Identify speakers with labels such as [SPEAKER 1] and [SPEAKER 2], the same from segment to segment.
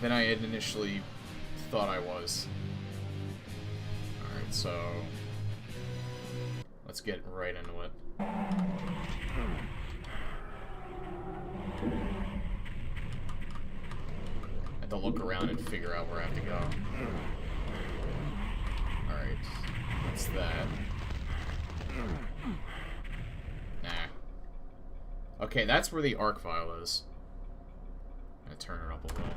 [SPEAKER 1] than I had initially thought I was. Alright, so... let's get right into it. I have to look around and figure out where I have to go. Alright, what's that? Nah. Okay, that's where the arc file is. I'm gonna turn it up a little.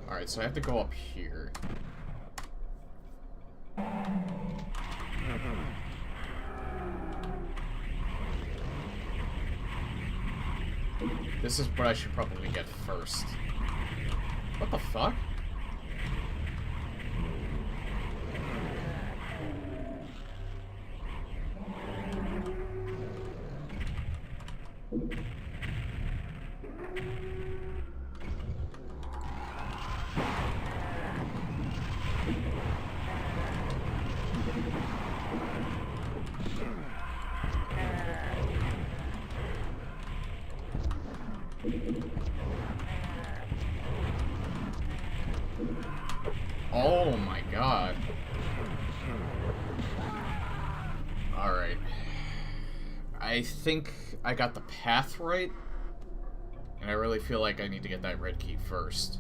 [SPEAKER 1] Alright, so I have to go up here. This is what I should probably get first. What the fuck? Oh my god. Alright. I think I got the path right. And I really feel like I need to get that red key first.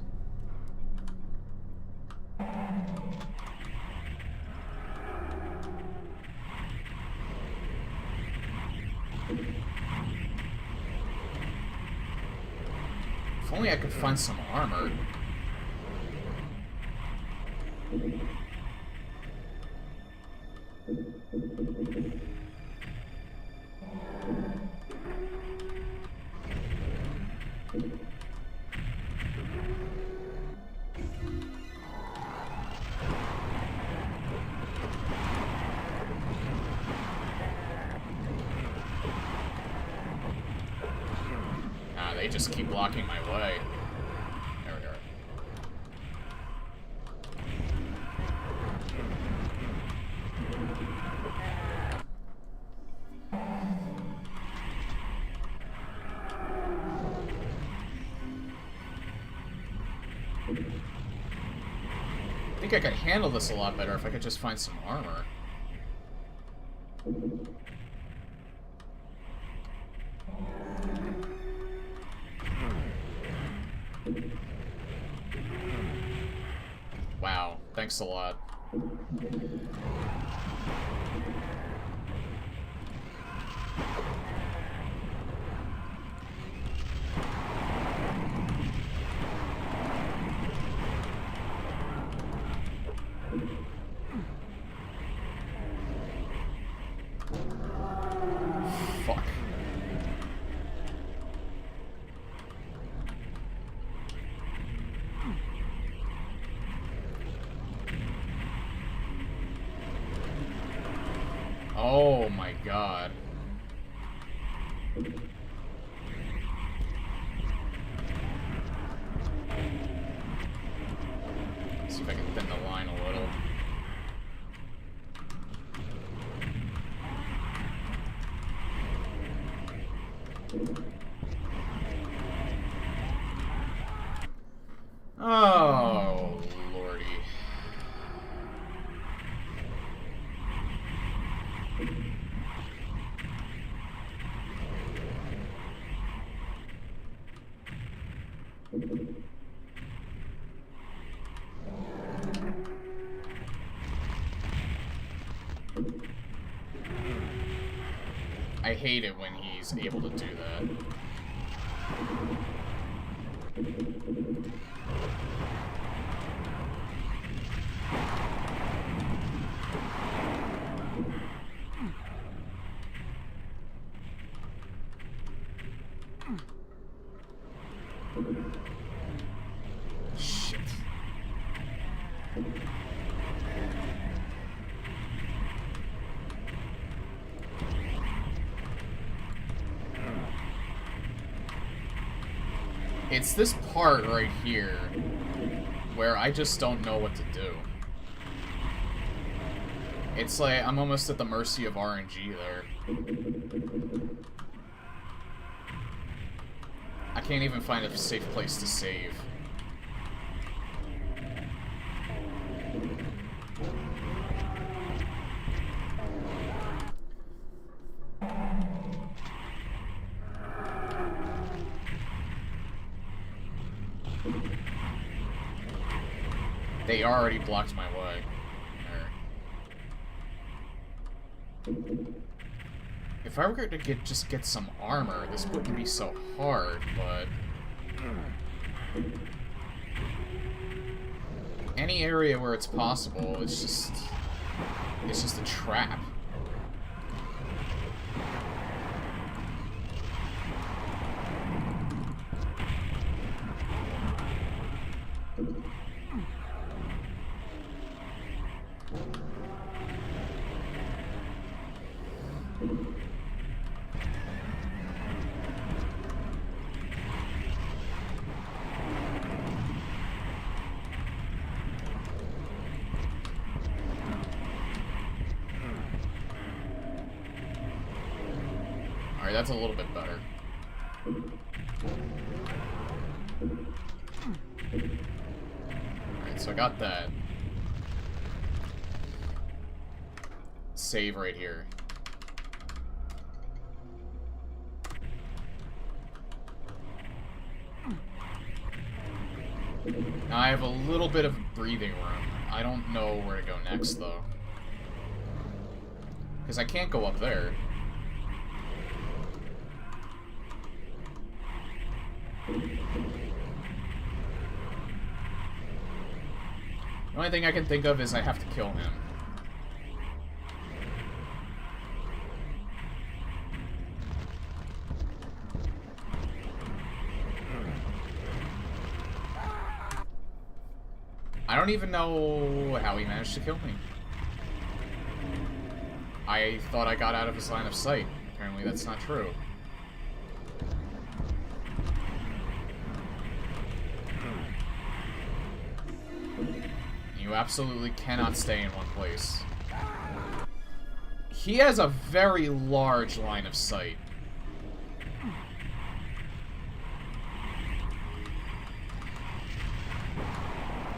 [SPEAKER 1] If only I could find some armor. Nah, they just keep blocking my way. There we go. I think I could handle this a lot better if I could just find some armor. Wow, thanks a lot. Fuck. Oh my god. See if I can thin the line a little. Oh, lordy. I hate it when he's able to do that. Shit. It's this part right here where I just don't know what to do. It's like I'm almost at the mercy of RNG there. I can't even find a safe place to save. They already blocked my way. If I were to just get some armor, this wouldn't be so hard, but any area where it's possible, it's just a trap. Alright, that's a little bit better. Alright, so I got that. Save right here. Now I have a little bit of breathing room. I don't know where to go next, though. Because I can't go up there. The only thing I can think of is I have to kill him. I don't even know how he managed to kill me. I thought I got out of his line of sight. Apparently that's not true. You absolutely cannot stay in one place. He has a very large line of sight.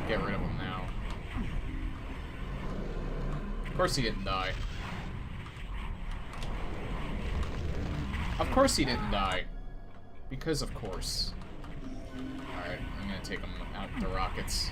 [SPEAKER 1] Get rid of him now. Of course he didn't die. Of course he didn't die. Because of course. Alright, I'm gonna take him out with the rockets.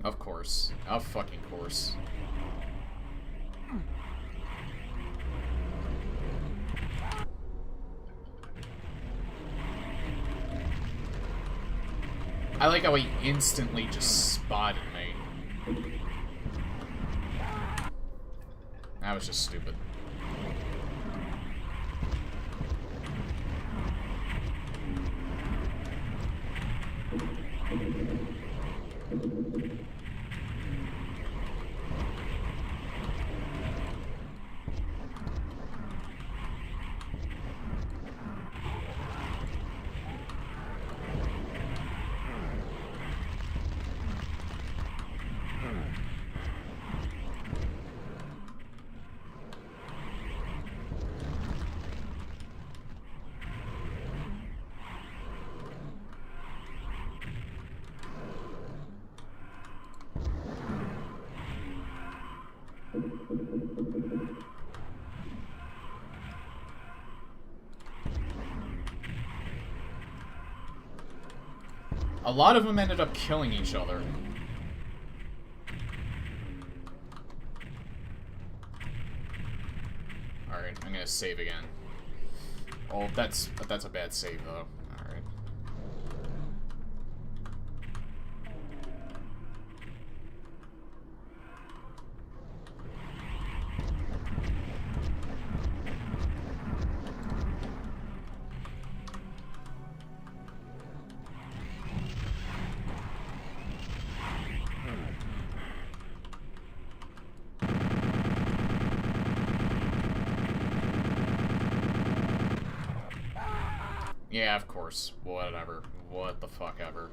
[SPEAKER 1] Of course. Of fucking course. I like how he instantly just spotted me. That was just stupid. A lot of them ended up killing each other. Alright, I'm gonna save again. Oh, that's a bad save, though. Alright. Yeah, of course. Whatever. What the fuck ever.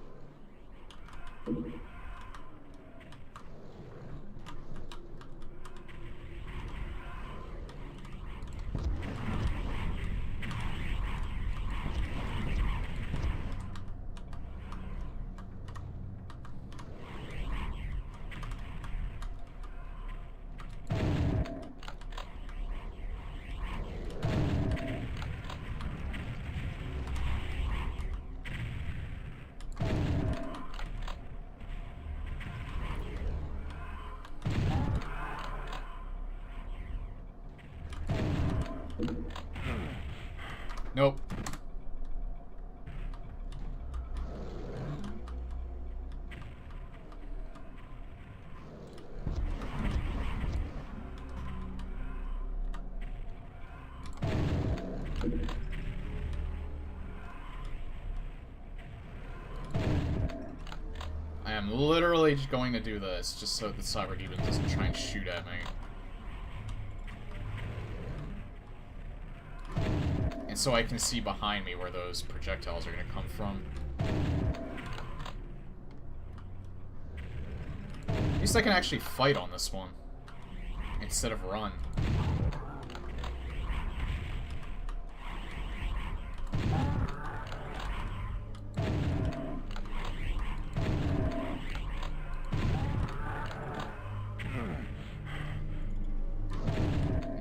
[SPEAKER 1] Nope. I am literally just going to do this just so the Cyber Demon doesn't try and shoot at me. And so I can see behind me where those projectiles are going to come from. At least I can actually fight on this one, instead of run.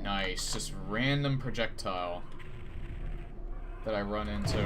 [SPEAKER 1] Nice, just random projectile that I run into.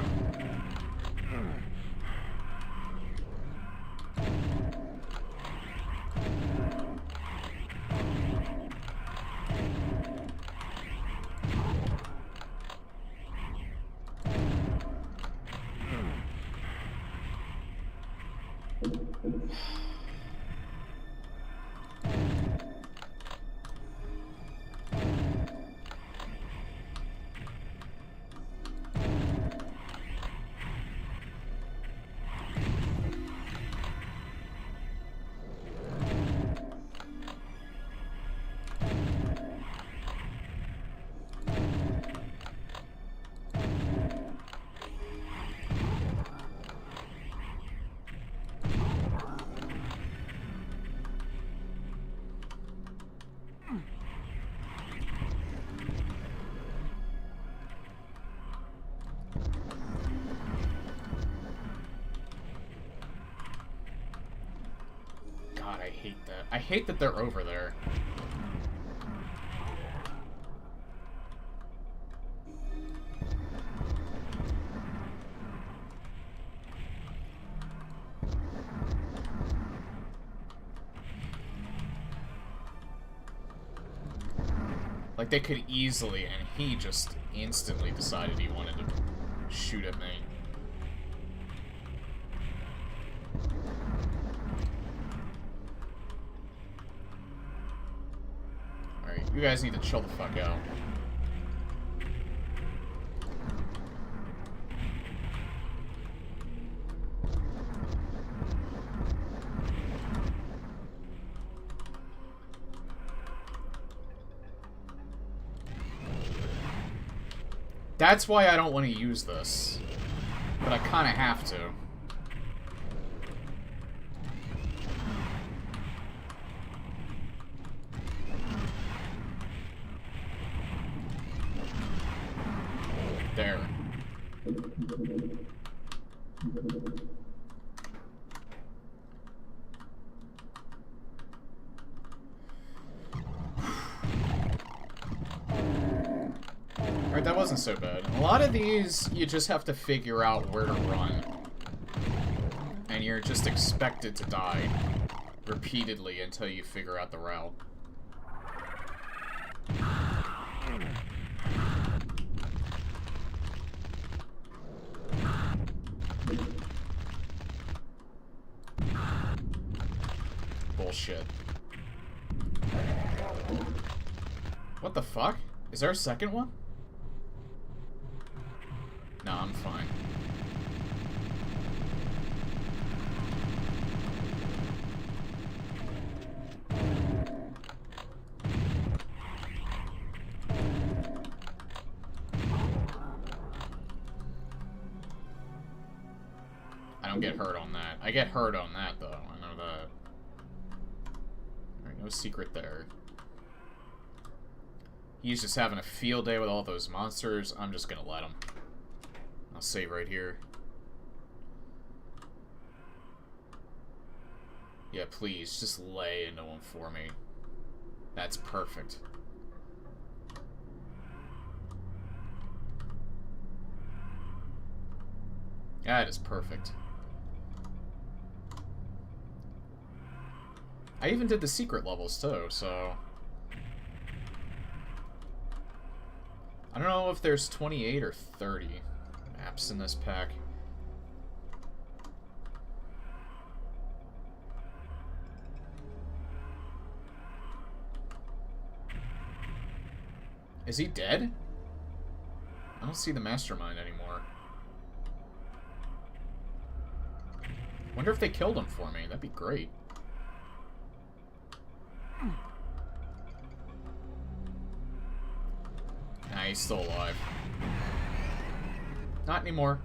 [SPEAKER 1] I hate that. I hate that they're over there. Like, they could easily, and he just instantly decided he wanted to shoot at me. You guys need to chill the fuck out. That's why I don't want to use this. But I kind of have to. There. Alright, that wasn't so bad. A lot of these, you just have to figure out where to run. And you're just expected to die repeatedly until you figure out the route. bullshit. What the fuck? Is there a second one? No, I'm fine. I don't get hurt on that. I get hurt on that, though. I know that. Alright, no secret there. He's just having a field day with all those monsters. I'm just gonna let him. I'll save right here. Yeah, please, just lay into him for me. That's perfect. That is perfect. I even did the secret levels, too, so... I don't know if there's 28 or 30 maps in this pack. Is he dead? I don't see the mastermind anymore. Wonder if they killed him for me. That'd be great. Nah, he's still alive. Not anymore.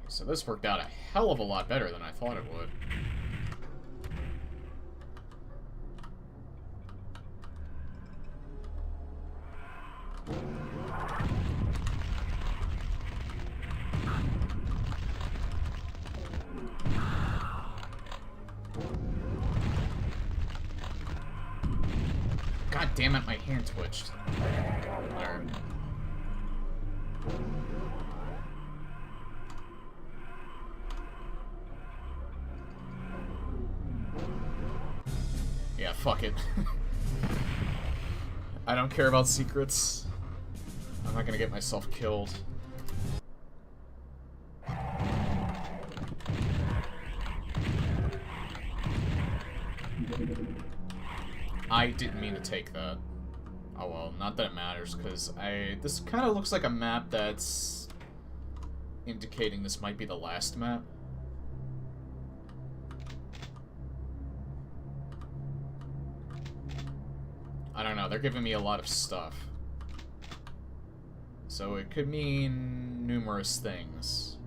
[SPEAKER 1] So this worked out a hell of a lot better than I thought it would. God damn it, my hand twitched. There. Yeah, fuck it. I don't care about secrets. I'm not gonna get myself killed. I didn't mean to take that. Oh well, not that it matters, because this kind of looks like a map that's indicating this might be the last map. I don't know, they're giving me a lot of stuff. So it could mean numerous things.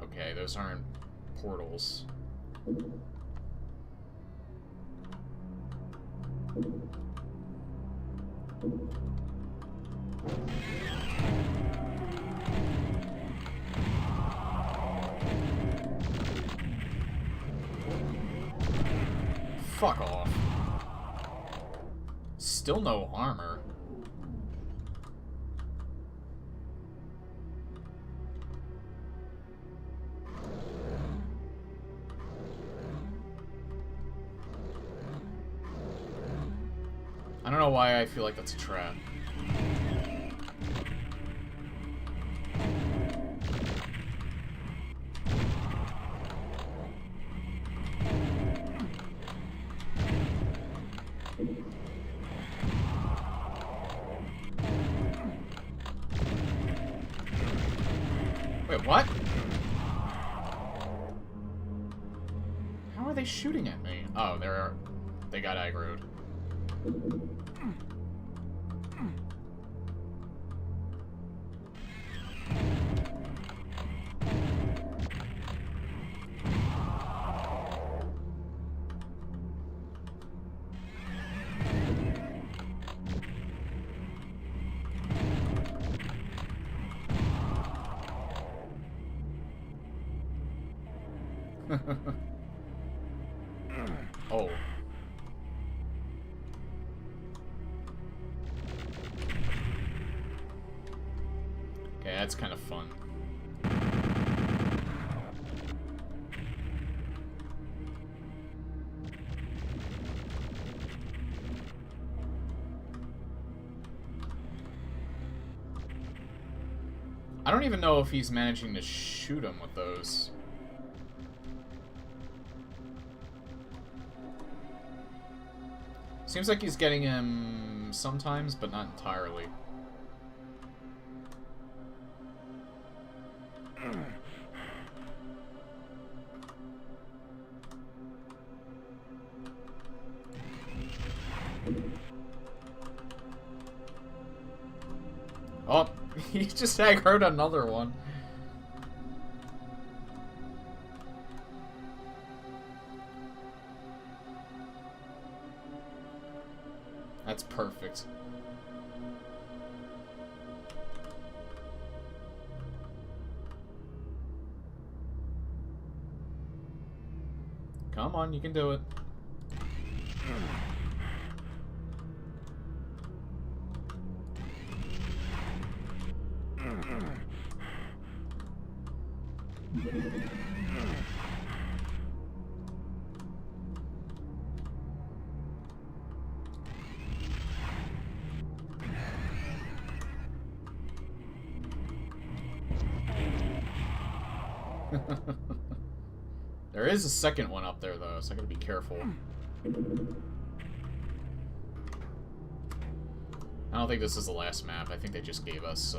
[SPEAKER 1] Okay, those aren't portals. Fuck off. Still no armor. I don't know why I feel like that's a trap. Wait, what? How are they shooting at me? Oh, they got aggroed. Oh. Okay, that's kind of fun. I don't even know if he's managing to shoot him with those. Seems like he's getting him sometimes, but not entirely. Oh, he just aggroed another one. That's perfect. Come on, you can do it. There is a second one up there, though, so I gotta be careful. I don't think this is the last map. I think they just gave us,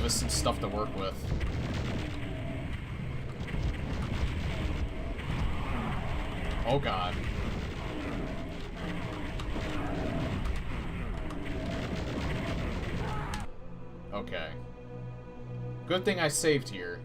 [SPEAKER 1] some stuff to work with. Oh, God. Okay. Good thing I saved here.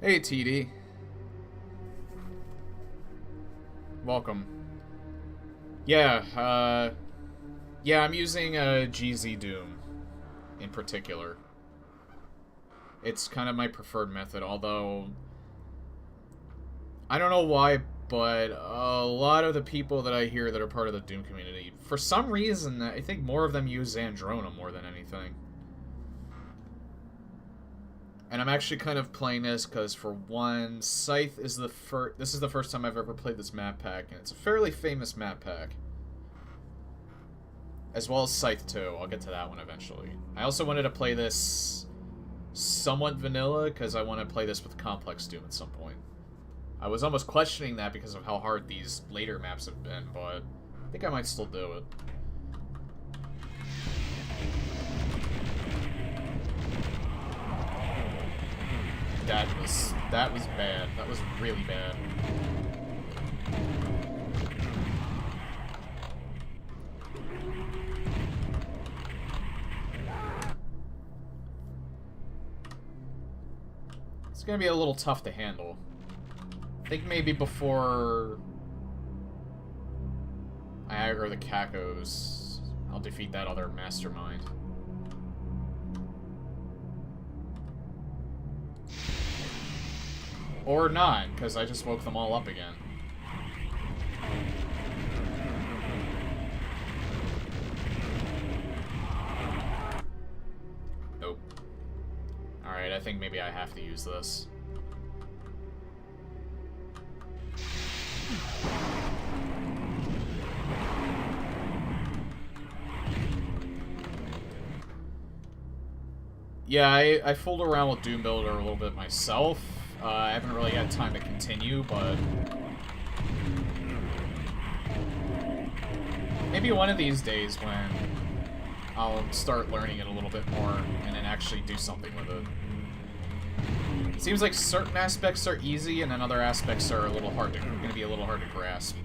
[SPEAKER 1] Hey, TD. Welcome. Yeah, I'm using GZ Doom in particular. It's kind of my preferred method, although I don't know why, but a lot of the people that I hear that are part of the Doom community, for some reason, I think more of them use Xandrona more than anything. And I'm actually kind of playing this because, for one, Scythe is the first... This is the first time I've ever played this map pack, and it's a fairly famous map pack. As well as Scythe, too. I'll get to that one eventually. I also wanted to play this somewhat vanilla, because I want to play this with Complex Doom at some point. I was almost questioning that because of how hard these later maps have been, but I think I might still do it. That was bad. That was really bad. It's gonna be a little tough to handle. I think maybe before I aggro the Cacos, I'll defeat that other mastermind. Or not, because I just woke them all up again. Nope. Alright, I think maybe I have to use this. Yeah, I fooled around with Doom Builder a little bit myself. I haven't really had time to continue, but maybe one of these days when I'll start learning it a little bit more and then actually do something with it. It seems like certain aspects are easy and then other aspects are a little hard to, gonna be a little hard to grasp.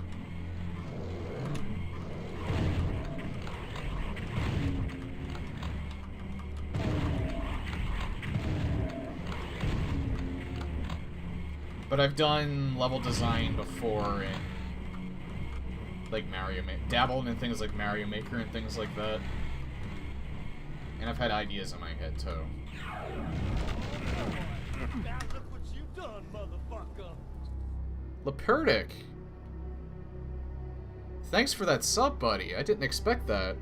[SPEAKER 1] But I've done level design before in, like, Mario Maker. Dabbled in things like Mario Maker and things like that. And I've had ideas in my head, too.
[SPEAKER 2] Now look what you've done, motherfucker!
[SPEAKER 1] Leperdic. Thanks for that sub, buddy. I didn't expect that.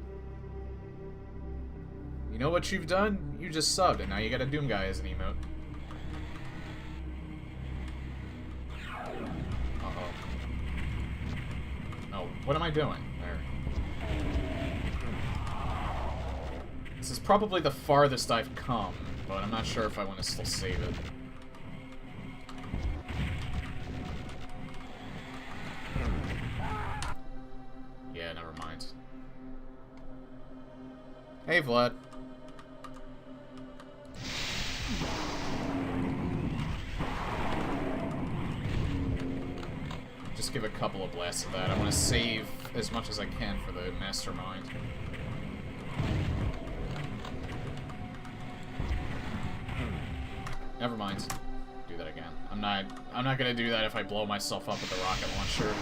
[SPEAKER 1] You know what you've done? You just subbed, and now you got a Doom guy as an emote. Uh-oh. Oh, what am I doing? There. This is probably the farthest I've come, but I'm not sure if I want to still save it. Yeah, never mind. Hey, Vlad. Just give a couple of blasts of that. I want to save as much as I can for the mastermind. Never mind. Do that again. I'm not gonna do that if I blow myself up with the rocket launcher.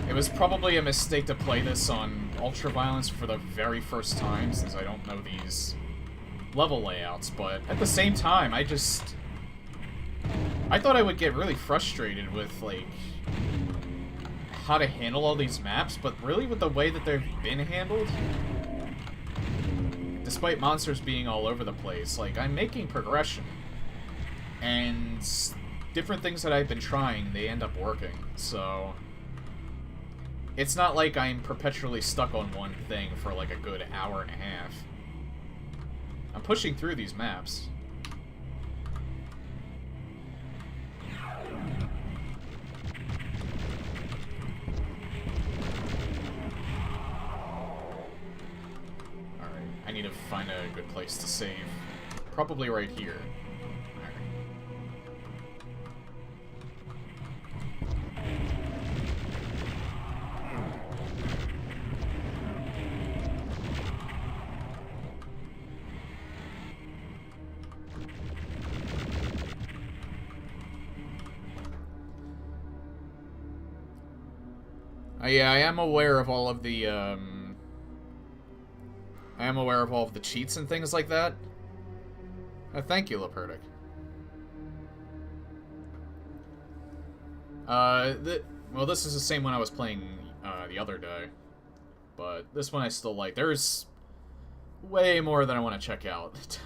[SPEAKER 1] It was probably a mistake to play this on Ultraviolence for the very first time, since I don't know these level layouts, but at the same time, I thought I would get really frustrated with, like, how to handle all these maps, but really with the way that they've been handled, despite monsters being all over the place, like, I'm making progression, and different things that I've been trying, they end up working, so it's not like I'm perpetually stuck on one thing for like a good hour and a half. I'm pushing through these maps. Alright, I need to find a good place to save. Probably right here. Yeah, I am aware of all of the, cheats and things like that. Thank you, Leperdic. Well, this is the same one I was playing, the other day. But this one I still like. There's way more than I want to check out,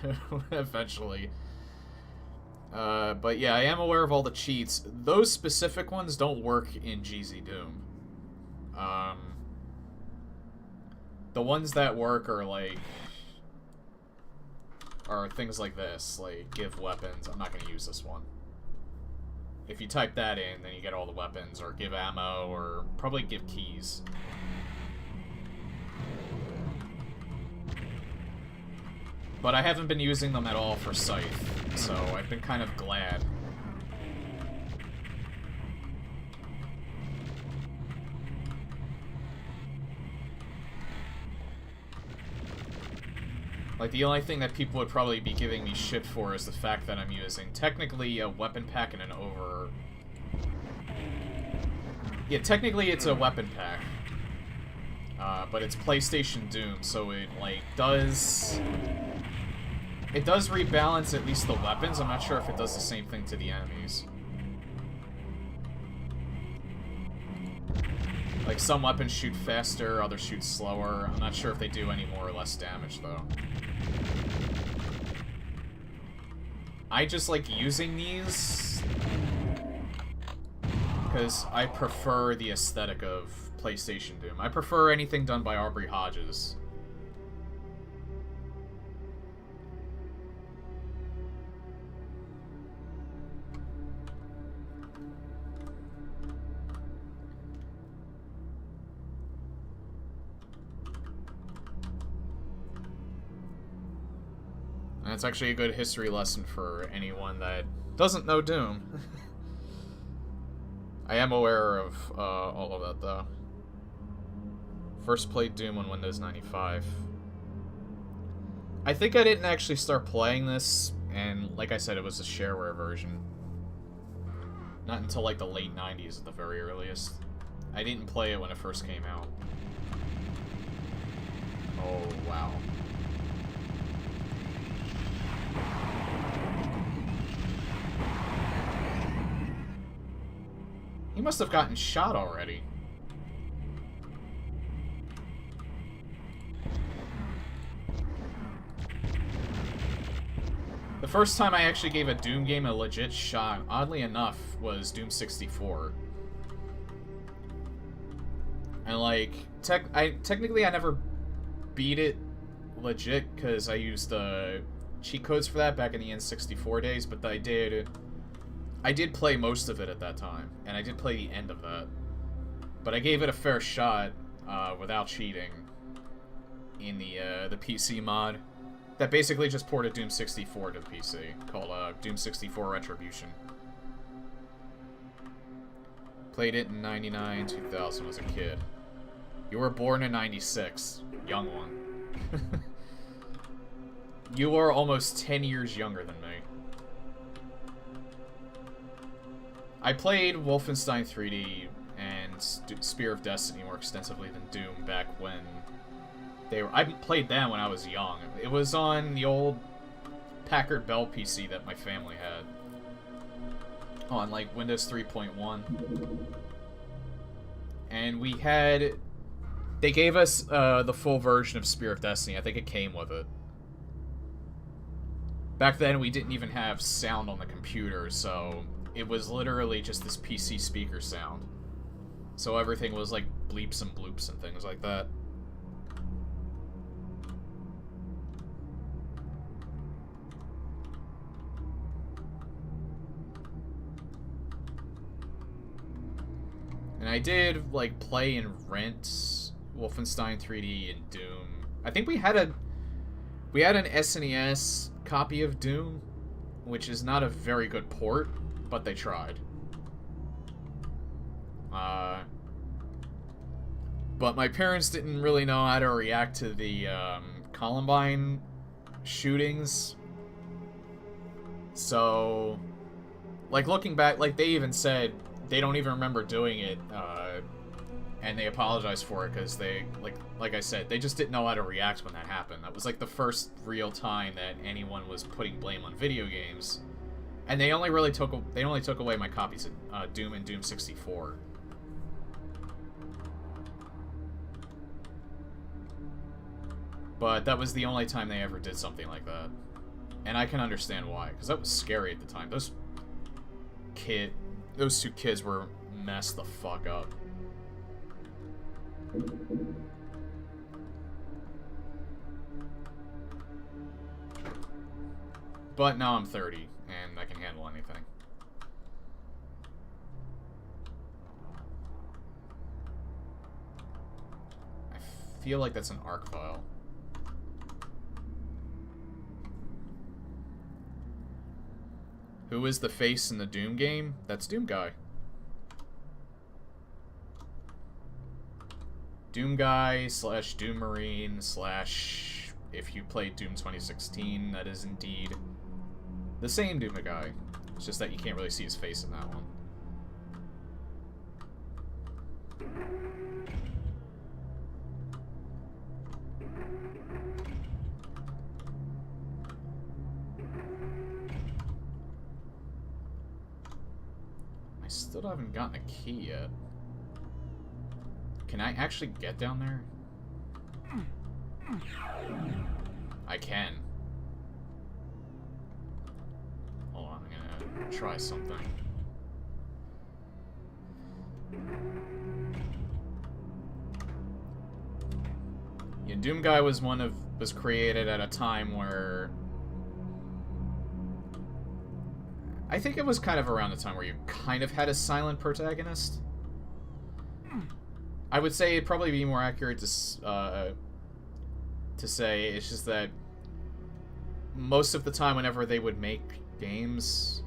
[SPEAKER 1] eventually. But yeah, I am aware of all the cheats. Those specific ones don't work in GZ Doom. The ones that work are things like this, like give weapons. I'm not going to use this one. If you type that in, then you get all the weapons, or give ammo, or probably give keys. But I haven't been using them at all for Scythe, so I've been kind of glad. Like, the only thing that people would probably be giving me shit for is the fact that I'm using, technically, a weapon pack and an over... Yeah, technically it's a weapon pack. But it's PlayStation Doom, so it, like, does... It does rebalance at least the weapons. I'm not sure if it does the same thing to the enemies. Like, some weapons shoot faster, others shoot slower. I'm not sure if they do any more or less damage, though. I just like using these because I prefer the aesthetic of PlayStation Doom. I prefer anything done by Aubrey Hodges. And it's actually a good history lesson for anyone that doesn't know Doom. I am aware of all of that, though. First played Doom on Windows 95. I think I didn't actually start playing this, and like I said, it was a shareware version. Not until like the late 90s at the very earliest. I didn't play it when it first came out. Oh, wow. He must have gotten shot already. The first time I actually gave a Doom game a legit shot, oddly enough, was Doom 64. And, like, technically I never beat it legit, because I used cheat codes for that back in the N64 days, but I did play most of it at that time, and I did play the end of that. But I gave it a fair shot, without cheating, in the PC mod. That basically just ported Doom 64 to the PC, called Doom 64 Retribution. Played it in 99, 2000, was a kid. You were born in 96. Young one. You are almost 10 years younger than me. I played Wolfenstein 3D and Spear of Destiny more extensively than Doom back when I played them when I was young. It was on the old Packard Bell PC that my family had. On, like, Windows 3.1. And we had... They gave us the full version of Spear of Destiny. I think it came with it. Back then, we didn't even have sound on the computer, so it was literally just this PC speaker sound. So everything was, like, bleeps and bloops and things like that. And I did, like, play and rent Wolfenstein 3D and Doom. I think we had an SNES copy of Doom, which is not a very good port, but they tried. But my parents didn't really know how to react to the Columbine shootings. So, like, looking back, like, they even said they don't even remember doing it, and they apologized for it because they, like I said, they just didn't know how to react when that happened. That was, like, the first real time that anyone was putting blame on video games, and they only took away my copies of Doom and Doom 64. But that was the only time they ever did something like that, and I can understand why, because that was scary at the time. Those two kids were messed the fuck up. But now I'm 30, and I can handle anything. I feel like that's an ARC file. Who is the face in the Doom game? That's Doom Guy. Doom Guy / Doom Marine / if you played Doom 2016, that is indeed the same Doom Guy. It's just that you can't really see his face in that one. I still haven't gotten a key yet. Can I actually get down there? I can. Hold on, I'm gonna try something. Yeah, Doom Guy was created at a time where I think it was kind of around the time where you kind of had a silent protagonist. I would say it'd probably be more accurate to say it's just that most of the time whenever they would make games...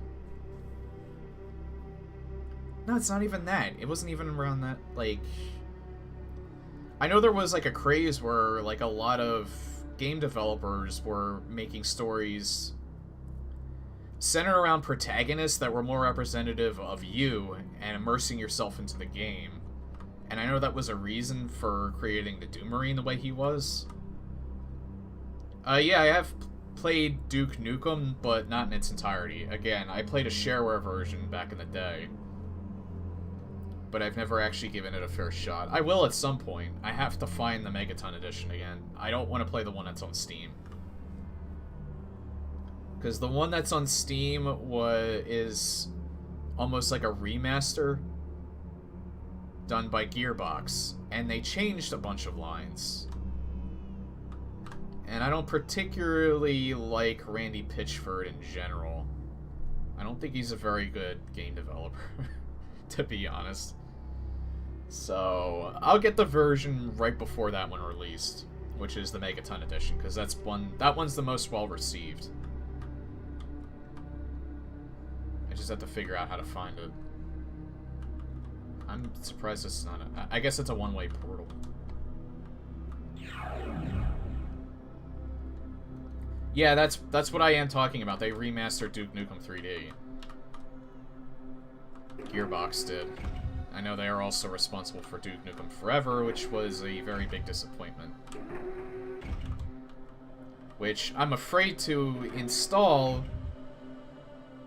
[SPEAKER 1] No, it's not even that. It wasn't even around that, like... I know there was, like, a craze where, like, a lot of game developers were making stories centered around protagonists that were more representative of you and immersing yourself into the game. And I know that was a reason for creating the Doom Marine the way he was. Yeah, I have played Duke Nukem, but not in its entirety. Again, I played a shareware version back in the day. But I've never actually given it a fair shot. I will at some point. I have to find the Megaton edition again. I don't want to play the one that's on Steam. Because the one that's on Steam is almost like a remaster done by Gearbox. And they changed a bunch of lines. And I don't particularly like Randy Pitchford in general. I don't think he's a very good game developer, to be honest. So, I'll get the version right before that one released, which is the Megaton edition, because that one's the most well-received. I just have to figure out how to find it. I'm surprised it's not I guess it's a one-way portal. Yeah, that's what I am talking about. They remastered Duke Nukem 3D. Gearbox did. I know they are also responsible for Duke Nukem Forever, which was a very big disappointment. Which I'm afraid to install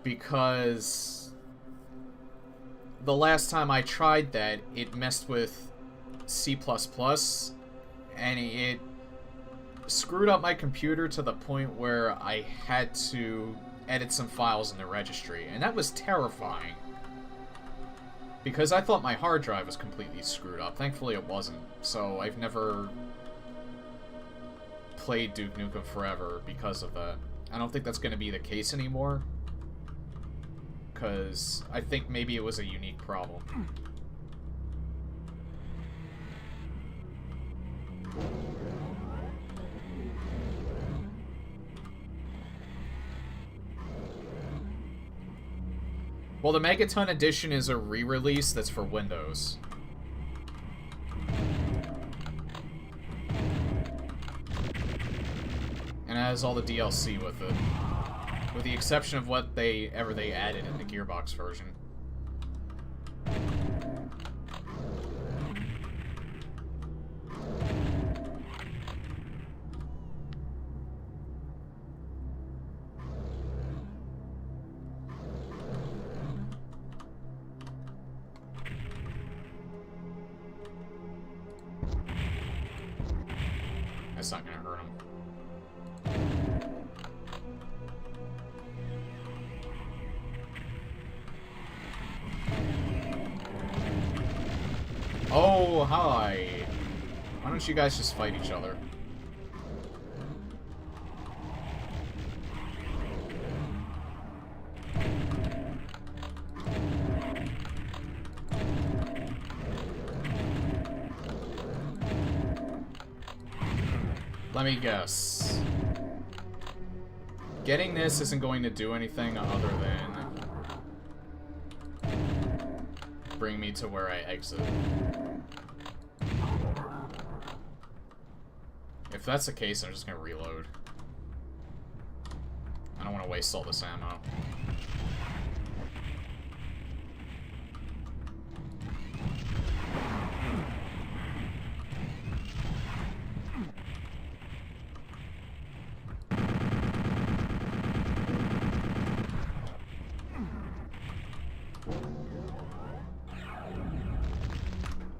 [SPEAKER 1] because the last time I tried that, it messed with C++ and it screwed up my computer to the point where I had to edit some files in the registry, and that was terrifying. Because I thought my hard drive was completely screwed up. Thankfully it wasn't, so I've never played Duke Nukem Forever because of that. I don't think that's going to be the case anymore, because I think maybe it was a unique problem. Well, the Megaton Edition is a re-release that's for Windows. And it has all the DLC with it. With the exception of what they added in the Gearbox version. That's not gonna hurt him. Oh, hi. Why don't you guys just fight each other? Let me guess. Getting this isn't going to do anything other than bring me to where I exit. If that's the case, I'm just gonna reload. I don't want to waste all this ammo.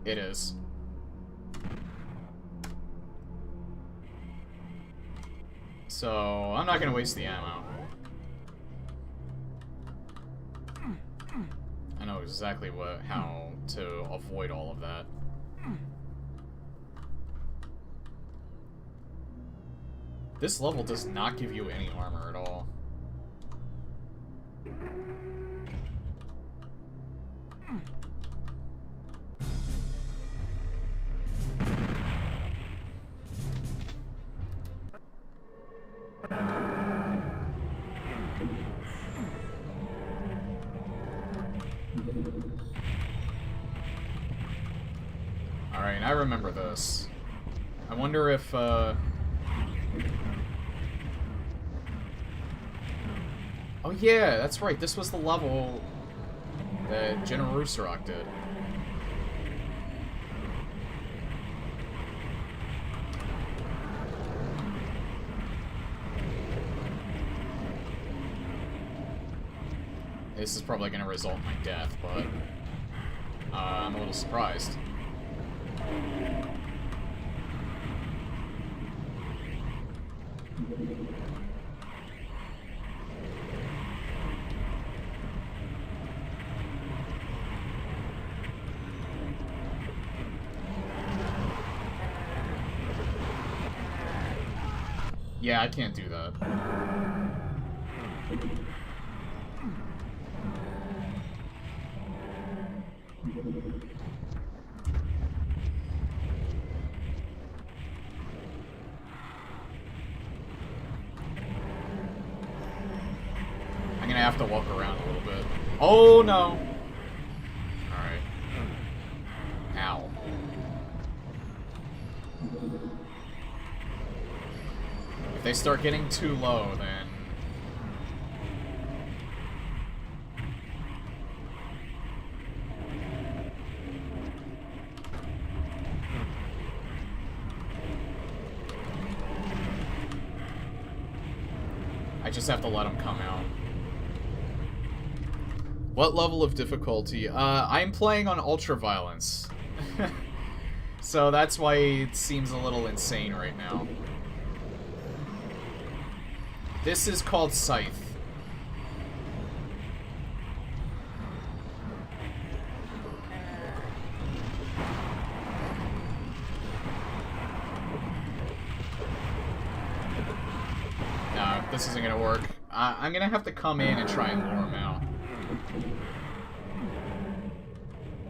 [SPEAKER 1] It is. So, I'm not gonna waste the ammo. I know exactly how to avoid all of that. This level does not give you any armor at all. Alright, I remember this. I wonder if, oh yeah, that's right, this was the level that General Roosterrock did. This is probably going to result in my death, but I'm a little surprised. Yeah, I can't do that. I'm gonna have to walk around a little bit. Oh no! Alright. Ow. If they start getting too low, then... I just have to let them come out. What level of difficulty? I'm playing on Ultra Violence. So that's why it seems a little insane right now. This is called Scythe. No, this isn't gonna work. I'm gonna have to come in and try and lure him out.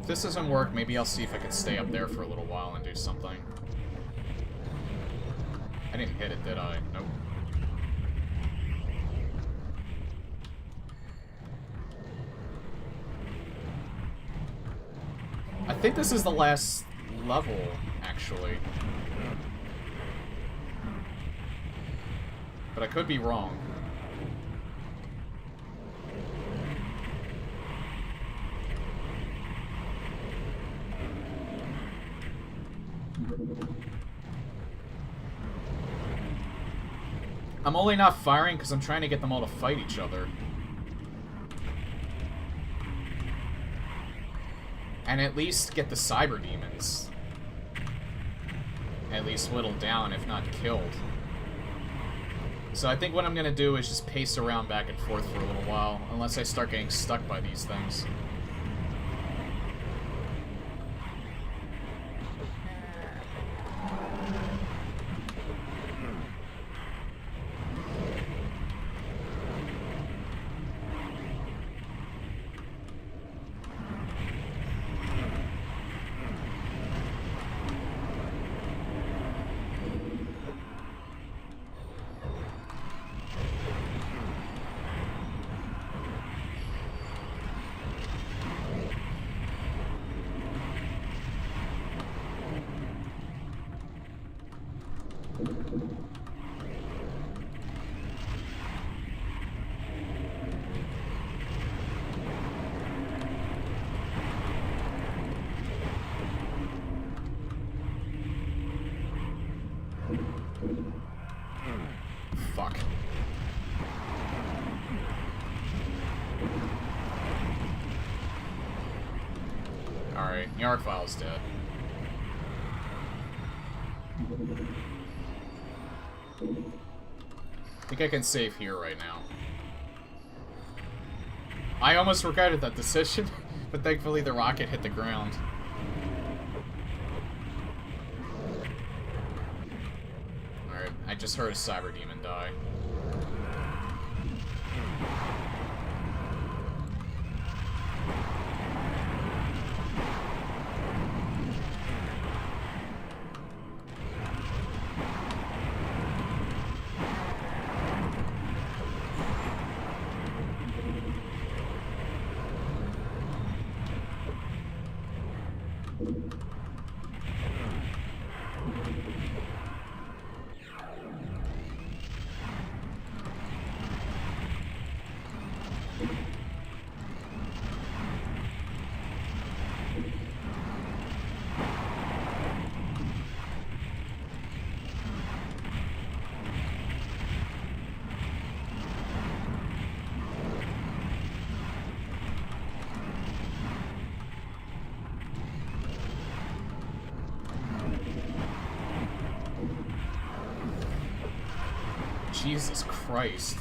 [SPEAKER 1] If this doesn't work, maybe I'll see if I can stay up there for a little while and do something. I didn't hit it, did I? Nope. I think this is the last level, actually. But I could be wrong. I'm only not firing because I'm trying to get them all to fight each other. And at least get the cyber demons. At least whittled down, if not killed. So I think what I'm gonna do is just pace around back and forth for a little while, unless I start getting stuck by these things. Fuck. Alright, Yarkvile's dead. I think I can save here right now. I almost regretted that decision, but thankfully the rocket hit the ground. Alright, I just heard a cyber demon die. Jesus Christ.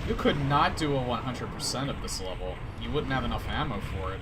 [SPEAKER 1] You could not do a 100% of this level. You wouldn't have enough ammo for it.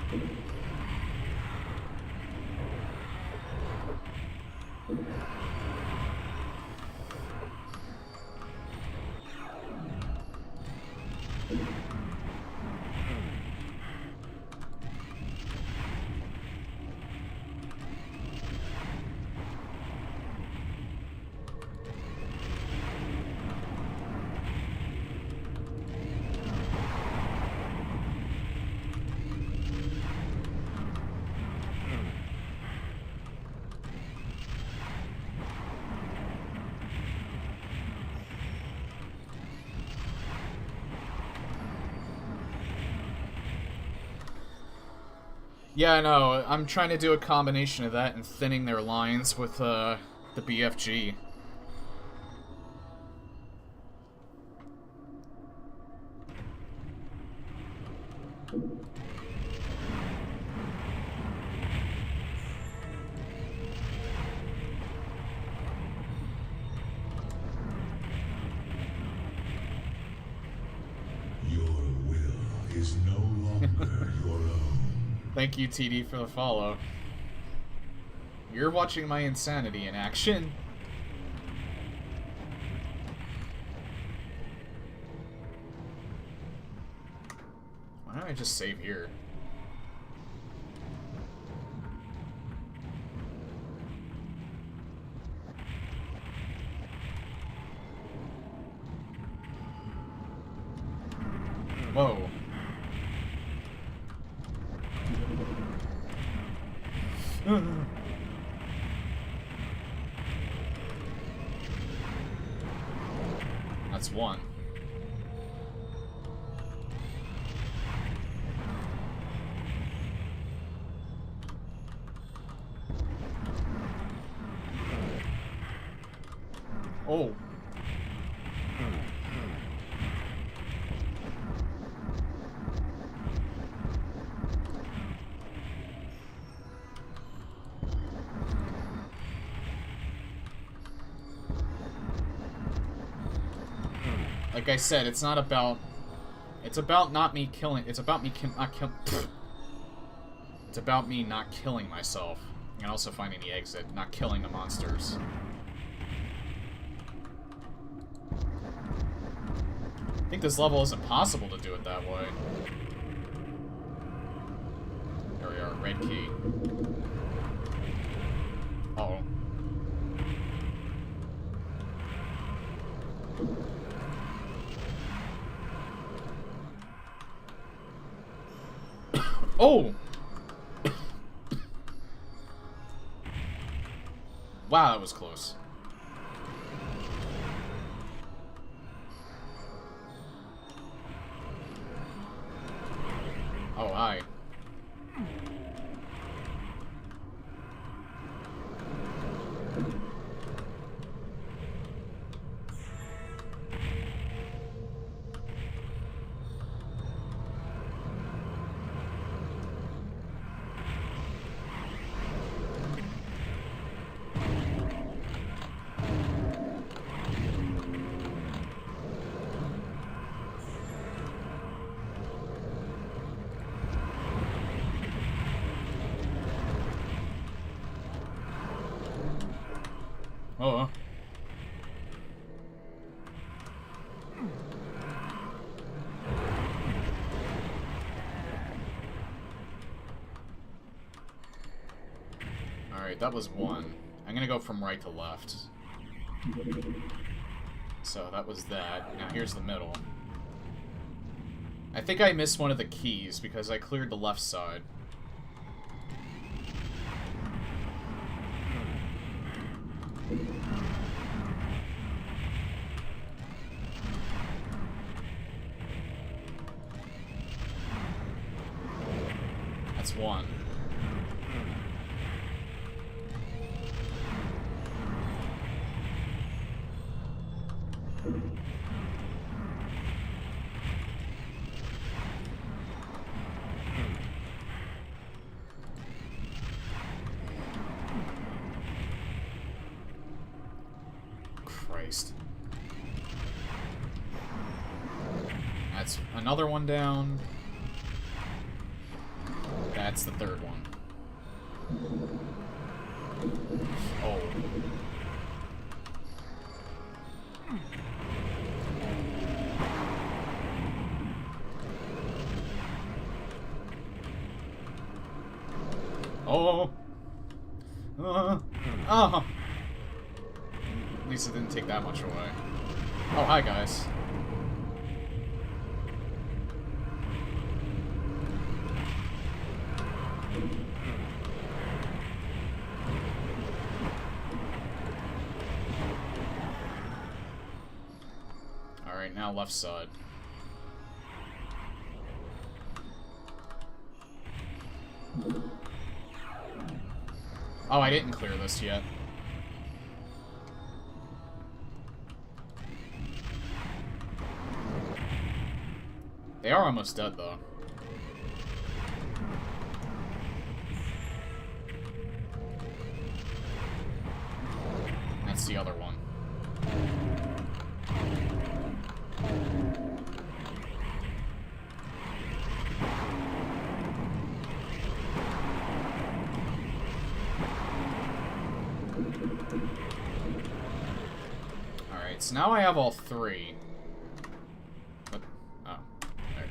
[SPEAKER 1] Yeah, I know. I'm trying to do a combination of that and thinning their lines with the BFG.
[SPEAKER 2] Your will is no longer your own.
[SPEAKER 1] Thank you, TD, for the follow. You're watching my insanity in action. Why don't I just save here? Whoa. That's one. Oh. Like I said, it's not about... It's about not me killing... It's about me not kill... It's about me not killing myself. And also finding the exit, not killing the monsters. I think this level isn't possible to do it that way. There we are, red key. Uh-oh. Oh! Wow, that was close. Oh, hi. Oh. Alright, that was one. I'm gonna go from right to left. So that was that. Now here's the middle. I think I missed one of the keys because I cleared the left side. one. Christ. That's another one down. That's the third one. Oh. Oh. At least it didn't take that much away. Oh, hi, guys. Alright, now left side. Oh, I didn't clear this yet. They are almost dead, though. That's the other one. Alright, so now I have all three. What? Oh, there.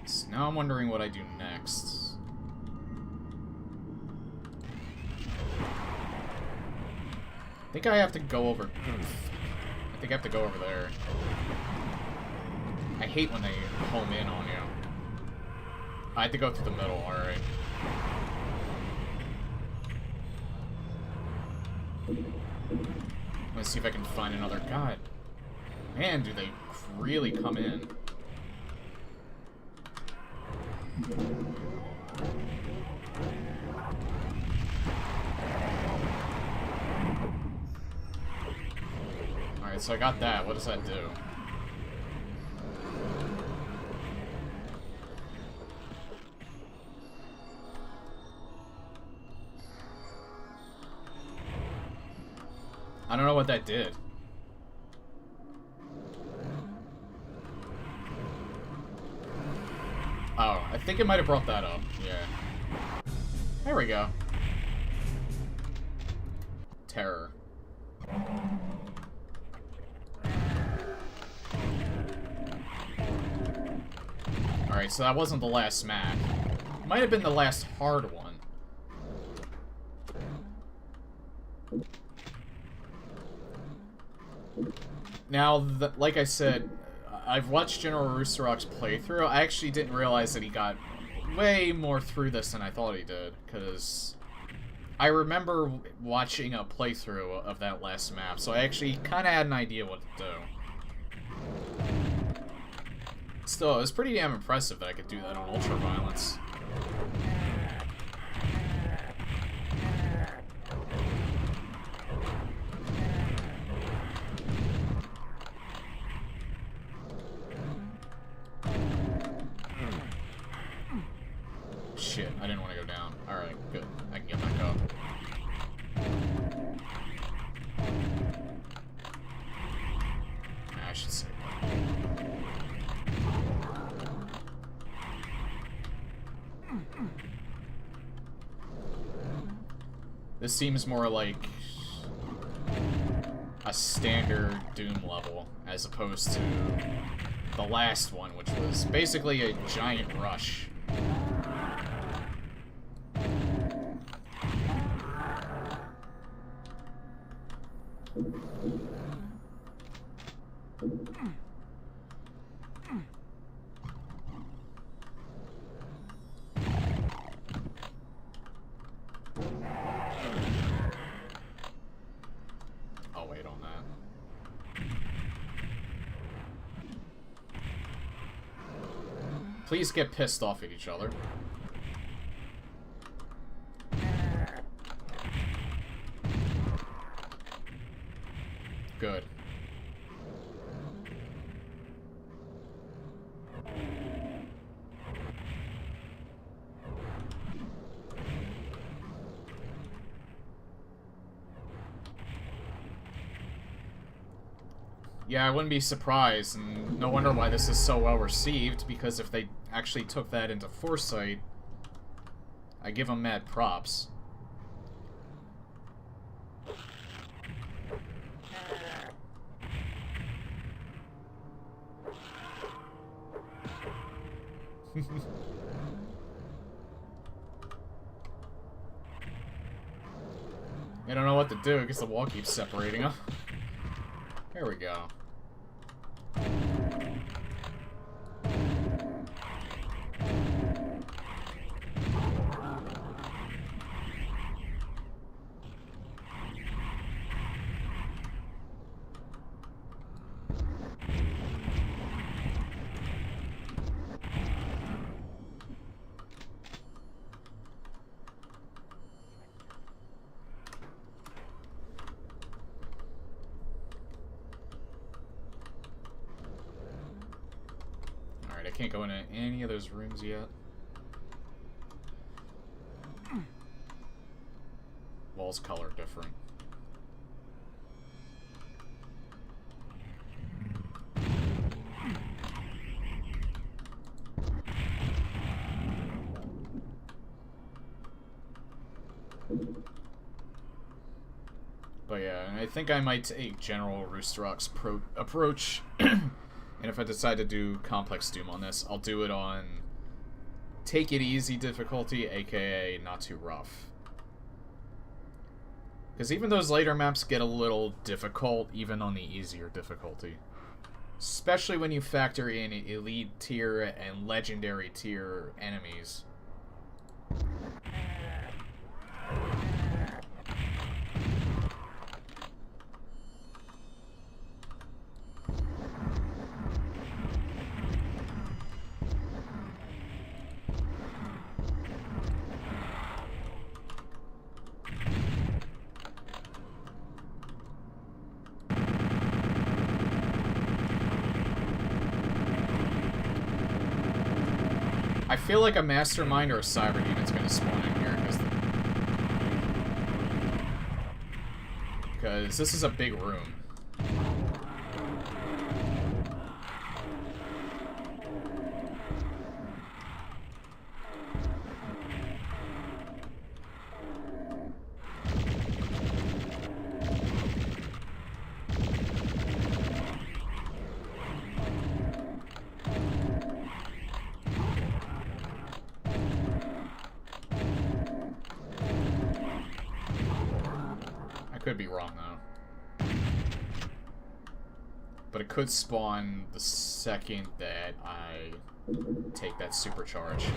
[SPEAKER 1] So now I'm wondering what I do next. I think I have to go over... I think I have to go over there. I hate when they home in on you. I had to go through the middle, alright. Let's see if I can find another... God. Man, do they really come in. Alright, so I got that. What does that do? I don't know what that did. Oh, I think it might have brought that up. Yeah. There we go. Terror. Alright, so that wasn't the last map. Might have been the last hard one. Now, like I said, I've watched General Roosterrock's playthrough. I actually didn't realize that he got way more through this than I thought he did, because I remember watching a playthrough of that last map, so I actually kind of had an idea what to do. Still, it was pretty damn impressive that I could do that on Ultraviolence. Shit, I didn't want to go down. Alright, good. I can get back up. I should say that. This seems more like a standard Doom level, as opposed to the last one, which was basically a giant rush. Please get pissed off at each other. Good. Yeah, I wouldn't be surprised, and no wonder why this is so well received, because if they actually took that into foresight, I give them mad props. I don't know what to do because the wall keeps separating them. There we go. I can't go into any of those rooms yet. Walls color different. But yeah, I think I might take General Roosterrock's approach. And if I decide to do Complex Doom on this, I'll do it on Take It Easy difficulty, aka not too rough. Because even those later maps get a little difficult, even on the easier difficulty. Especially when you factor in Elite tier and Legendary tier enemies. I feel like a Mastermind or a Cyber Demon's gonna spawn in here, because this is a big room. Could be wrong though, but it could spawn the second that I take that supercharge.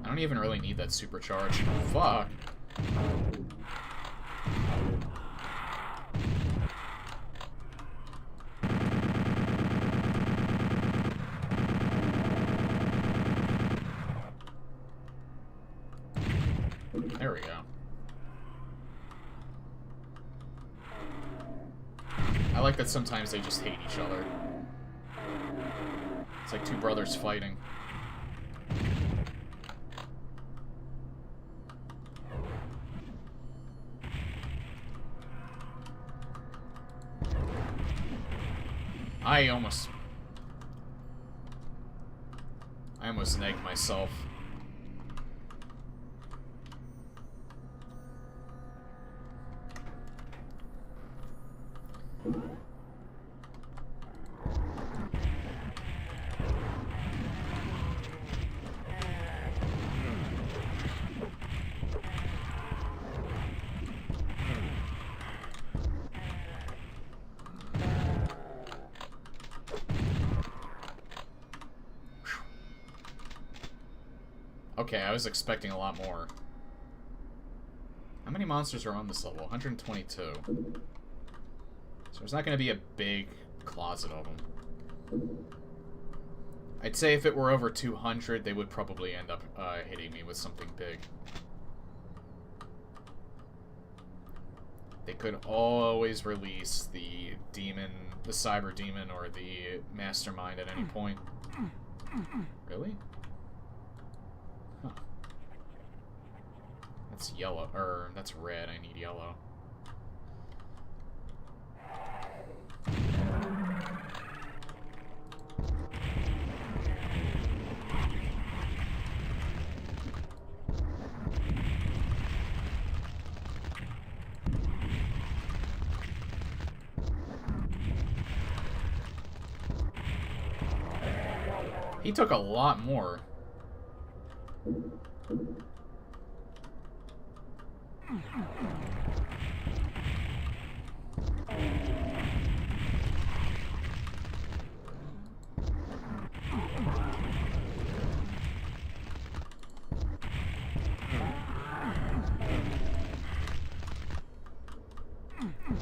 [SPEAKER 1] I don't even really need that supercharge. Fuck. There we go. I like that sometimes they just hate each other. It's like two brothers fighting. I almost nagged myself. Okay, I was expecting a lot more. How many monsters are on this level? 122. So there's not going to be a big closet of them. I'd say if it were over 200, they would probably end up hitting me with something big. They could always release the demon, the cyber demon, or the mastermind at any point. Really? Huh. That's yellow, or that's red. I need yellow. He took a lot more.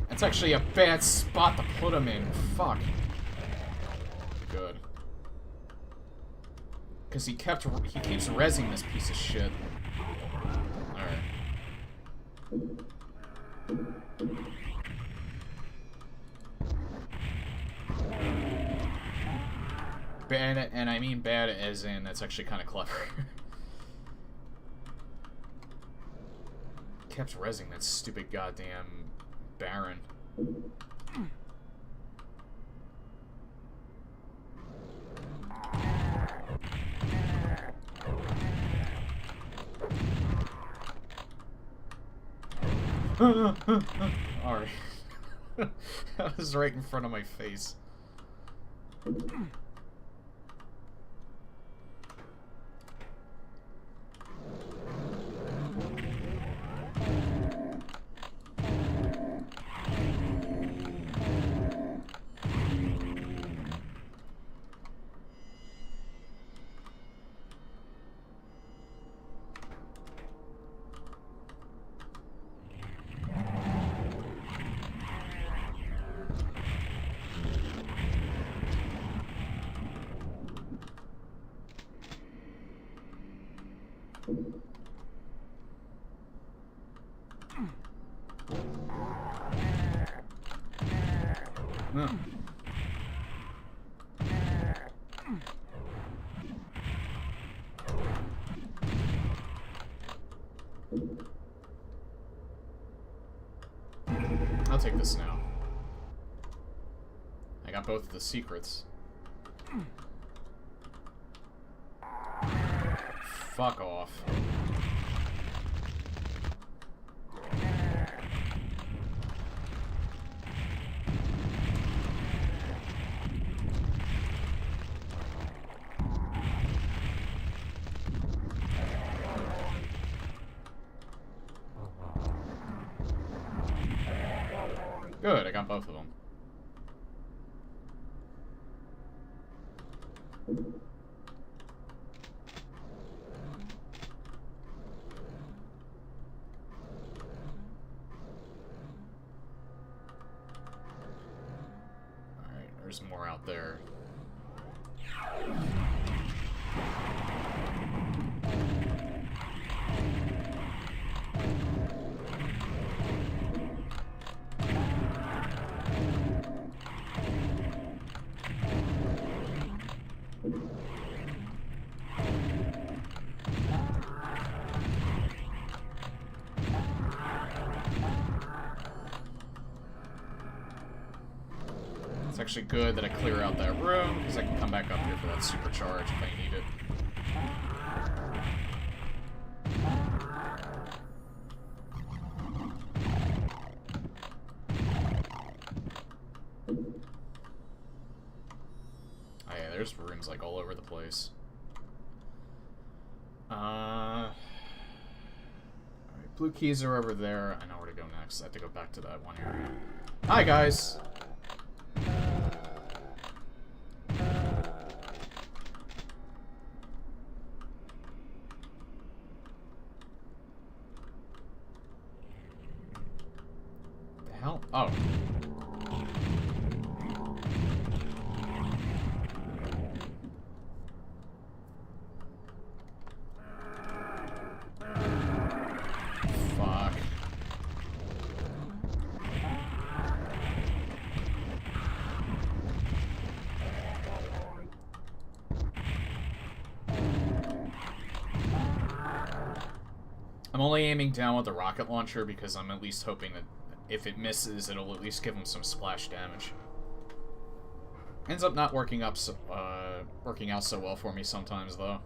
[SPEAKER 1] That's actually a bad spot to put him in. Fuck. Good. Because he keeps rezzing this piece of shit. Alright. Bad, and I mean bad as in that's actually kind of clever. Kept rezzing that stupid goddamn Baron. Alright. That was right in front of my face. I'll take this now. I got both of the secrets. Fuck off. Good, I got both of them. Alright, there's more out there. It's actually good that I clear out that room, because I can come back up here for that supercharge if I need it. Oh yeah, there's rooms like all over the place. Alright, blue keys are over there. I know where to go next. I have to go back to that one area. Hi, guys! hell? Oh. Fuck. I'm only aiming down with the rocket launcher because I'm at least hoping that if it misses, it'll at least give him some splash damage. Ends up not working out so well for me sometimes, though.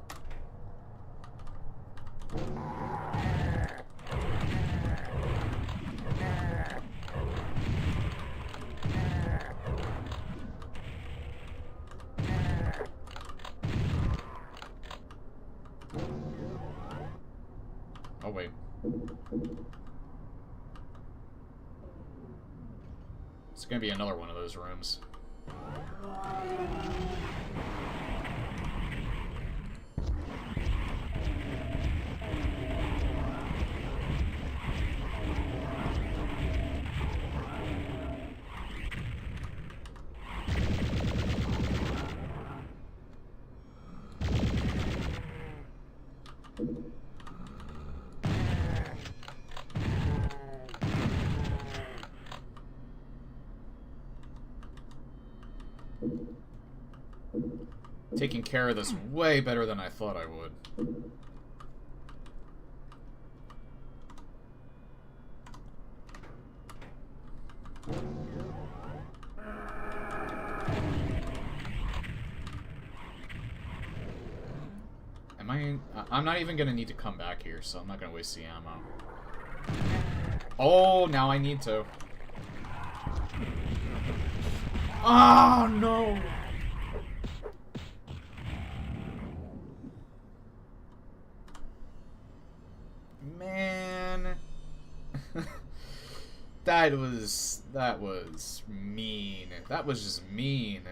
[SPEAKER 1] Oh, wait. It's gonna be another one of those rooms. Taking care of this way better than I thought I would. I'm not even gonna need to come back here, so I'm not gonna waste the ammo. Oh, now I need to. Oh, no! Man. That was mean. That was just mean.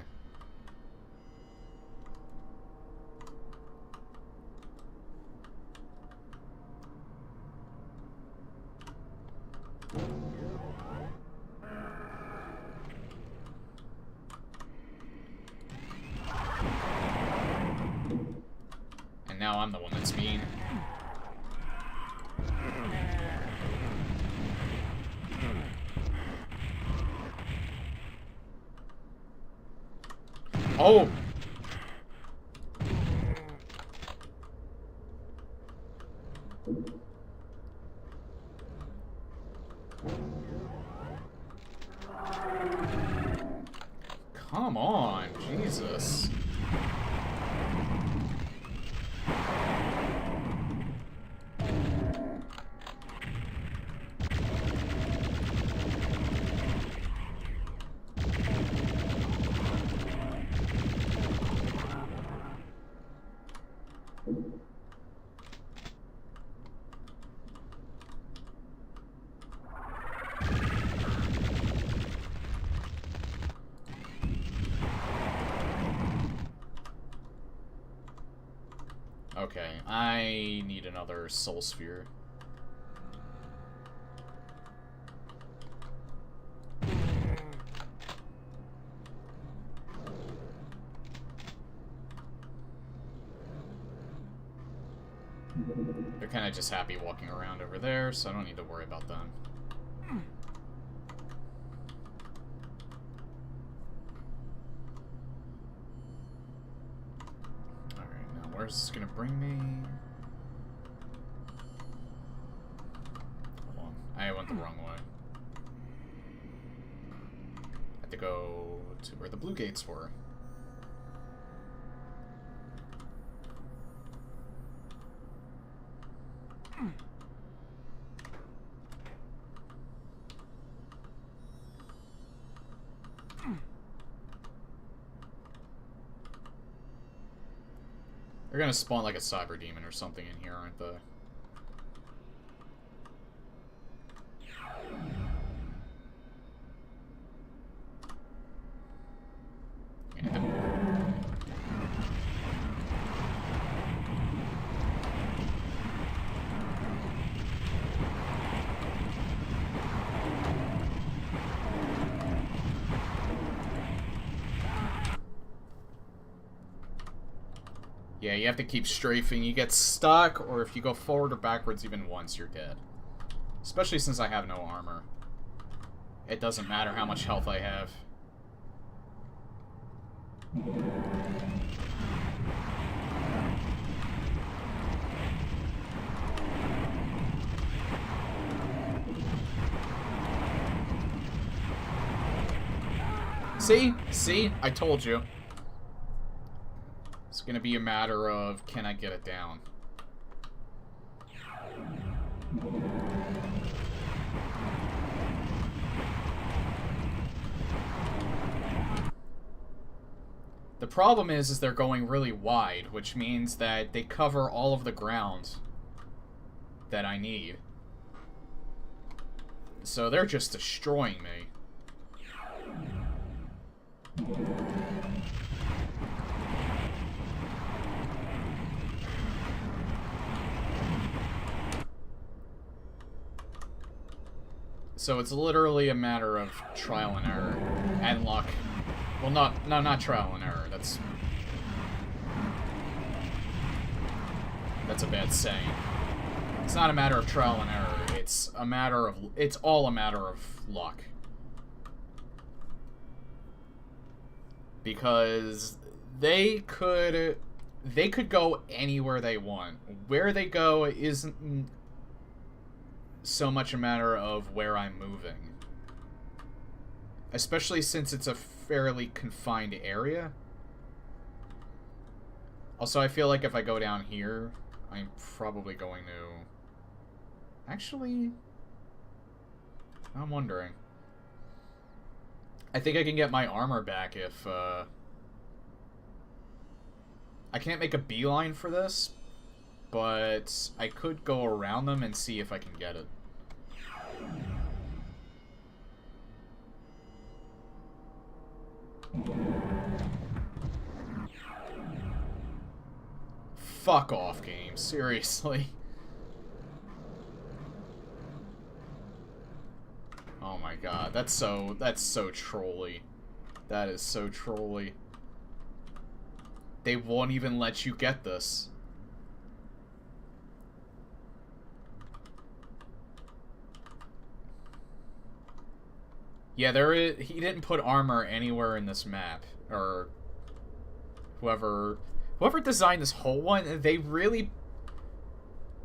[SPEAKER 1] And now I'm the one that's mean. Oh! Come on, Jesus. Okay, I need another soul sphere. They're kind of just happy walking around over there, so I don't need to worry about them. Where's this gonna bring me? Hold on. I went the wrong way. I have to go to where the blue gates were. They're gonna spawn like a cyber demon or something in here, aren't they? Yeah, you have to keep strafing. You get stuck, or if you go forward or backwards even once, you're dead. Especially since I have no armor. It doesn't matter how much health I have. See? See? I told you. It's gonna be a matter of, can I get it down? The problem is they're going really wide, which means that they cover all of the ground that I need. So they're just destroying me. So it's literally a matter of trial and error and luck. Well, not trial and error. That's a bad saying. It's not a matter of trial and error. It's all a matter of luck. Because they could go anywhere they want. Where they go isn't so much a matter of where I'm moving. Especially since it's a fairly confined area. Also, I feel like if I go down here, I'm probably going to... Actually... I'm wondering. I think I can get my armor back if, I can't make a beeline for this, but I could go around them and see if I can get it. Fuck off, game. Seriously. Oh my god, that's so trolly. That is so trolly. They won't even let you get this. Yeah, he didn't put armor anywhere in this map, or whoever designed this whole one, they really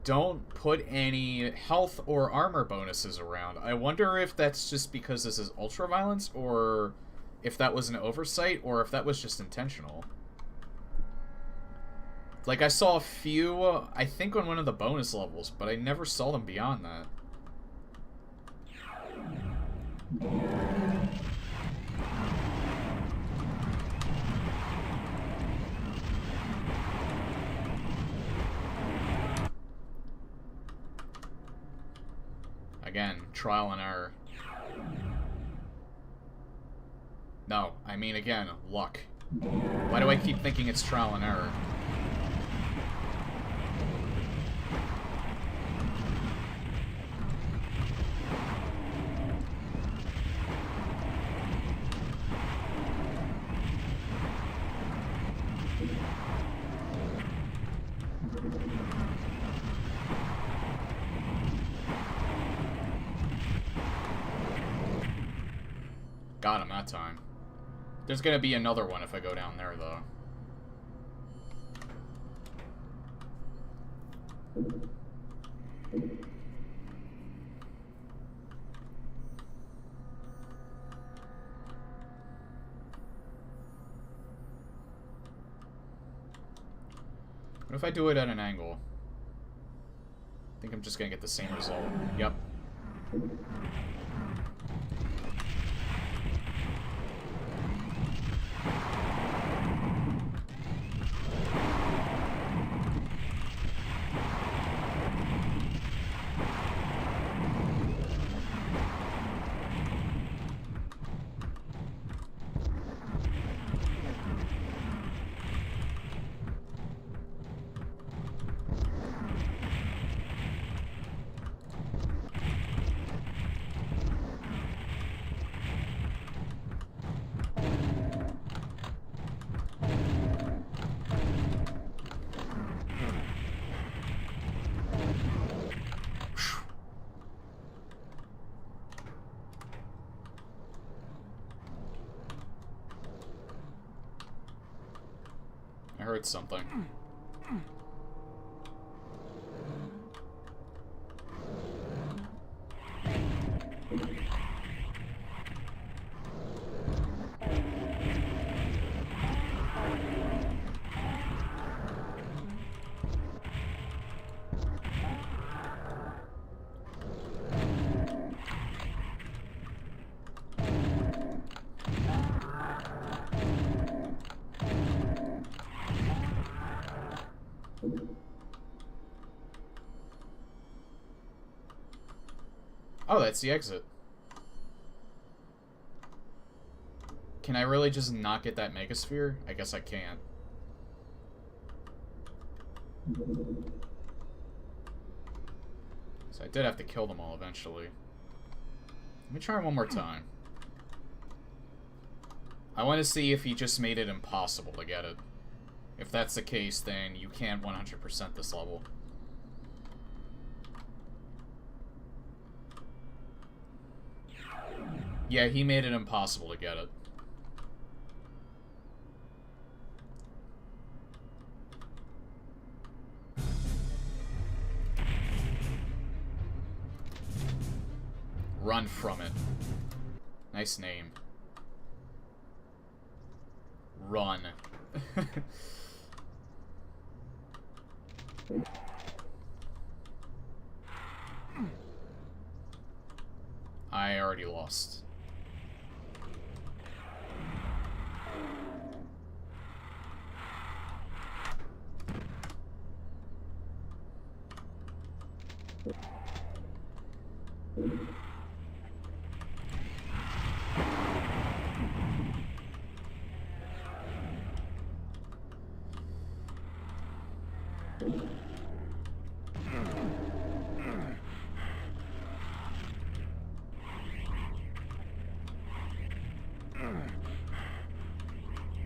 [SPEAKER 1] don't put any health or armor bonuses around. I wonder if that's just because this is ultraviolence, or if that was an oversight, or if that was just intentional. Like, I saw a few, I think on one of the bonus levels, but I never saw them beyond that. Again, trial and error. No, I mean again, luck. Why do I keep thinking it's trial and error? Got him that time. There's gonna be another one if I go down there, though. What if I do it at an angle? I think I'm just gonna get the same result. Yep. I heard something. Oh, that's the exit. Can I really just not get that megasphere? I guess I can't. So I did have to kill them all eventually. Let me try one more time. I want to see if he just made it impossible to get it. If that's the case, then you can't 100% this level. Yeah, he made it impossible to get it. Run from it. Nice name. Run. I already lost.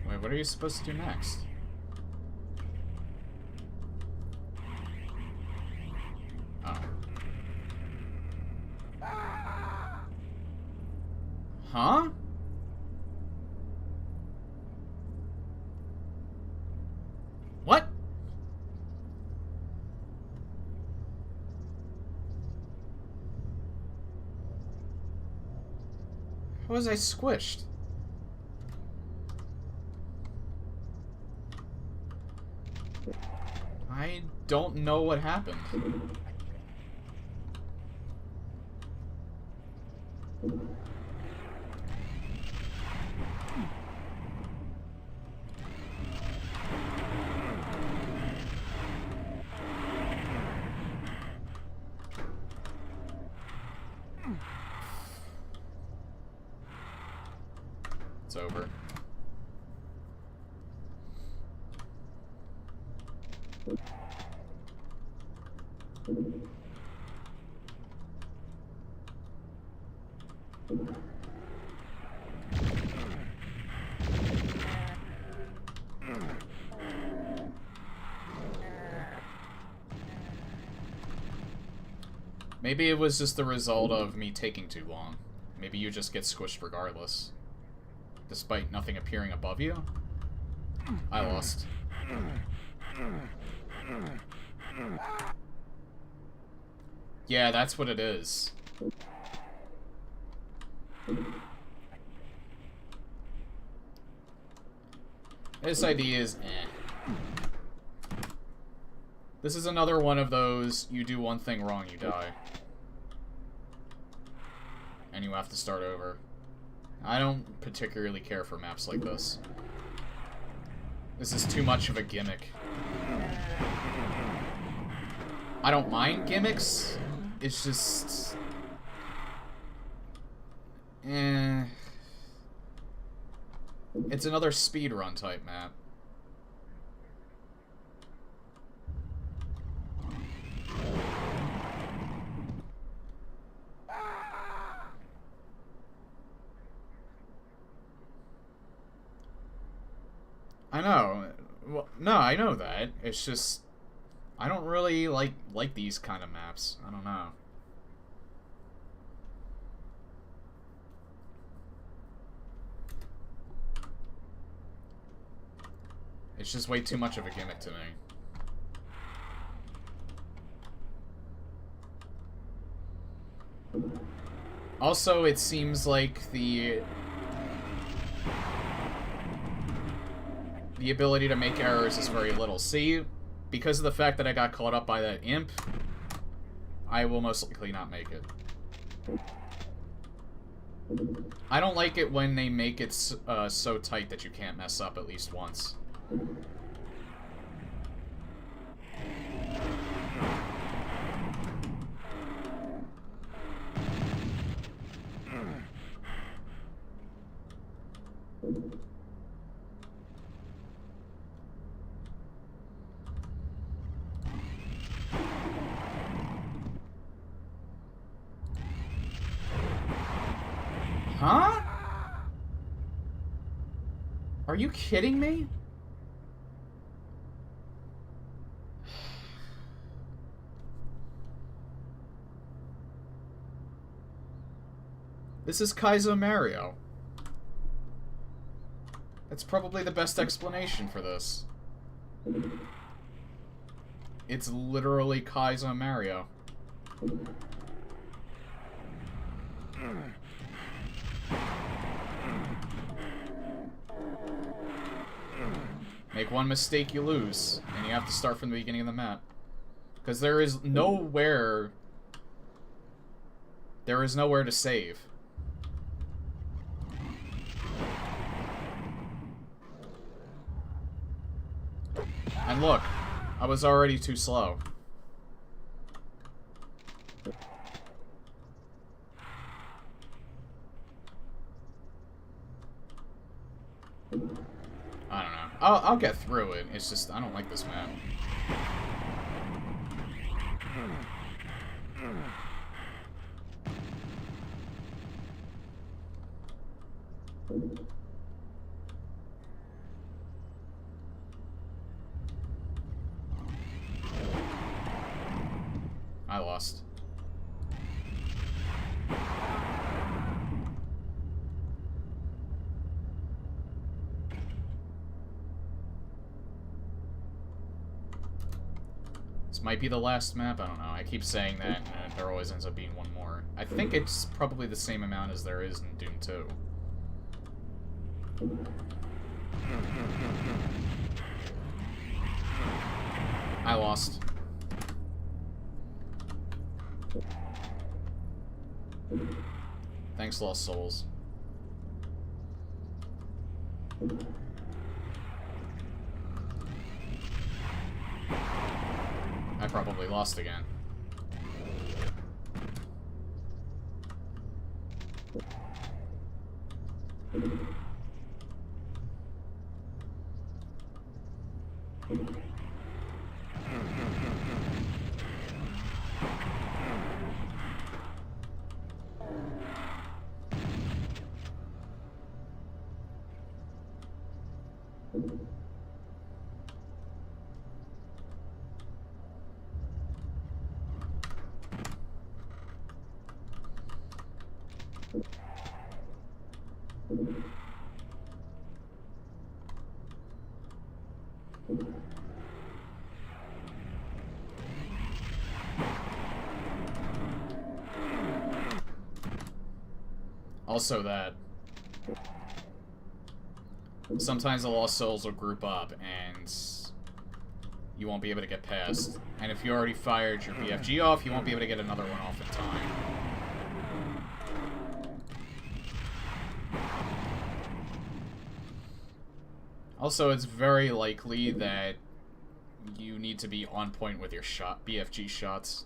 [SPEAKER 1] Wait, what are you supposed to do next? Oh. Huh? What? How was I squished? I don't know what happened. It's over. Maybe it was just the result of me taking too long. Maybe you just get squished regardless. Despite nothing appearing above you? I lost. Yeah, that's what it is. This idea is eh. This is another one of those, you do one thing wrong, you die. And you have to start over. I don't particularly care for maps like this. This is too much of a gimmick. I don't mind gimmicks. It's just... eh. It's another speedrun type map. I know. Well, no, I know that. It's just... I don't really like these kind of maps. I don't know. It's just way too much of a gimmick to me. Also, it seems like the ability to make errors is very little. See, because of the fact that I got caught up by that imp, I will most likely not make it. I don't like it when they make it so tight that you can't mess up at least once. Huh? Are you kidding me? This is Kaizo Mario. That's probably the best explanation for this. It's literally Kaizo Mario. Make one mistake, you lose, and you have to start from the beginning of the map. Because there is nowhere to save. And look, I was already too slow. I don't know. I'll get through it. It's just, I don't like this map. I lost. This might be the last map, I don't know. I keep saying that, and there always ends up being one more. I think it's probably the same amount as there is in Doom 2. I lost. Thanks, Lost Souls. I probably lost again. Also that sometimes the Lost Souls will group up and you won't be able to get past. And if you already fired your BFG off, you won't be able to get another one off in time. Also, it's very likely that you need to be on point with your BFG shots.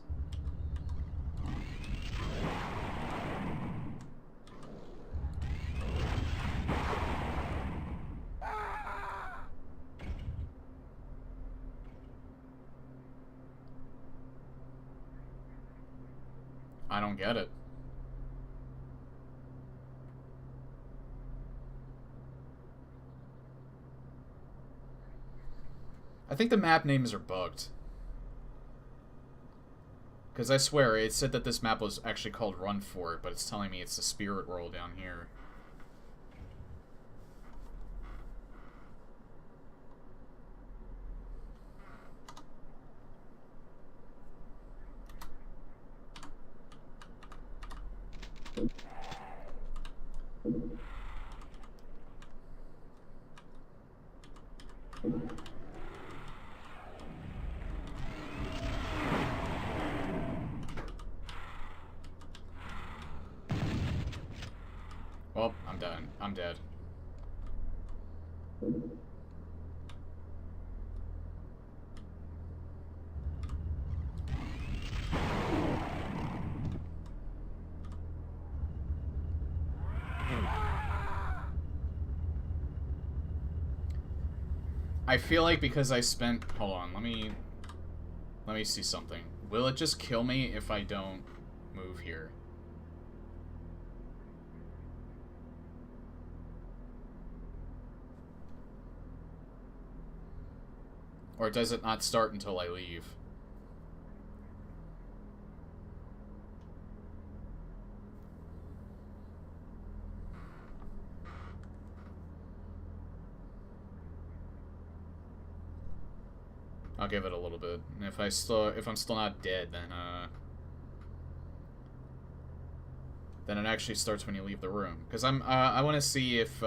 [SPEAKER 1] I don't get it. I think the map names are bugged. Because I swear, it said that this map was actually called Run For It, but it's telling me it's the Spirit World down here. I'm dead. I feel like because I spent... Hold on, let me see something. Will it just kill me if I don't move here? Or does it not start until I leave? I'll give it a little bit. And if I'm still not dead, then it actually starts when you leave the room. Because I want to see if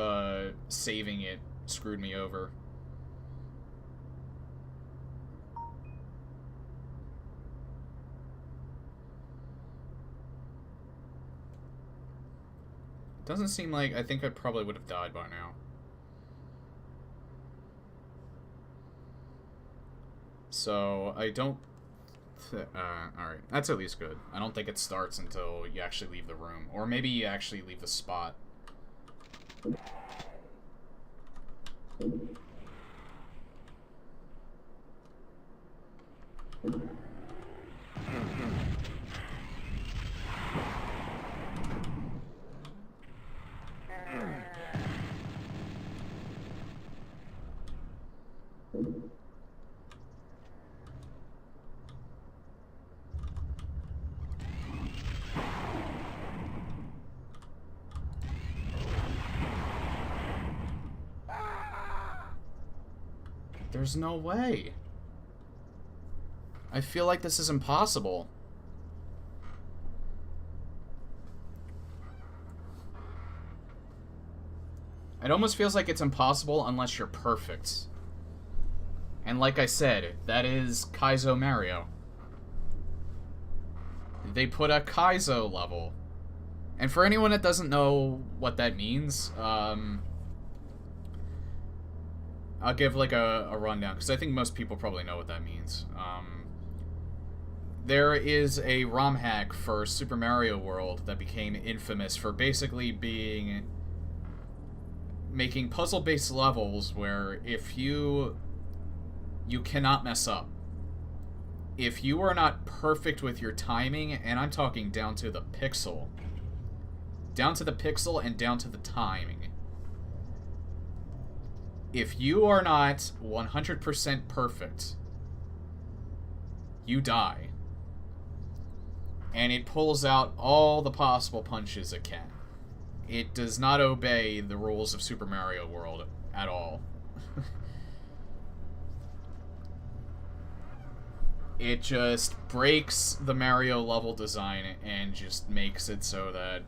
[SPEAKER 1] saving it screwed me over. Doesn't seem like... I think I probably would have died by now. So, I don't... alright. That's at least good. I don't think it starts until you actually leave the room. Or maybe you actually leave the spot. There's no way. I feel like this is impossible. It almost feels like it's impossible unless you're perfect. And like I said, that is Kaizo Mario. They put a Kaizo level. And for anyone that doesn't know what that means, I'll give like a rundown, because I think most people probably know what that means. There is a ROM hack for Super Mario World that became infamous for basically making puzzle-based levels where if you cannot mess up. If you are not perfect with your timing, and I'm talking down to the pixel and down to the timing. If you are not 100% perfect, you die. And it pulls out all the possible punches it can. It does not obey the rules of Super Mario World at all. It just breaks the Mario level design and just makes it so that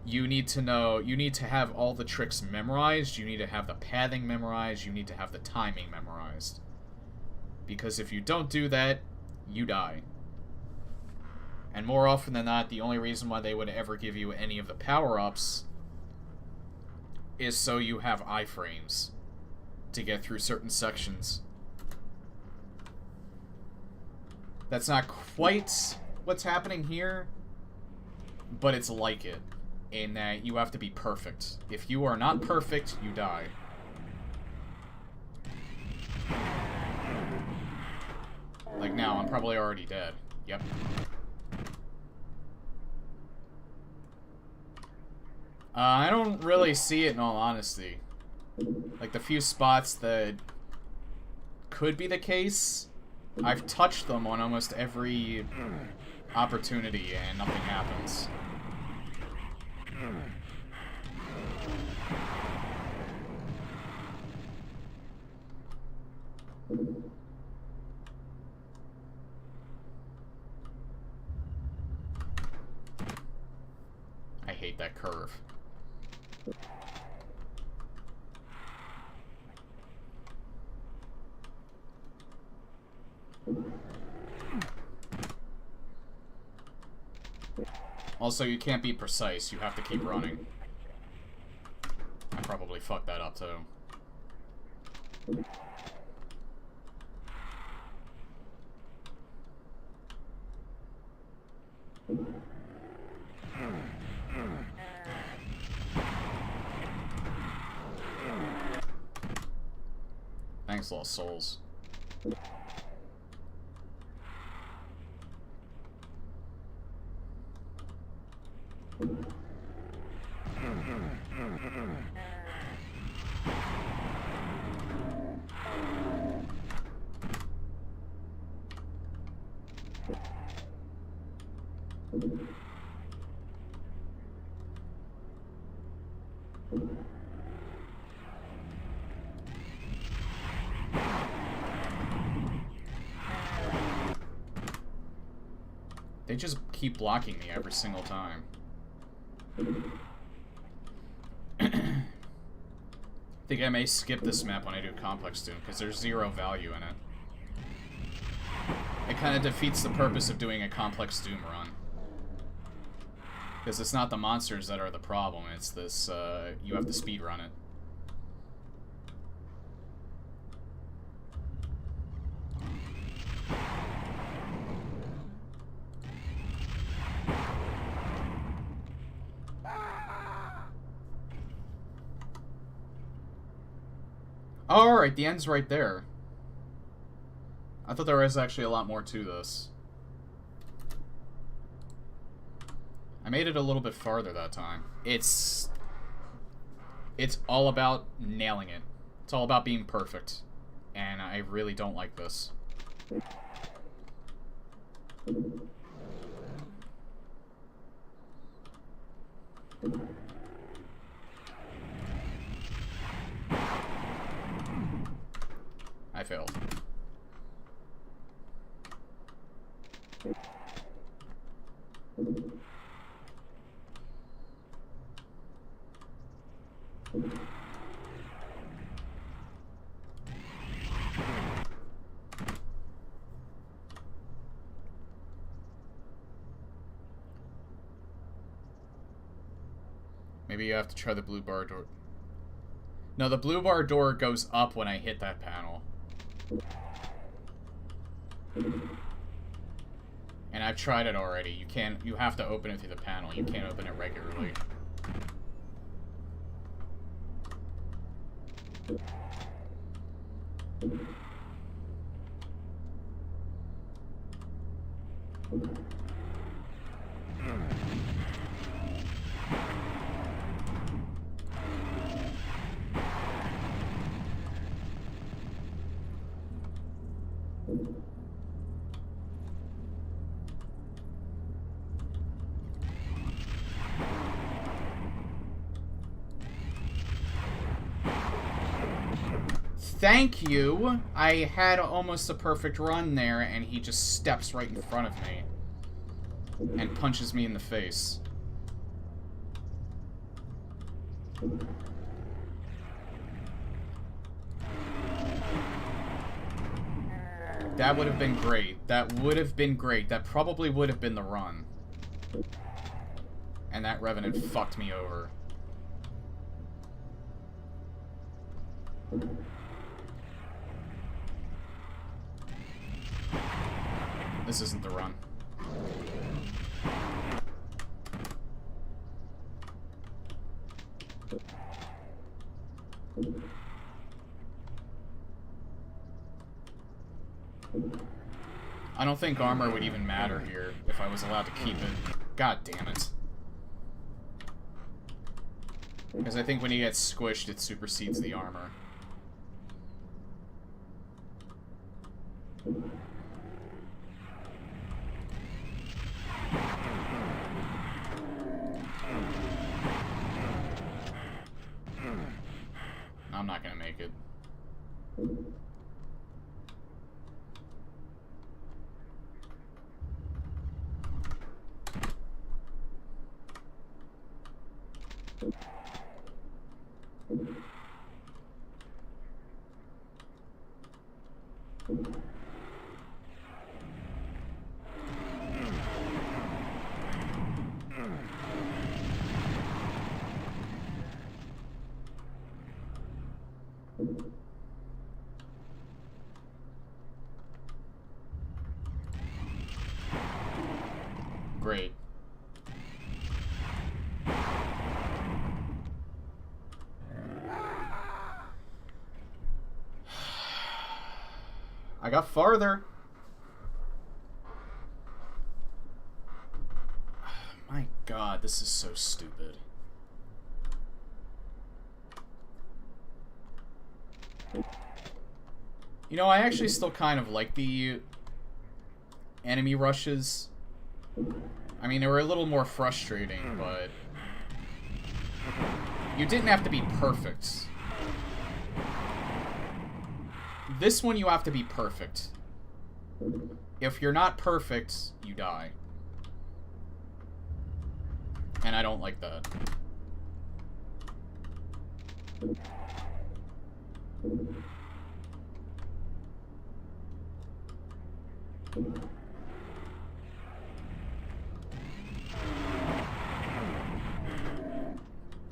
[SPEAKER 1] you need to have all the tricks memorized, you need to have the pathing memorized, you need to have the timing memorized. Because if you don't do that, you die. And more often than not, the only reason why they would ever give you any of the power-ups is so you have iframes to get through certain sections. That's not quite what's happening here, but it's like it, in that you have to be perfect. If you are not perfect, you die. Like now, I'm probably already dead. Yep. I don't really see it, in all honesty. Like, the few spots that could be the case, I've touched them on almost every opportunity, and nothing happens. I hate that curve. Also, you can't be precise. You have to keep running. really fucked that up, too. Thanks, Lost Souls. They just keep blocking me every single time. I think I may skip this map when I do Complex Doom, because there's 0 value in it. It kind of defeats the purpose of doing a Complex Doom run. Because it's not the monsters that are the problem, it's this, you have to speedrun it. Alright, the end's right there. I thought there was actually a lot more to this. I made it a little bit farther that time. It's all about nailing it. It's all about being perfect. And I really don't like this. I failed. Maybe you have to try the blue bar door. No, the blue bar door goes up when I hit that panel. And I've tried it already. You have to open it through the panel. You can't open it regularly. Thank you! I had almost a perfect run there, and he just steps right in front of me. And punches me in the face. That would have been great. That would have been great. That probably would have been the run. And that Revenant fucked me over. This isn't the run. I don't think armor would even matter here if I was allowed to keep it. God damn it. Because I think when he gets squished, it supersedes the armor. I'm not gonna make it. great. I got farther. My god, this is so stupid. You know, I actually still kind of like the enemy rushes. I mean, they were a little more frustrating, but you didn't have to be perfect. This one, you have to be perfect. If you're not perfect, you die. And I don't like that.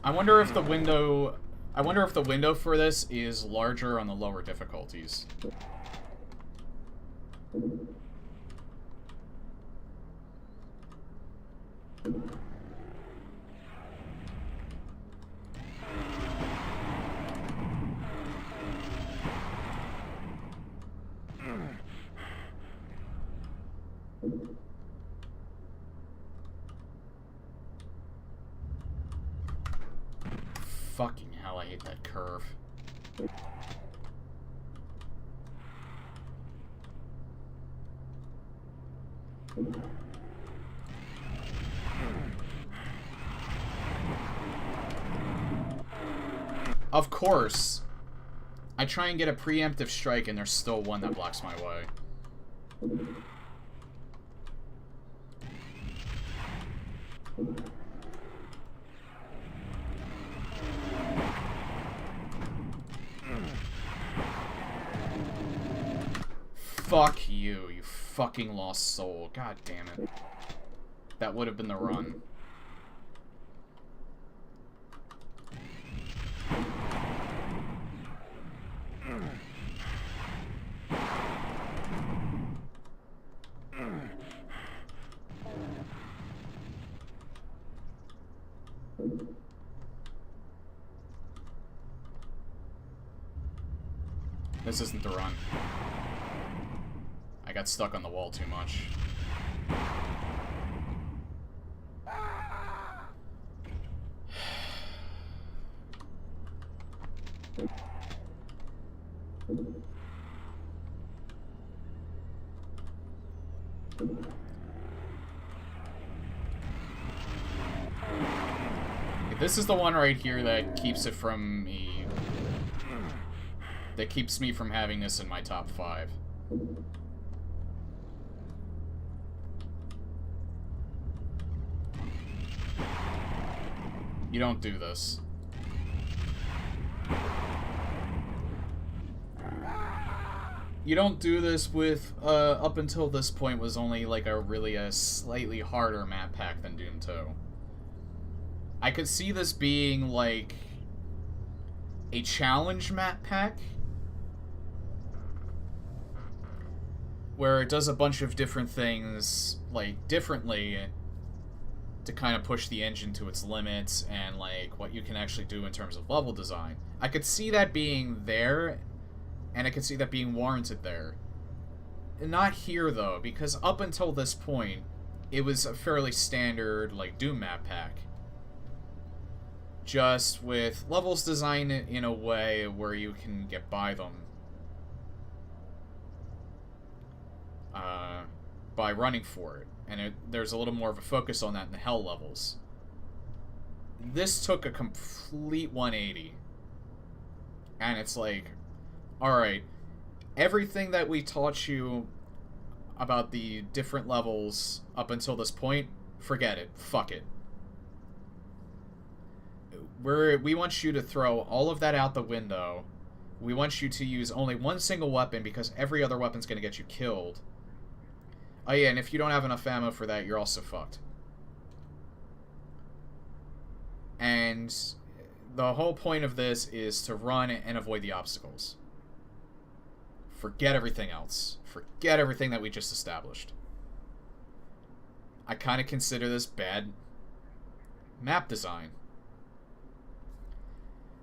[SPEAKER 1] I wonder if the window for this is larger on the lower difficulties. Fucking hell, I hate that curve. Of course. I try and get a preemptive strike and there's still one that blocks my way. Fuck you, you fucking lost soul. God damn it. That would have been the run. This isn't the run. I got stuck on the wall too much. This is the one right here that keeps it from me. That keeps me from having this in my top 5. You don't do this. You don't do this with, up until this point was only like a slightly harder map pack than Doom 2. I could see this being like a challenge map pack where it does a bunch of different things, like, differently to kind of push the engine to its limits and, like, what you can actually do in terms of level design. I could see that being there, and I could see that being warranted there. Not here, though, because up until this point, it was a fairly standard, like, Doom map pack. Just with levels designed in a way where you can get by them. By running for it. And there's a little more of a focus on that in the hell levels. This took a complete 180. And it's like, alright, everything that we taught you about the different levels up until this point, forget it. Fuck it. We want you to throw all of that out the window. We want you to use only one single weapon because every other weapon's going to get you killed. Oh yeah, and if you don't have enough ammo for that, you're also fucked. And the whole point of this is to run and avoid the obstacles. Forget everything else. Forget everything that we just established. I kind of consider this bad map design.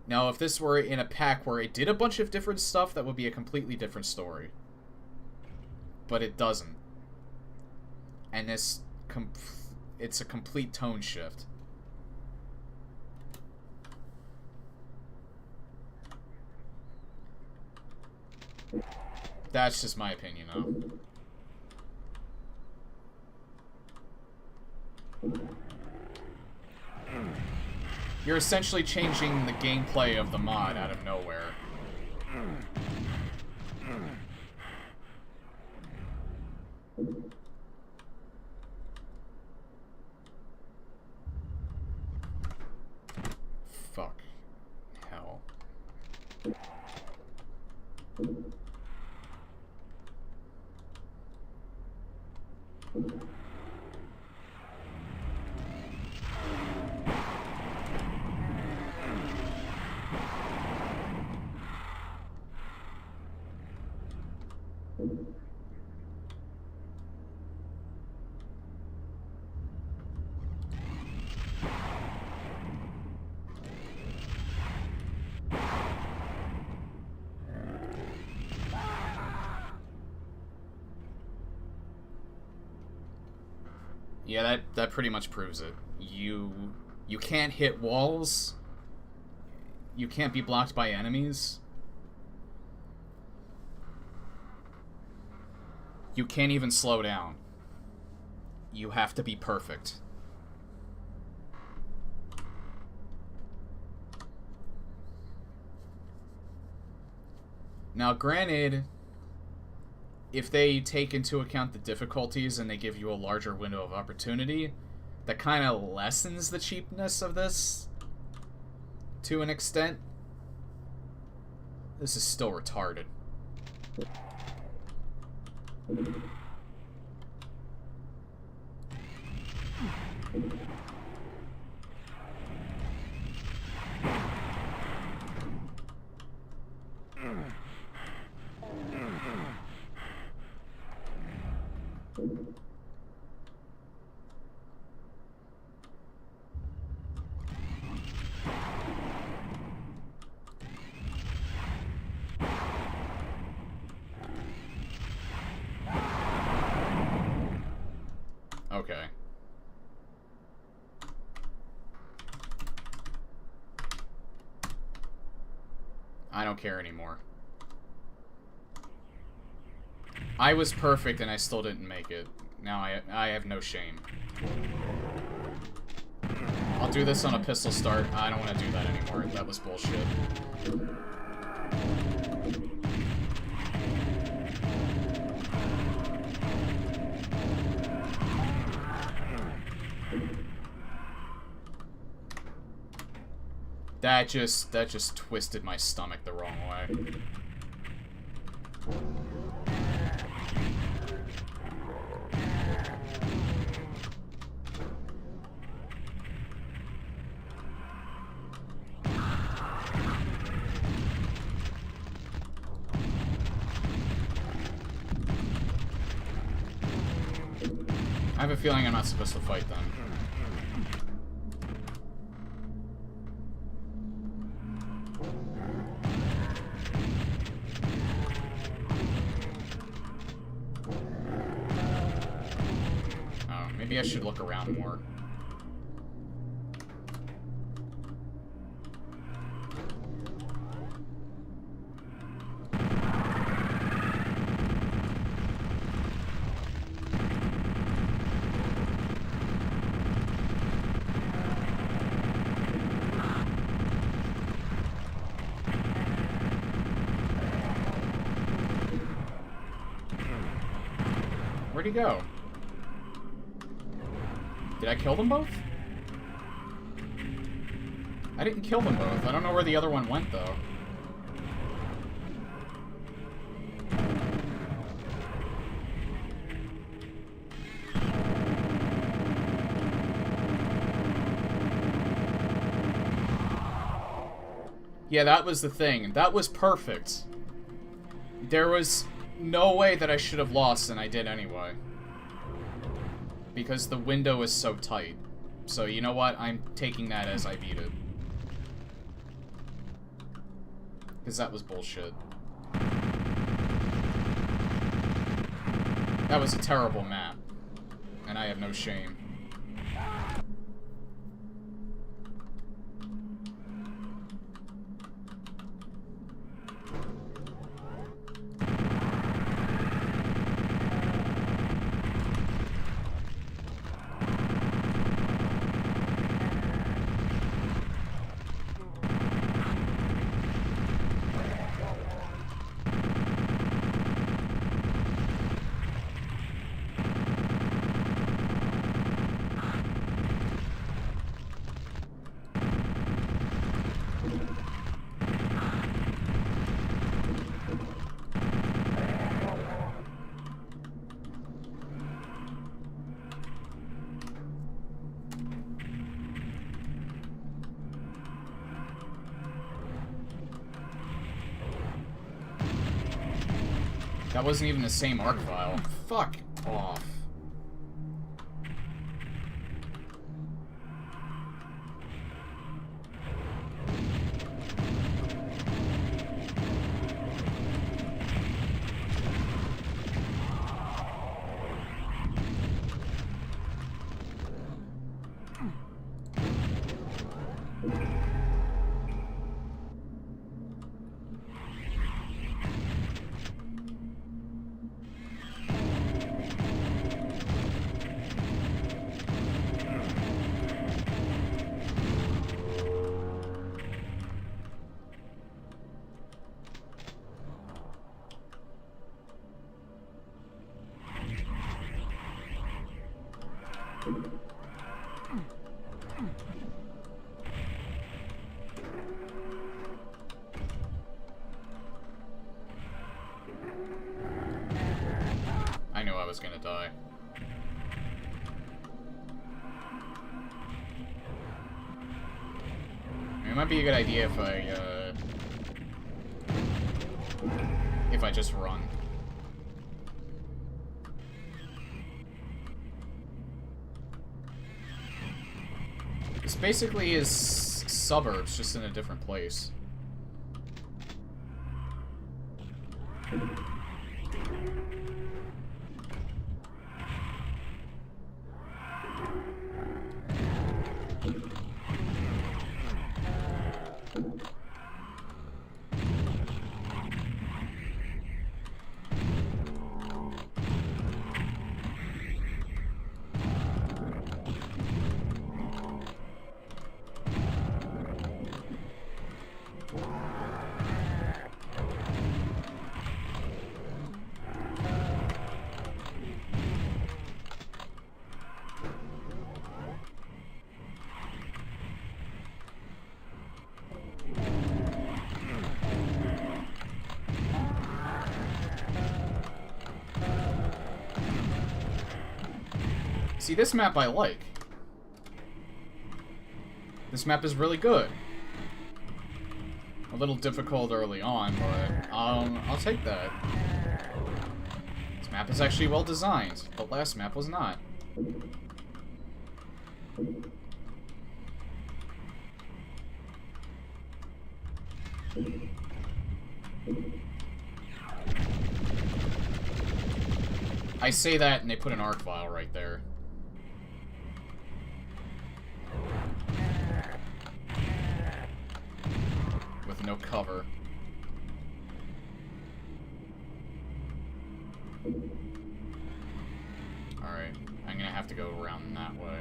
[SPEAKER 1] Now, if this were in a pack where it did a bunch of different stuff, that would be a completely different story. But it doesn't. And this, it's a complete tone shift. That's just my opinion, though. You're essentially changing the gameplay of the mod out of nowhere. Fuck. Hell. Yeah, that pretty much proves it. You can't hit walls. You can't be blocked by enemies. You can't even slow down. You have to be perfect. Now, granted, if they take into account the difficulties and they give you a larger window of opportunity, that kind of lessens the cheapness of this to an extent. This is still retarded. Okay. I don't care anymore. I was perfect and I still didn't make it. Now I have no shame. I'll do this on a pistol start. I don't want to do that anymore. That was bullshit. That just twisted my stomach the wrong way. I have a feeling I'm not supposed to fight them. Maybe I should look around more. Where'd he go? Did I kill them both? I didn't kill them both. I don't know where the other one went, though. Yeah, that was the thing. That was perfect. There was no way that I should have lost, and I did anyway. Because the window is so tight. So, you know what? I'm taking that as I beat it. Because that was bullshit. That was a terrible map. And I have no shame. That wasn't even the same arc file. Fuck off. I knew I was gonna die. I mean, it might be a good idea if I just run. This basically is suburbs, just in a different place. See, this map I like. This map is really good. A little difficult early on, but I'll take that. This map is actually well designed. The last map was not. I say that and they put an arc file right there. With no cover. Alright, I'm gonna have to go around that way.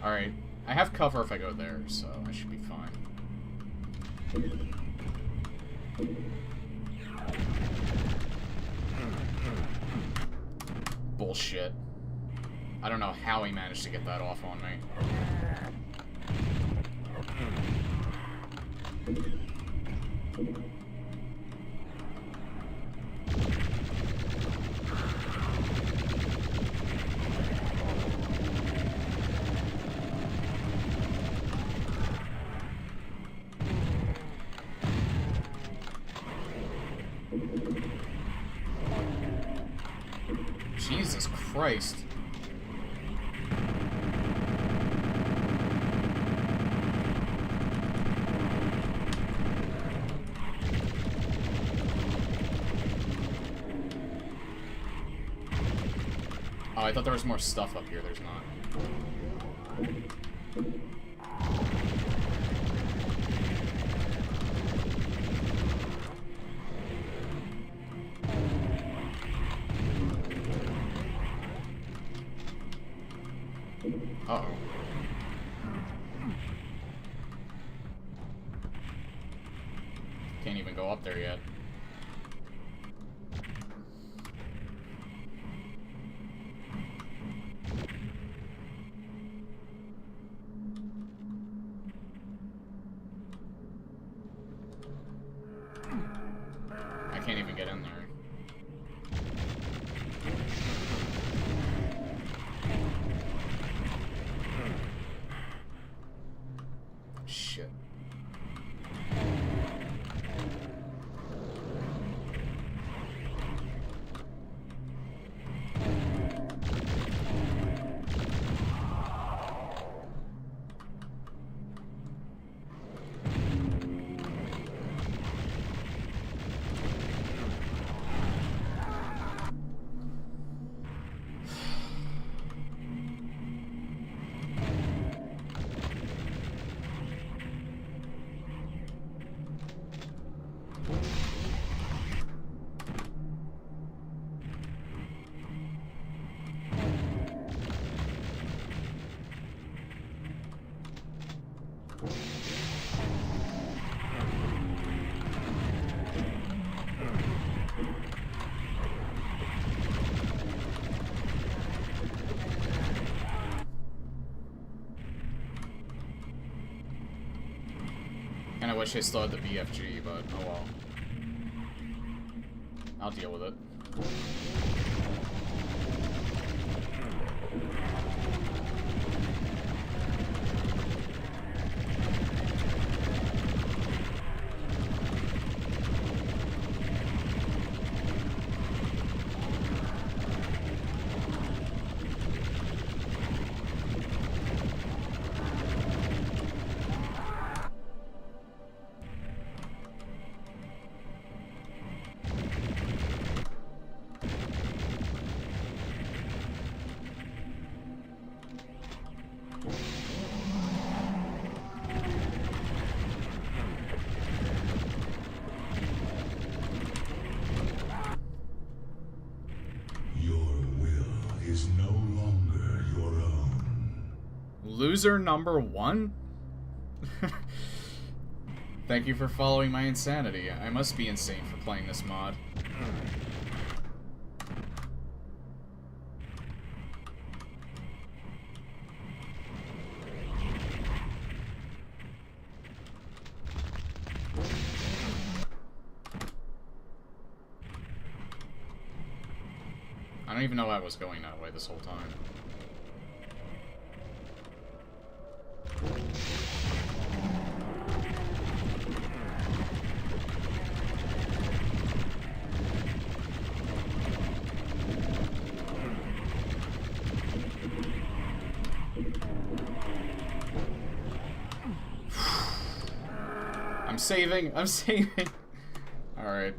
[SPEAKER 1] Alright, I have cover if I go there, so I should be fine. Bullshit. I don't know how he managed to get that off on me. Jesus Christ. Oh, I thought there was more stuff up here. There's not. Uh-oh. Can't even go up there yet. I can't even get in there. Shit. And I wish I still had the BFG, but oh well. I'll deal with it. Loser number one? Thank you for following my insanity. I must be insane for playing this mod. I don't even know I was going that way this whole time. I'm saving. Alright.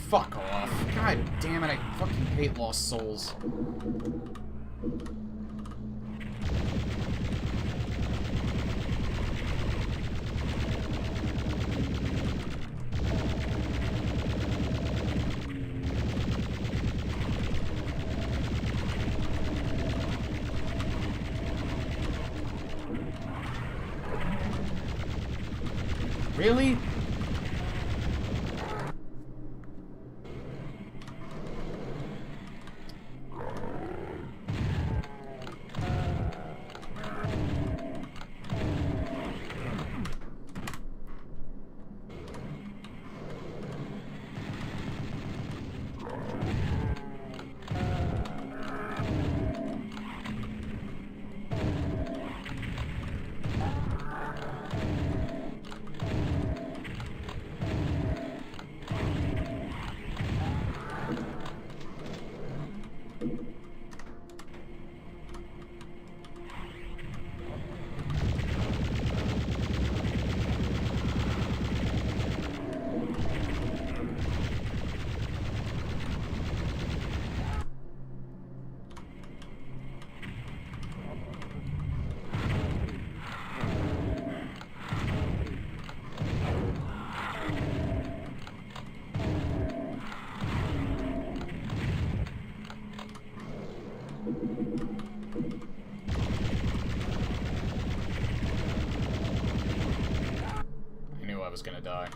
[SPEAKER 1] Fuck off. God damn it, I fucking hate Lost Souls. Really? was gonna die.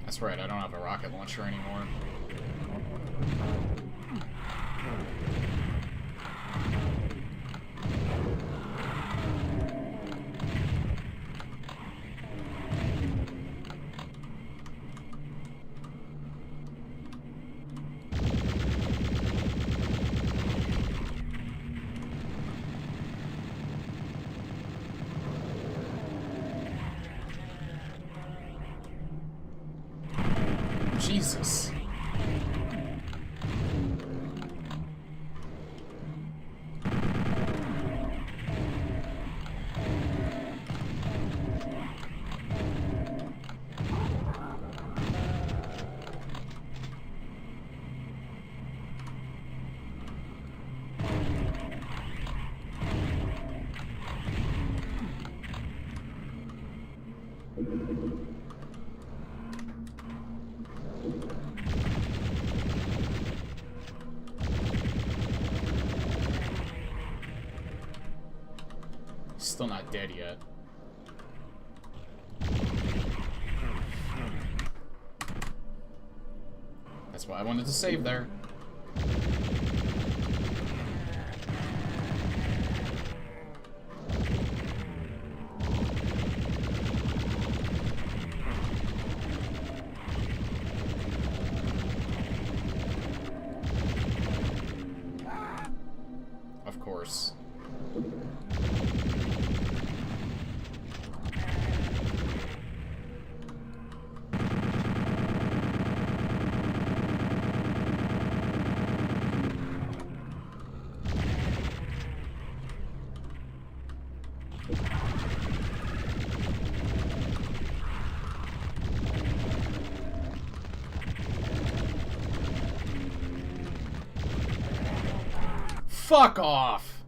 [SPEAKER 1] That's right, I don't have a rocket launcher anymore. Jesus. Still not dead yet. That's why I wanted to save there. Of course. Fuck off!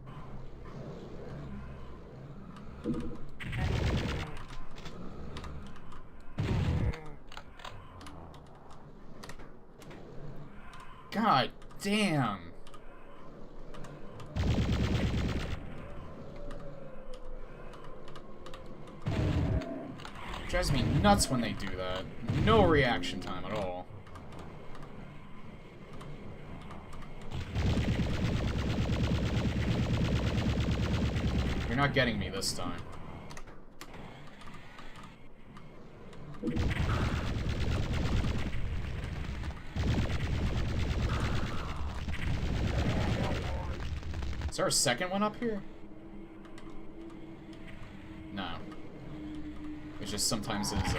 [SPEAKER 1] God damn. Drives me nuts when they do that. No reaction time at all. You're not getting me this time. Is there a second one up here? No. It's just sometimes it's,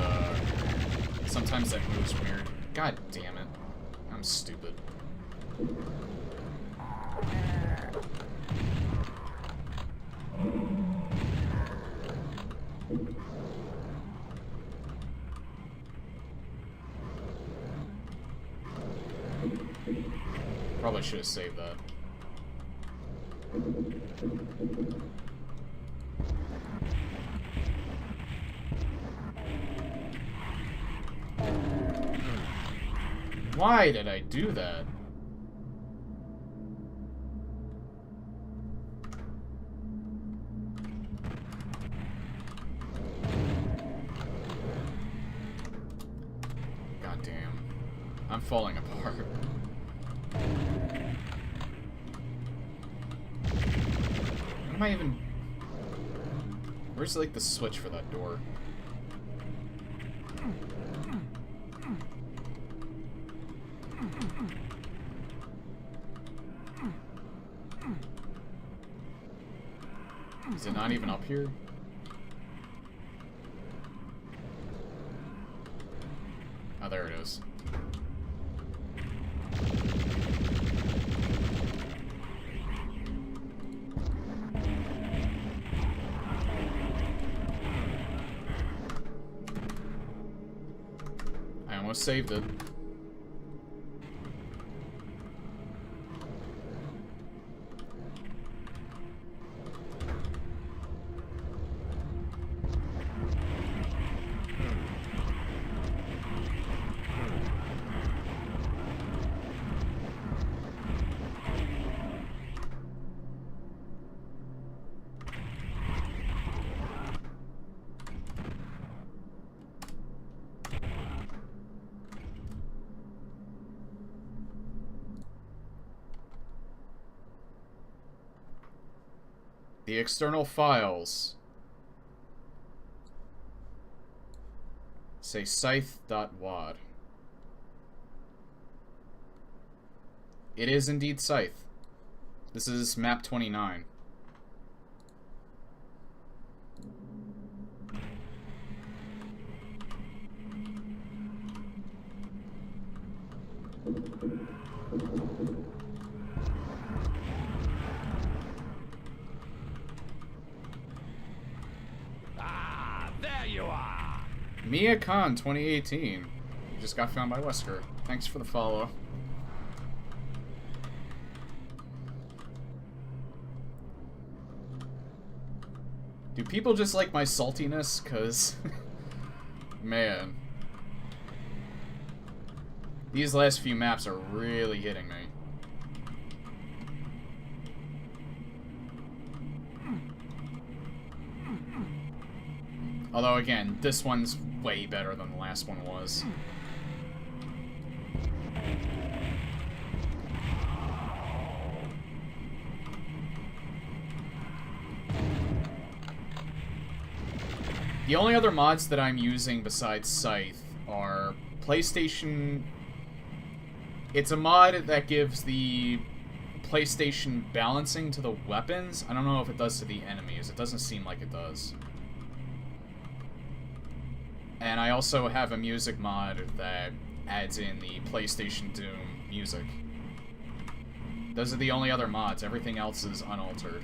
[SPEAKER 1] sometimes that moves weird. God damn it. I'm stupid. Probably should have saved that. Why did I do that? God damn. I'm falling apart. What am I even... Where's, like, the switch for that door? Is it not even up here? Oh, there it is. I almost saved it. The external files say scythe.wad. It is indeed Scythe. This is map 29.
[SPEAKER 3] Ah, there you are.
[SPEAKER 1] Mia Khan 2018. You just got found by Wesker. Thanks for the follow. Do people just like my saltiness? Cause man, these last few maps are really hitting me. Although again, this one's way better than the last one was. The only other mods that I'm using besides Scythe are PlayStation... It's a mod that gives the PlayStation balancing to the weapons. I don't know if it does to the enemies. It doesn't seem like it does. And I also have a music mod that adds in the PlayStation Doom music. Those are the only other mods. Everything else is unaltered.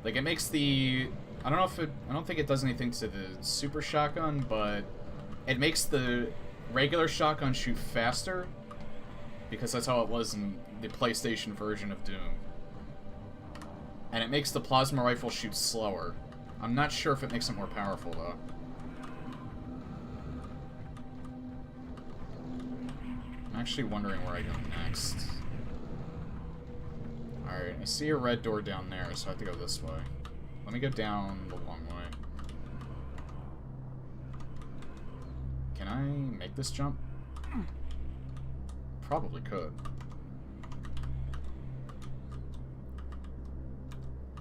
[SPEAKER 1] Like, it makes the... I don't think it does anything to the super shotgun, but it makes the regular shotgun shoot faster, because that's how it was in the PlayStation version of Doom. And it makes the plasma rifle shoot slower. I'm not sure if it makes it more powerful, though. I'm actually wondering where I go next. Alright, I see a red door down there, so I have to go this way. Let me go down the long way. Can I make this jump? Probably could.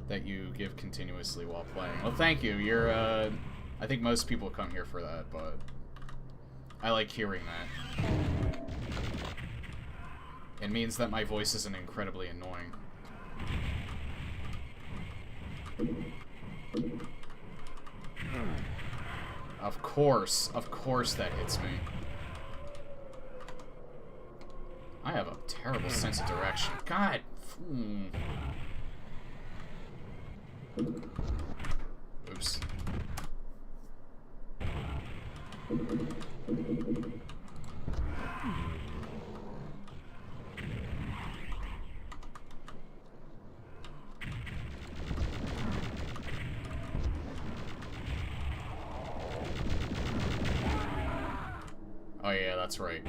[SPEAKER 1] That you give continuously while playing. Well, thank you. You're, I think most people come here for that, but I like hearing that. It means that my voice isn't incredibly annoying. Of course that hits me. I have a terrible sense of direction. God. Oops. Oh yeah, that's right.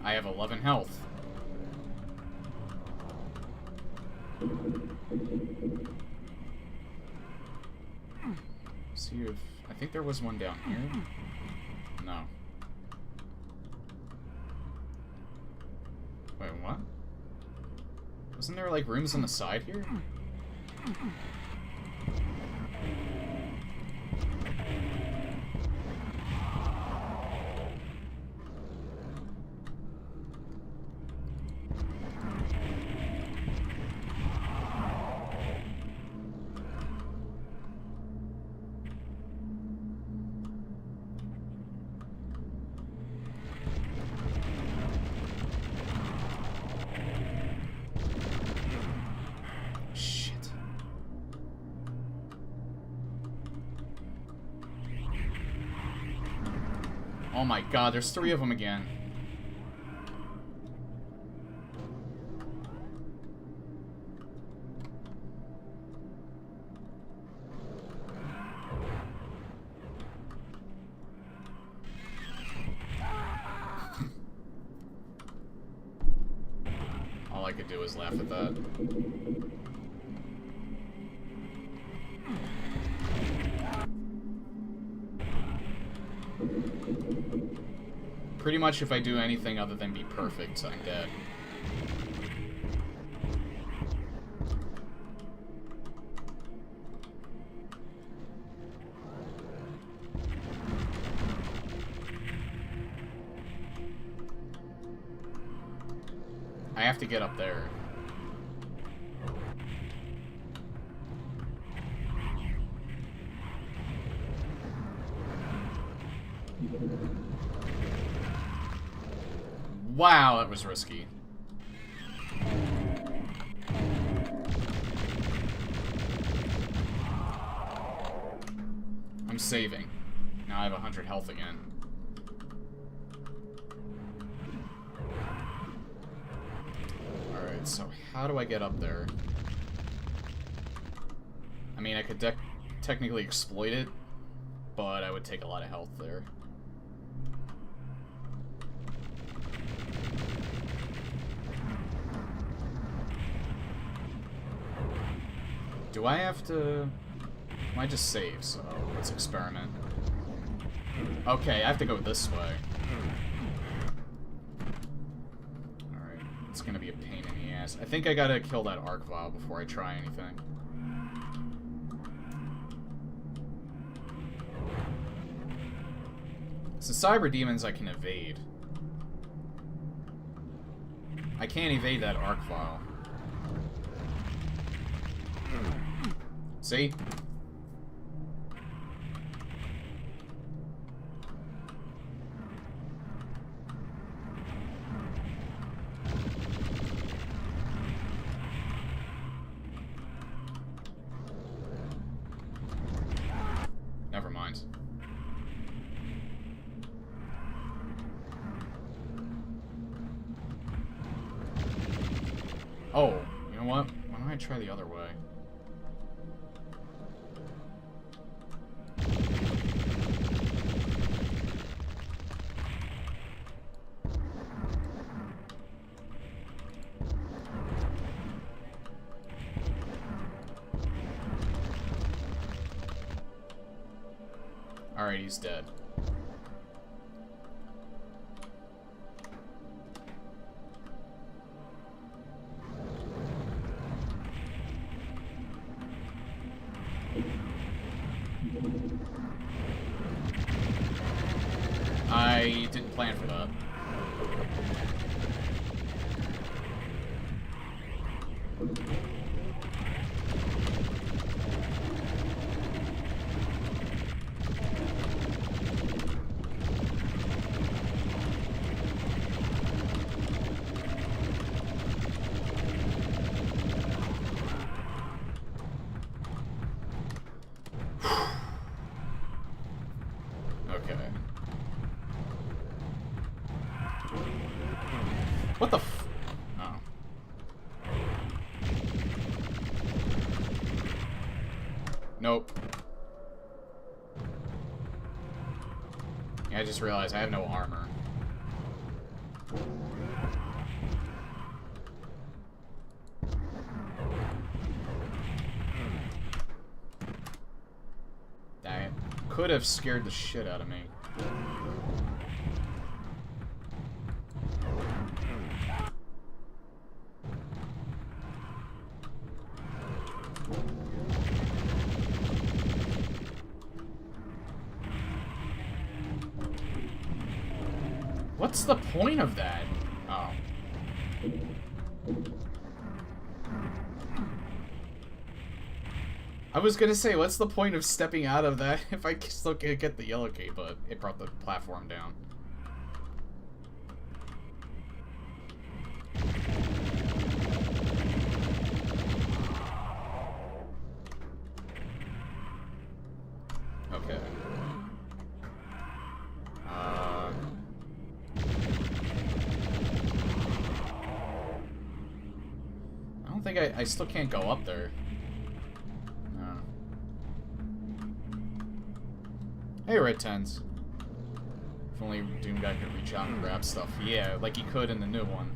[SPEAKER 1] I have 11 health. See if... I think there was one down here. No. Wait, what? Wasn't there, like, rooms on the side here? Oh my god, there's 3 of them again. All I could do was laugh at that. Pretty much if I do anything other than be perfect, I'm dead. I have to get up there. Wow, that was risky. I'm saving. Now I have 100 health again. Alright, so how do I get up there? I mean, I could technically exploit it, but I would take a lot of health there. Do I have to... I just save, so let's experiment. Okay, I have to go this way. Alright, it's gonna be a pain in the ass. I think I gotta kill that arc vial before I try anything. So cyber demons I can evade. I can't evade that arc vial. See? Never mind. Oh, you know what? Why don't I try the other way? Alright, he's dead. I didn't plan for that. Okay. What the f... Oh. Nope. Yeah, I just realized I have no armor. That could have scared the shit out of me. What's the point of that? Oh. I was gonna say, what's the point of stepping out of that if I still can't get the yellow key, but it brought the platform down. Okay. I don't think I still can't go up there. No. Hey, Red Tens. If only Doom Guy could reach out and grab stuff. Yeah, like he could in the new one.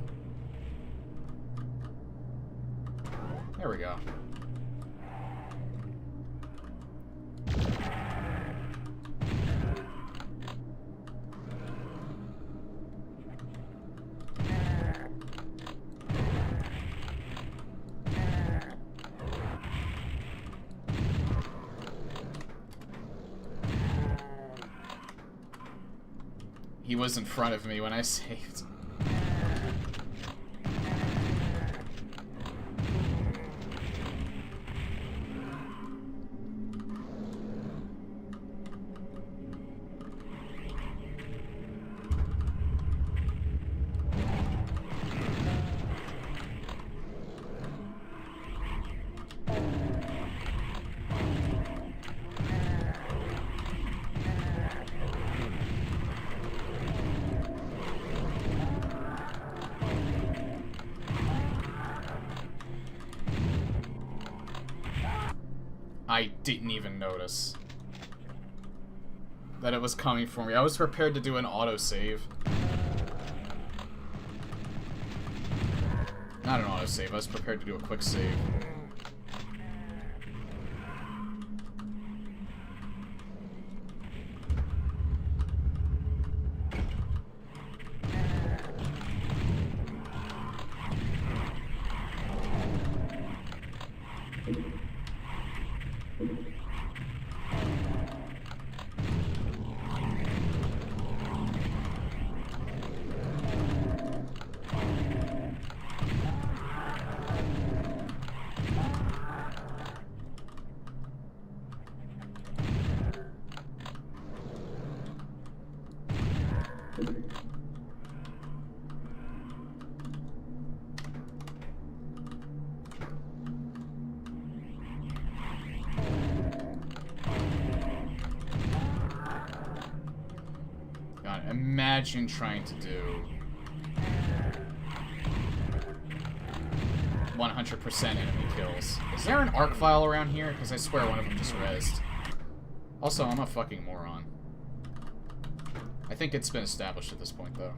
[SPEAKER 1] There we go. He was in front of me when I saved. I didn't even notice that it was coming for me. I was prepared to do an autosave. Not an autosave, I was prepared to do a quick save. God, imagine trying to do 100% enemy kills. Is there an arc file around here? Because I swear one of them just rezzed. Also, I'm a fucking moron. I think it's been established at this point, though.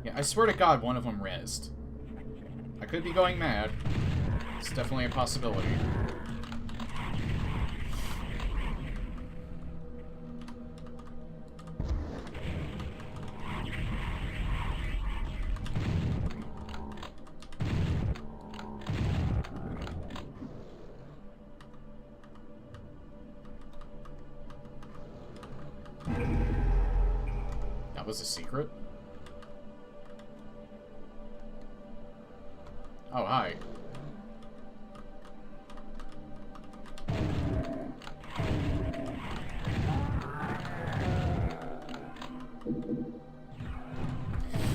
[SPEAKER 1] Yeah, I swear to God, one of them rezzed. I could be going mad. It's definitely a possibility. That was a secret? Oh, hi.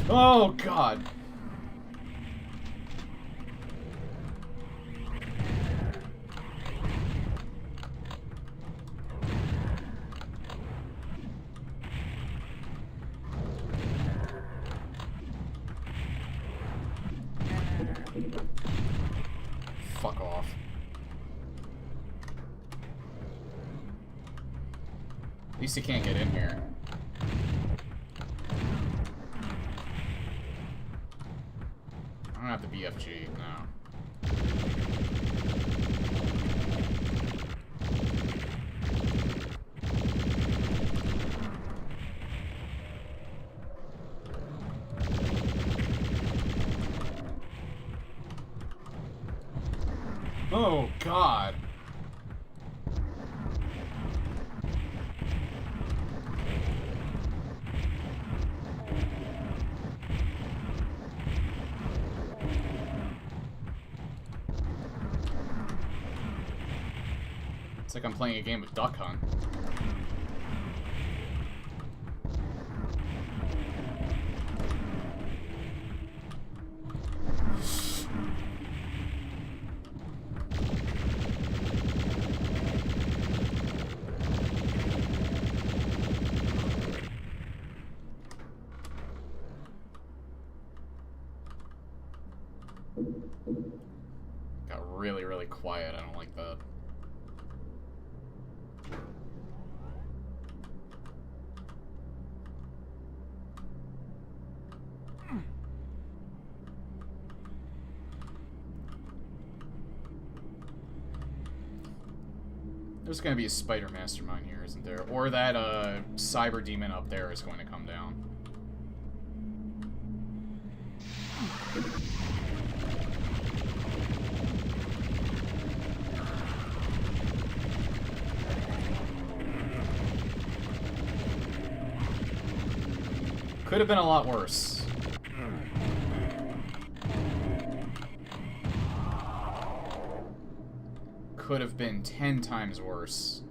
[SPEAKER 1] Oh, God. Fuck off. At least he can't get in here. I don't have the BFG, no. Oh, God. It's like I'm playing a game of Duck Hunt. Got really, really quiet. I don't like that. There's gonna be a spider mastermind here, isn't there? Or that, cyber demon up there is going to come down. Could have been a lot worse. Could have been 10 times worse.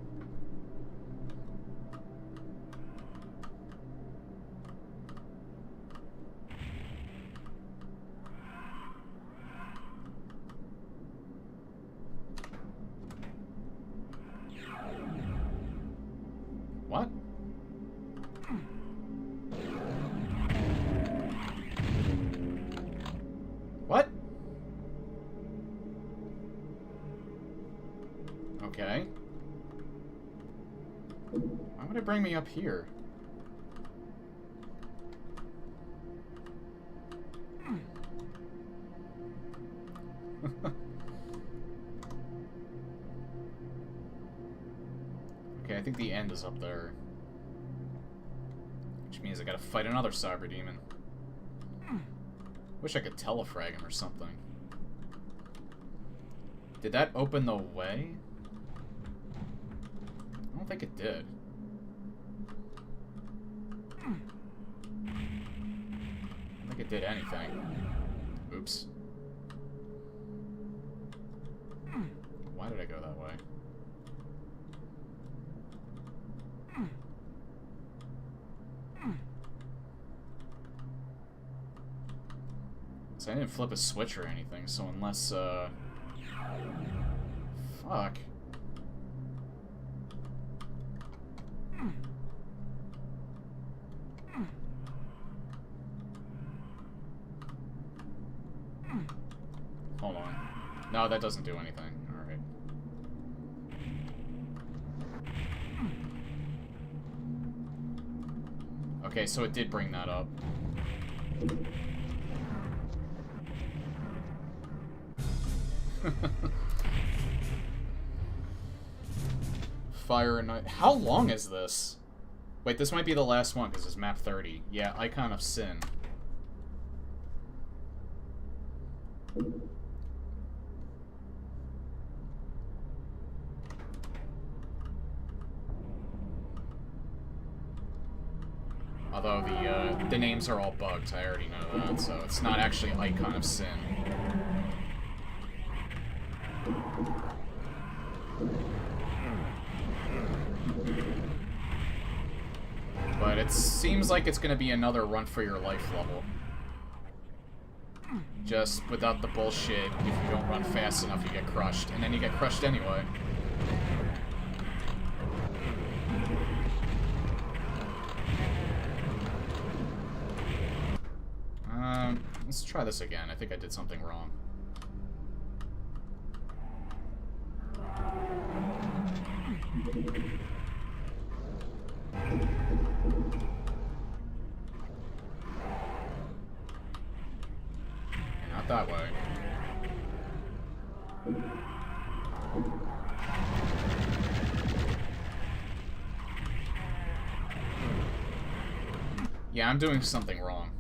[SPEAKER 1] What? What? Okay. Why would it bring me up here? Okay, I think the end is up there. Which means I gotta fight another cyber demon. Wish I could telefrag him or something. Did that open the way? I don't think it did. I don't think it did anything. Oops. Why did I go that way? So I didn't flip a switch or anything, so unless, fuck. Hold on. No, that doesn't do anything. Alright. Okay, so it did bring that up. Fire and Night. How long is this? Wait, this might be the last one because it's map 30. Yeah, Icon of Sin. Although the names are all bugged, I already know that, so it's not actually Icon of Sin. But it seems like it's gonna be another run for your life level. Just without the bullshit, if you don't run fast enough you get crushed, and then you get crushed anyway. Let's try this again. I think I did something wrong. Not that way. Yeah, I'm doing something wrong.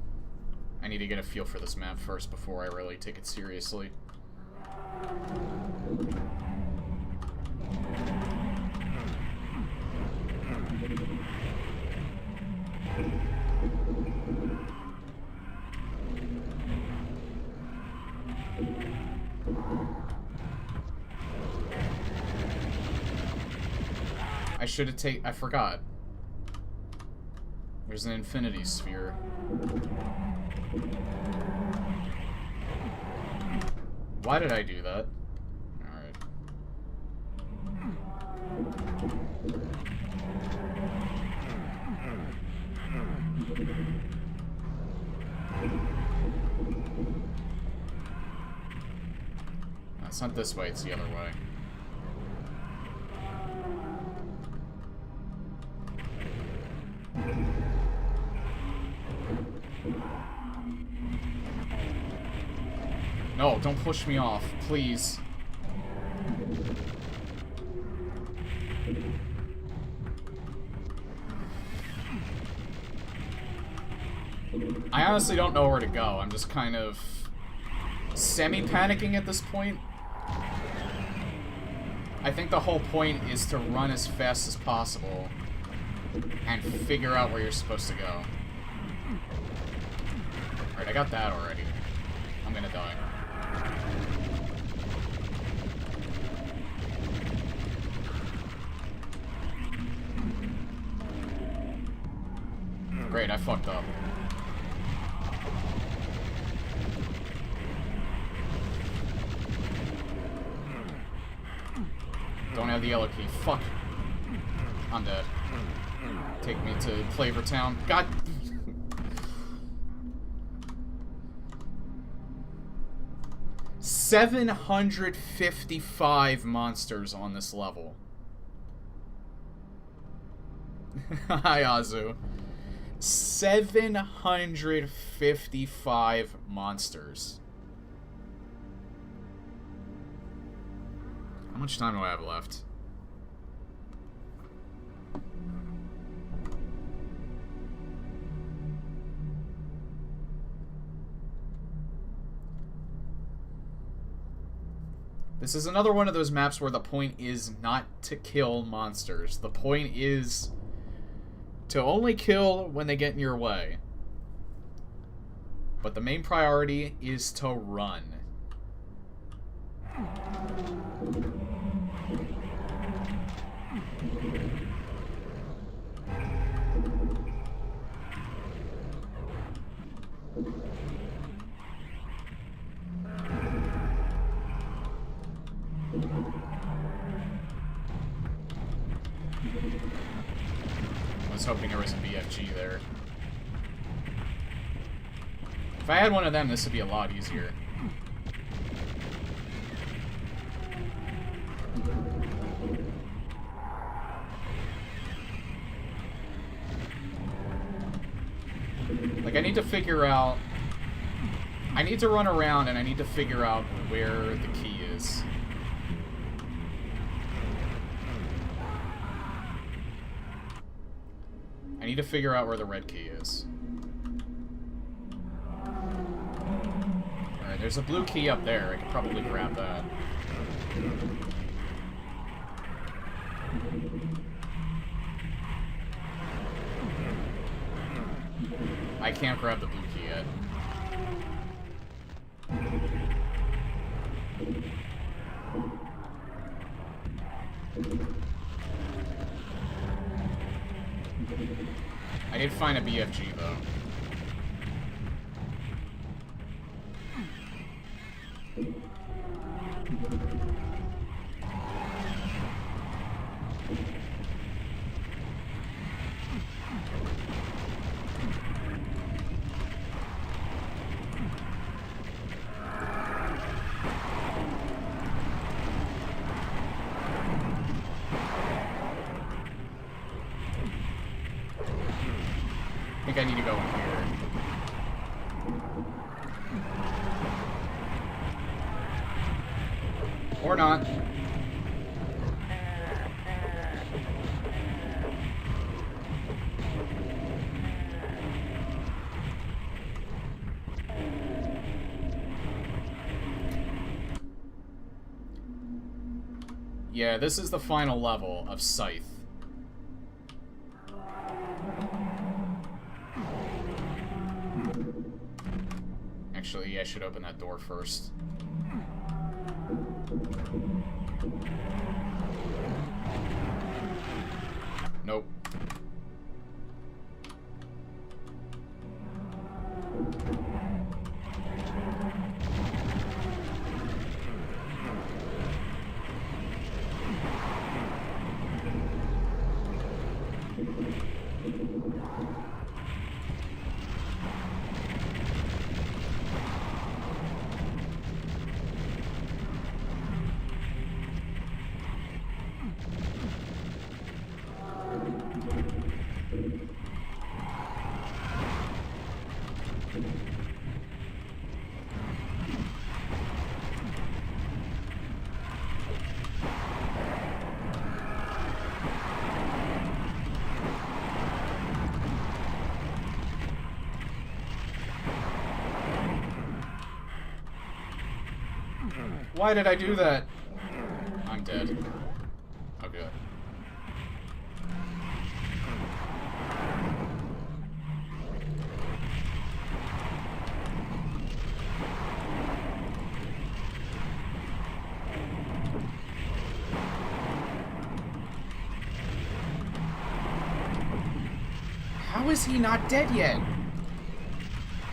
[SPEAKER 1] I need to get a feel for this map first before I really take it seriously. I should have I forgot. There's an infinity sphere. Why did I do that? Alright. No, it's not this way, it's the other way. No, don't push me off, please. I honestly don't know where to go. I'm just kind of semi-panicking at this point. I think the whole point is to run as fast as possible and figure out where you're supposed to go. Alright, I got that already. I'm gonna die. Great, I fucked up. Don't have the yellow key. Fuck. I'm dead. Take me to Flavortown. God. 755 monsters on this level. Hi, Azu. 755 monsters. How much time do I have left? This is another one of those maps where the point is not to kill monsters. The point is to only kill when they get in your way. But the main priority is to run. I was hoping there was a BFG there. If I had one of them, this would be a lot easier. Like, I need to figure out... I need to run around and I need to figure out where the key is. I need to figure out where the red key is. Alright, there's a blue key up there. I could probably grab that. I can't grab the blue key yet. I did find a BFG, though. I think I need to go in here. Or not. Yeah, this is the final level of Scythe. Actually, I should open that door first. Nope. Why did I do that? I'm dead. Oh, good. How is he not dead yet?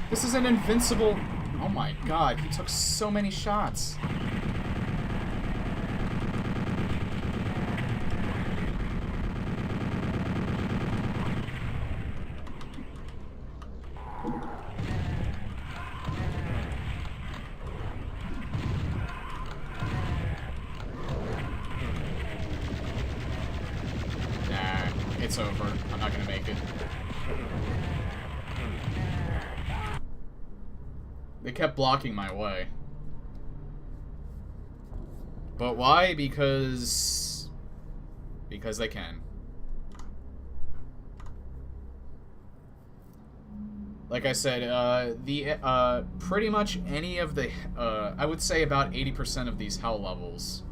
[SPEAKER 1] This is an invincible... Oh my god, he took so many shots. Nah, it's over. I'm not gonna make it. They kept blocking my way. But why? Because they can. Like I said, pretty much any of the, I would say about 80% of these hell levels.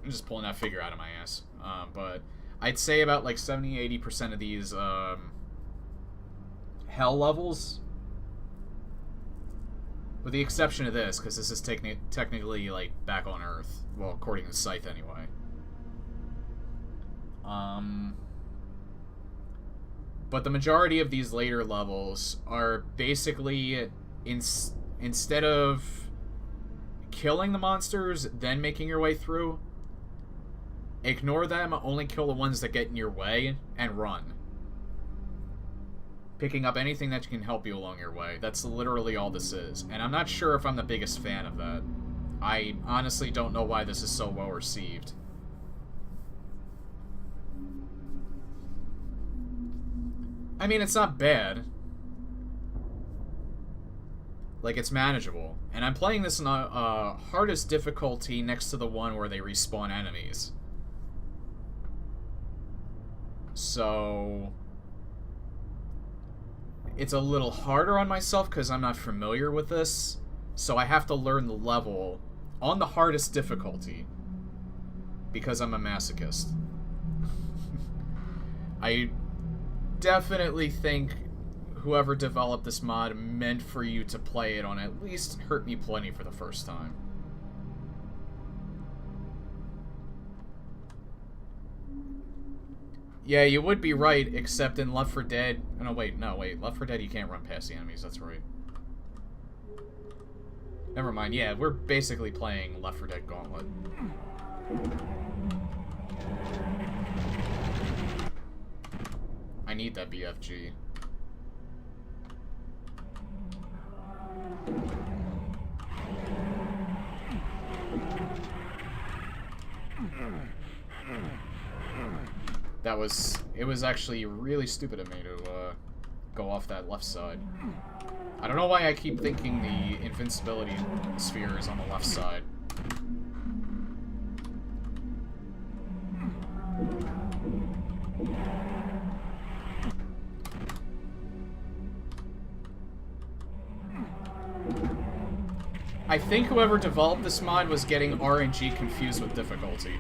[SPEAKER 1] I'm just pulling that figure out of my ass. But I'd say about like 70-80% of these, hell levels, with the exception of this, because this is technically, like, back on Earth. Well, according to Scythe, anyway. But the majority of these later levels are basically, instead of killing the monsters, then making your way through, ignore them, only kill the ones that get in your way, and run. Picking up anything that can help you along your way. That's literally all this is. And I'm not sure if I'm the biggest fan of that. I honestly don't know why this is so well received. I mean, it's not bad. Like, it's manageable. And I'm playing this on hardest difficulty next to the one where they respawn enemies. So... it's a little harder on myself because I'm not familiar with this, so I have to learn the level on the hardest difficulty because I'm a masochist. I definitely think whoever developed this mod meant for you to play it on at least Hurt Me Plenty for the first time. Yeah, you would be right, except in Left 4 Dead... No, wait. Left 4 Dead, you can't run past the enemies, that's right. Never mind, yeah, we're basically playing Left 4 Dead Gauntlet. I need that BFG. It was actually really stupid of me to go off that left side. I don't know why I keep thinking the invincibility sphere is on the left side. I think whoever developed this mod was getting RNG confused with difficulty.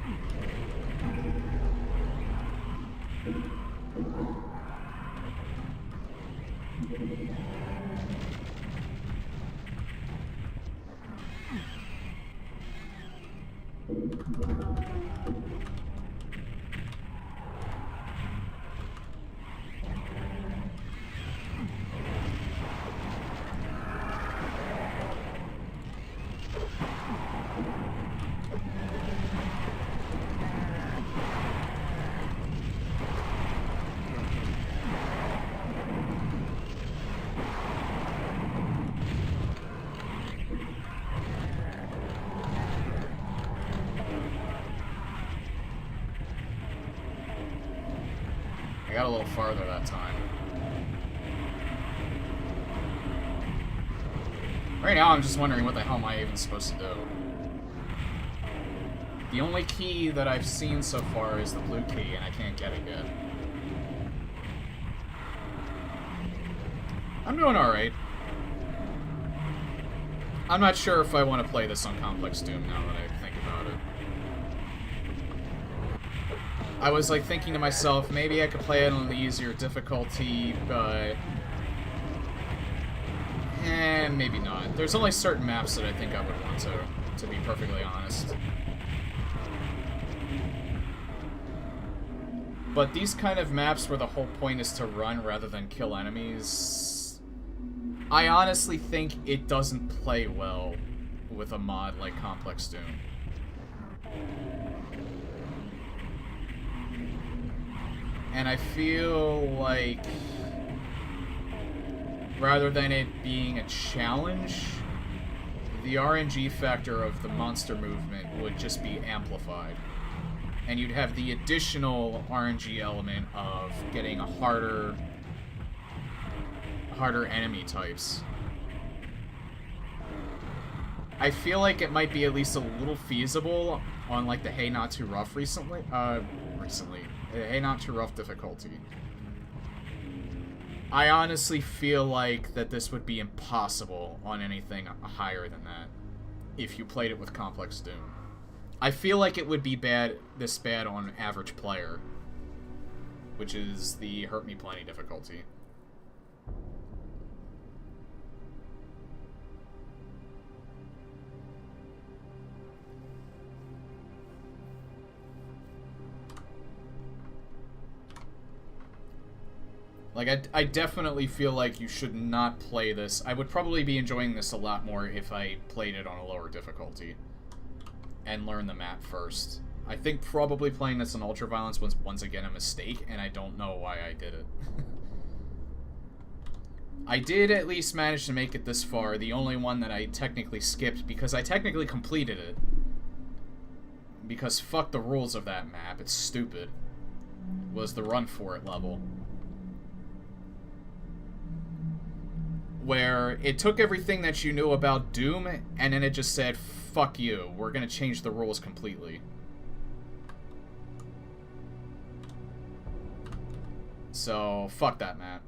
[SPEAKER 1] I got a little farther that time. Right now, I'm just wondering what the hell am I even supposed to do. The only key that I've seen so far is the blue key, and I can't get it yet. I'm doing alright. I'm not sure if I want to play this on Complex Doom now that I think about it. I was like thinking to myself, maybe I could play it on the easier difficulty, but maybe not. There's only certain maps that I think I would want to be perfectly honest. But these kind of maps where the whole point is to run rather than kill enemies, I honestly think it doesn't play well with a mod like Complex Doom. And I feel like rather than it being a challenge, the RNG factor of the monster movement would just be amplified. And you'd have the additional RNG element of getting a harder enemy types. I feel like it might be at least a little feasible on like the Hey Not Too Rough Hey Not Too Rough difficulty. I honestly feel like that this would be impossible on anything higher than that if you played it with Complex Doom. I feel like it would be this bad on average player, which is the Hurt Me Plenty difficulty. Like, I definitely feel like you should not play this. I would probably be enjoying this a lot more if I played it on a lower difficulty and learned the map first. I think probably playing this on Ultraviolence was once again a mistake, and I don't know why I did it. I did at least manage to make it this far, the only one that I technically skipped, because I technically completed it. Because fuck the rules of that map, it's stupid. Was the Run For It level. Where it took everything that you knew about Doom, and then it just said, fuck you, we're gonna change the rules completely. So, fuck that map.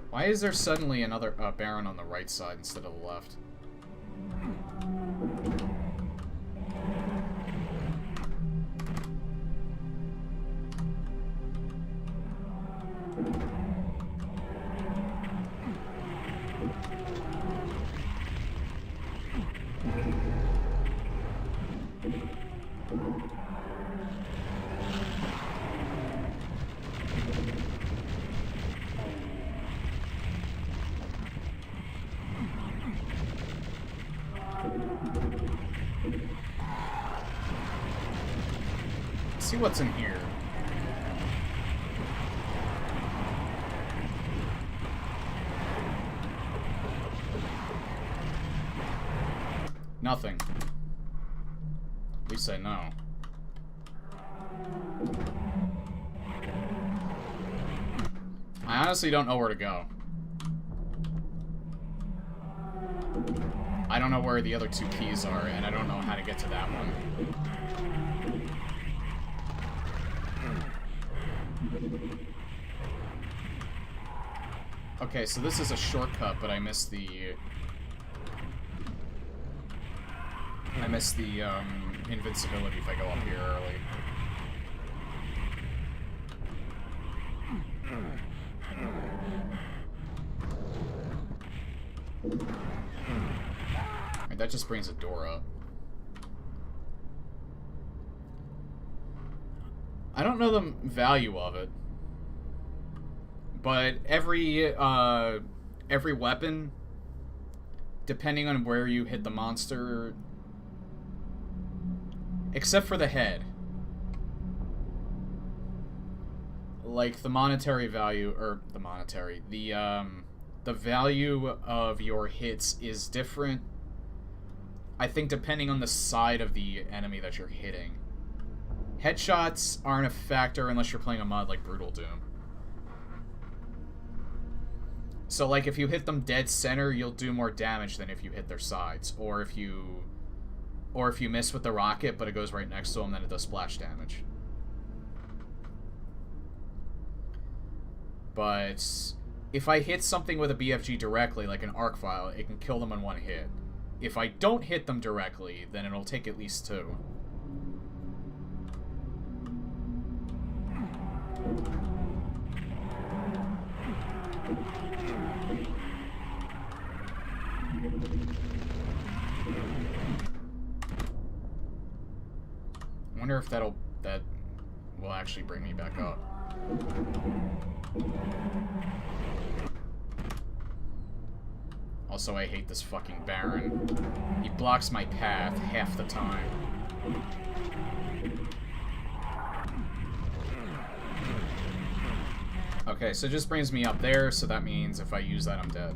[SPEAKER 1] Why is there suddenly another Baron on the right side instead of the left? See what's in here. Nothing. At least I know. I honestly don't know where to go. I don't know where the other two keys are, and I don't know how to get to that one. Okay, so this is a shortcut, but I missed the invincibility if I go up here early. Alright, that just brings a door up. I don't know the value of it, but every weapon, depending on where you hit the monster, except for the head, like the monetary value, or the value of your hits is different, I think, depending on the side of the enemy that you're hitting. Headshots aren't a factor unless you're playing a mod like Brutal Doom. So, like, if you hit them dead center, you'll do more damage than if you hit their sides. Or if you miss with the rocket, but it goes right next to them, then it does splash damage. But if I hit something with a BFG directly, like an arc file, it can kill them in one hit. If I don't hit them directly, then it'll take at least 2. I wonder if that will actually bring me back up. Also, I hate this fucking Baron. He blocks my path half the time. Okay, so it just brings me up there, so that means if I use that, I'm dead.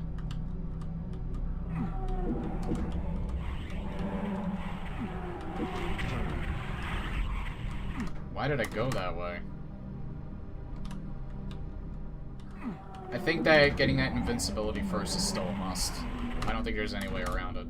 [SPEAKER 1] Why did I go that way? I think that getting that invincibility first is still a must. I don't think there's any way around it.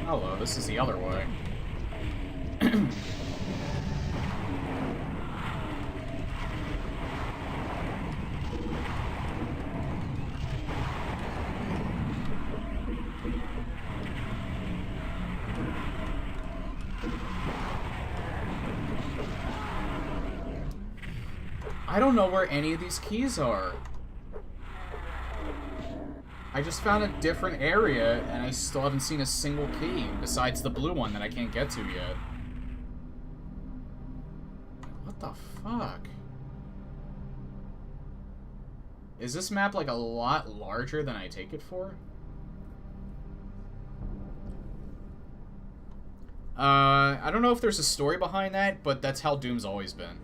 [SPEAKER 1] Hello, this is the other way. I don't know where any of these keys are. I just found a different area, and I still haven't seen a single key, besides the blue one that I can't get to yet. What the fuck? Is this map, like, a lot larger than I take it for? I don't know if there's a story behind that, but that's how Doom's always been.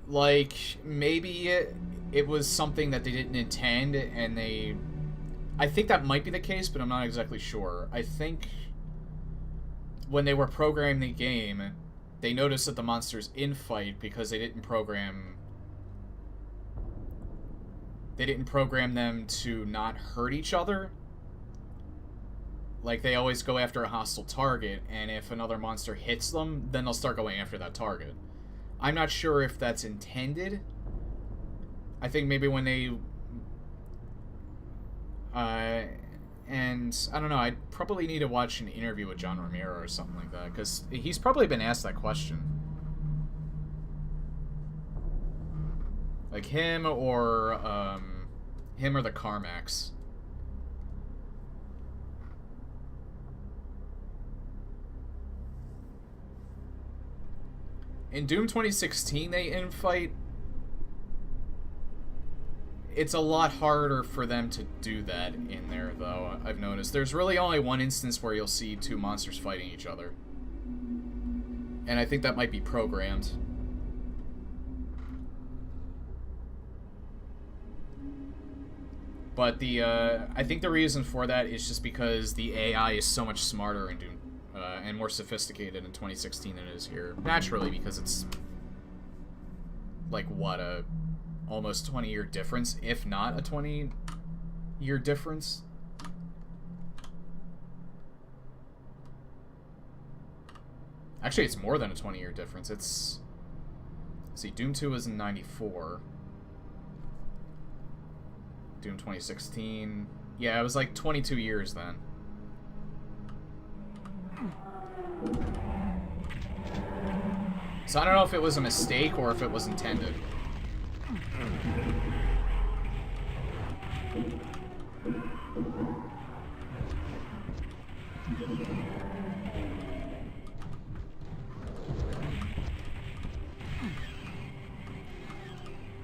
[SPEAKER 1] Like, maybe it was something that they didn't intend, and I think that might be the case, but I'm not exactly sure. I think when they were programming the game, they noticed that the monsters infight because they didn't program them to not hurt each other. Like, they always go after a hostile target, and if another monster hits them, then they'll start going after that target. I'm not sure if that's intended. I think maybe when they... and, I don't know, I'd probably need to watch an interview with John Romero or something like that, because he's probably been asked that question. Like, him or the Carmax. In Doom 2016, they infight. It's a lot harder for them to do that in there, though, I've noticed. There's really only one instance where you'll see two monsters fighting each other. And I think that might be programmed. But I think the reason for that is just because the AI is so much smarter in Doom. And more sophisticated in 2016 than it is here. Naturally, because it's like, what, a almost 20-year difference, if not a 20-year difference. Actually, it's more than a 20-year difference. It's... Let's see, Doom 2 was in 94. Doom 2016... Yeah, it was like 22 years then. So I don't know if it was a mistake or if it was intended.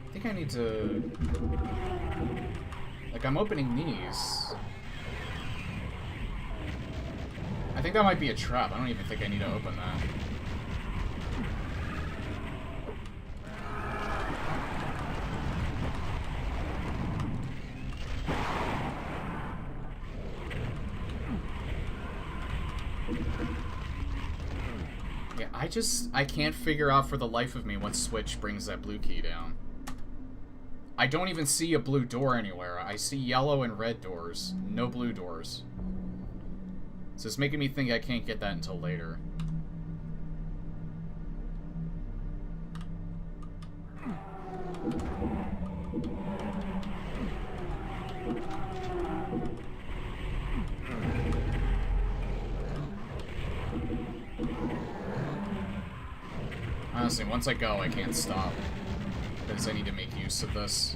[SPEAKER 1] I think I need to... Like, I'm opening these. I think that might be a trap. I don't even think I need to open that. Yeah, I can't figure out for the life of me what switch brings that blue key down. I don't even see a blue door anywhere. I see yellow and red doors. No blue doors. So it's making me think I can't get that until later. Honestly, once I go, I can't stop. Because I need to make use of this.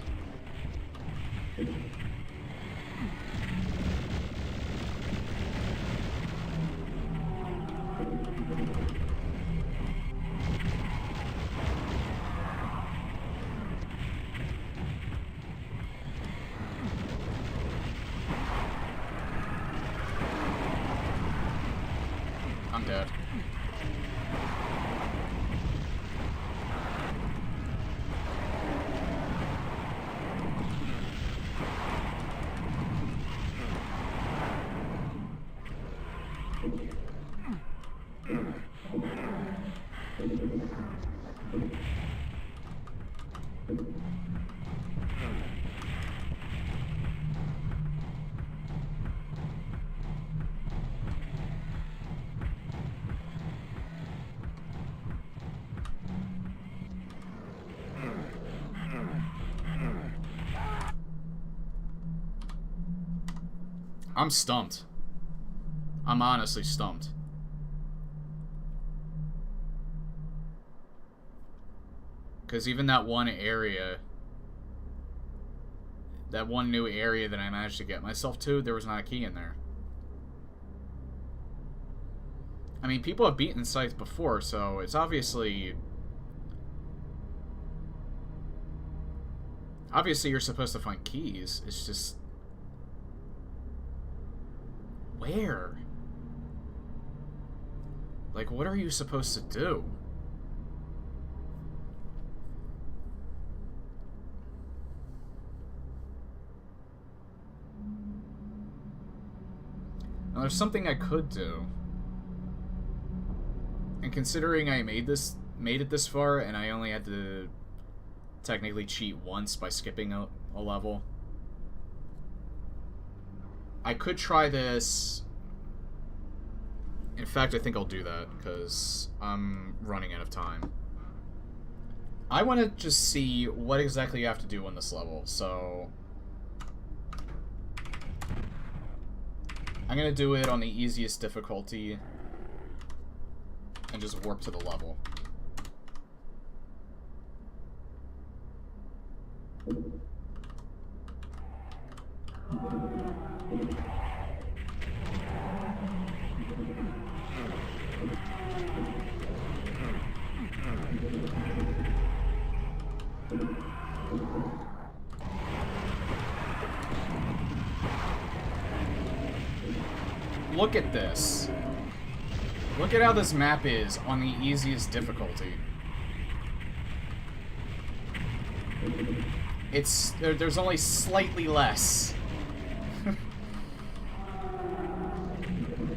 [SPEAKER 1] I'm dead. I'm stumped. I'm honestly stumped. Because even that one area, that one new area that I managed to get myself to, there was not a key in there. I mean, people have beaten Scythe before, so it's obviously... Obviously you're supposed to find keys, it's just... Where? Like, what are you supposed to do? Now, there's something I could do. And considering I made it this far, and I only had to technically cheat once by skipping a level, I could try this. In fact, I think I'll do that, because I'm running out of time. I want to just see what exactly you have to do on this level, so... I'm going to do it on the easiest difficulty, and just warp to the level. Look at this. Look at how this map is on the easiest difficulty. There's only slightly less.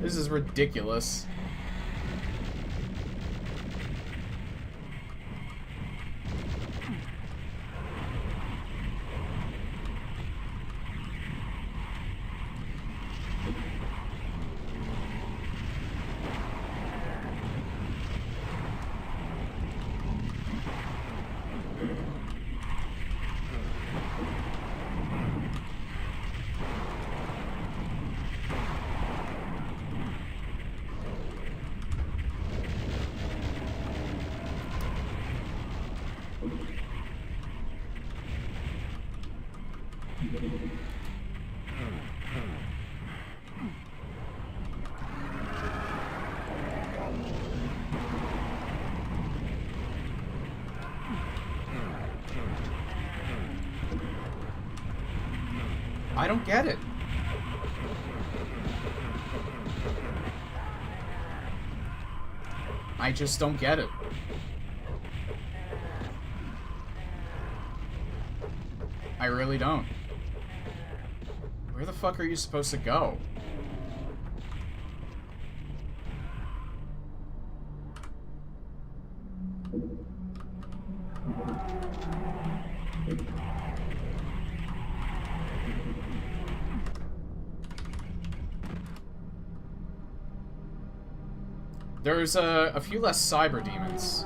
[SPEAKER 1] This is ridiculous. I don't get it. I just don't get it. I really don't. Where the fuck are you supposed to go? There's a few less cyber demons.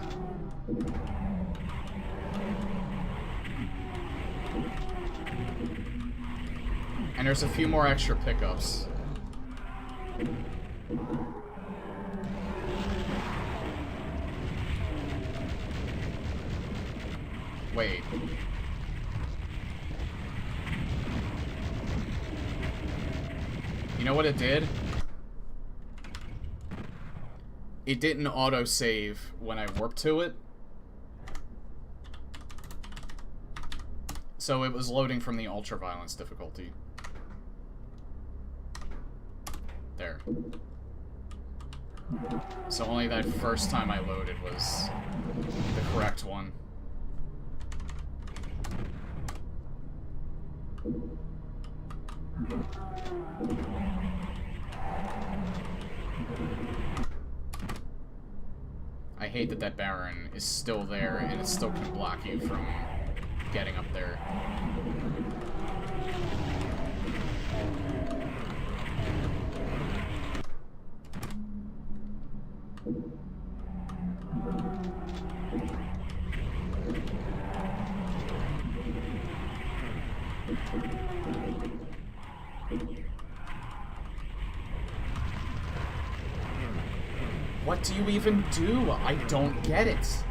[SPEAKER 1] And there's a few more extra pickups. Wait. You know what it did? It didn't autosave when I warped to it. So it was loading from the ultraviolence difficulty. There. So only that first time I loaded was the correct one. I hate that that Baron is still there and it still can block you from getting up there. What do you even do? I don't get it.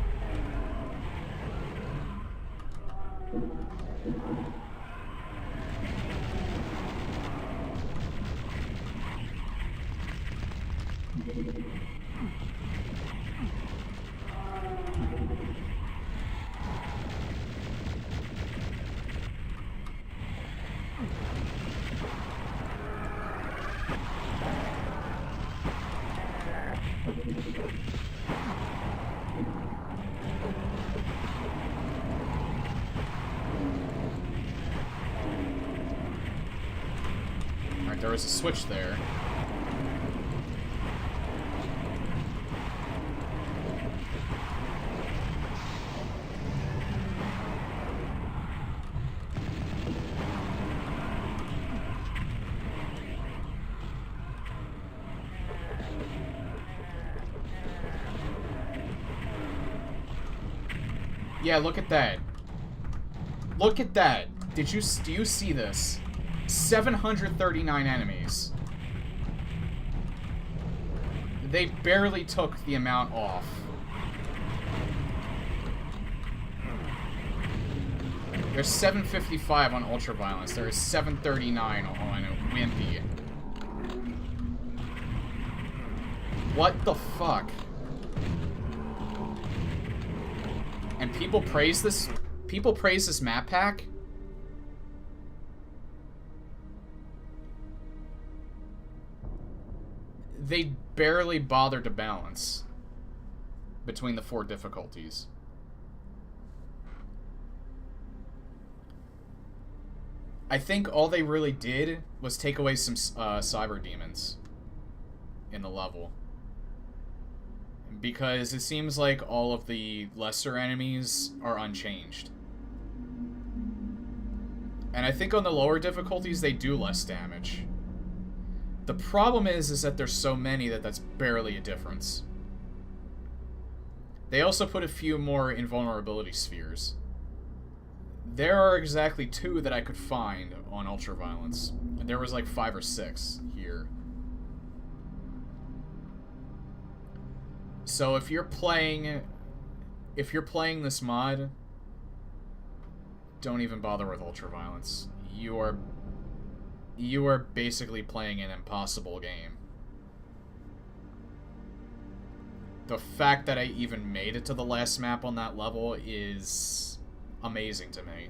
[SPEAKER 1] Alright, there was a switch there. Yeah, look at that. Look at that. Do you see this? 739 enemies. They barely took the amount off. There's 755 on Ultraviolence. There is 739 on Wimpy. What the fuck? And people praise this map pack? They barely bothered to balance between the 4 difficulties. I think all they really did was take away some cyber demons in the level. Because it seems like all of the lesser enemies are unchanged. And I think on the lower difficulties, they do less damage. The problem is that there's so many that that's barely a difference. They also put a few more invulnerability spheres. There are exactly 2 that I could find on Ultraviolence. And there was like 5 or 6 here. So if you're playing this mod, don't even bother with Ultraviolence. You are basically playing an impossible game. The fact that I even made it to the last map on that level is amazing to me.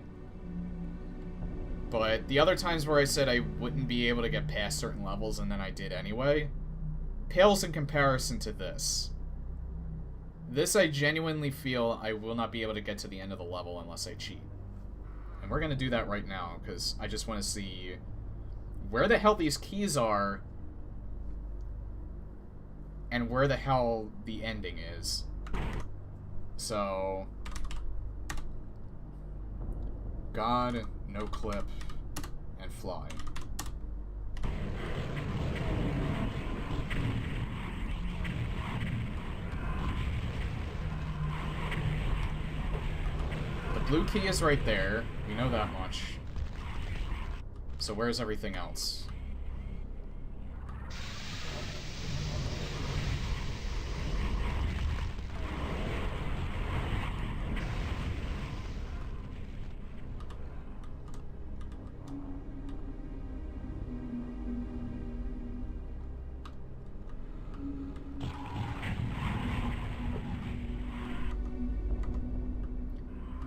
[SPEAKER 1] But the other times where I said I wouldn't be able to get past certain levels and then I did anyway, pales in comparison to this. This I genuinely feel I will not be able to get to the end of the level unless I cheat. And we're going to do that right now, because I just want to see where the hell these keys are and where the hell the ending is. So... God, no clip, and fly. The blue key is right there. We know that much. So where's everything else?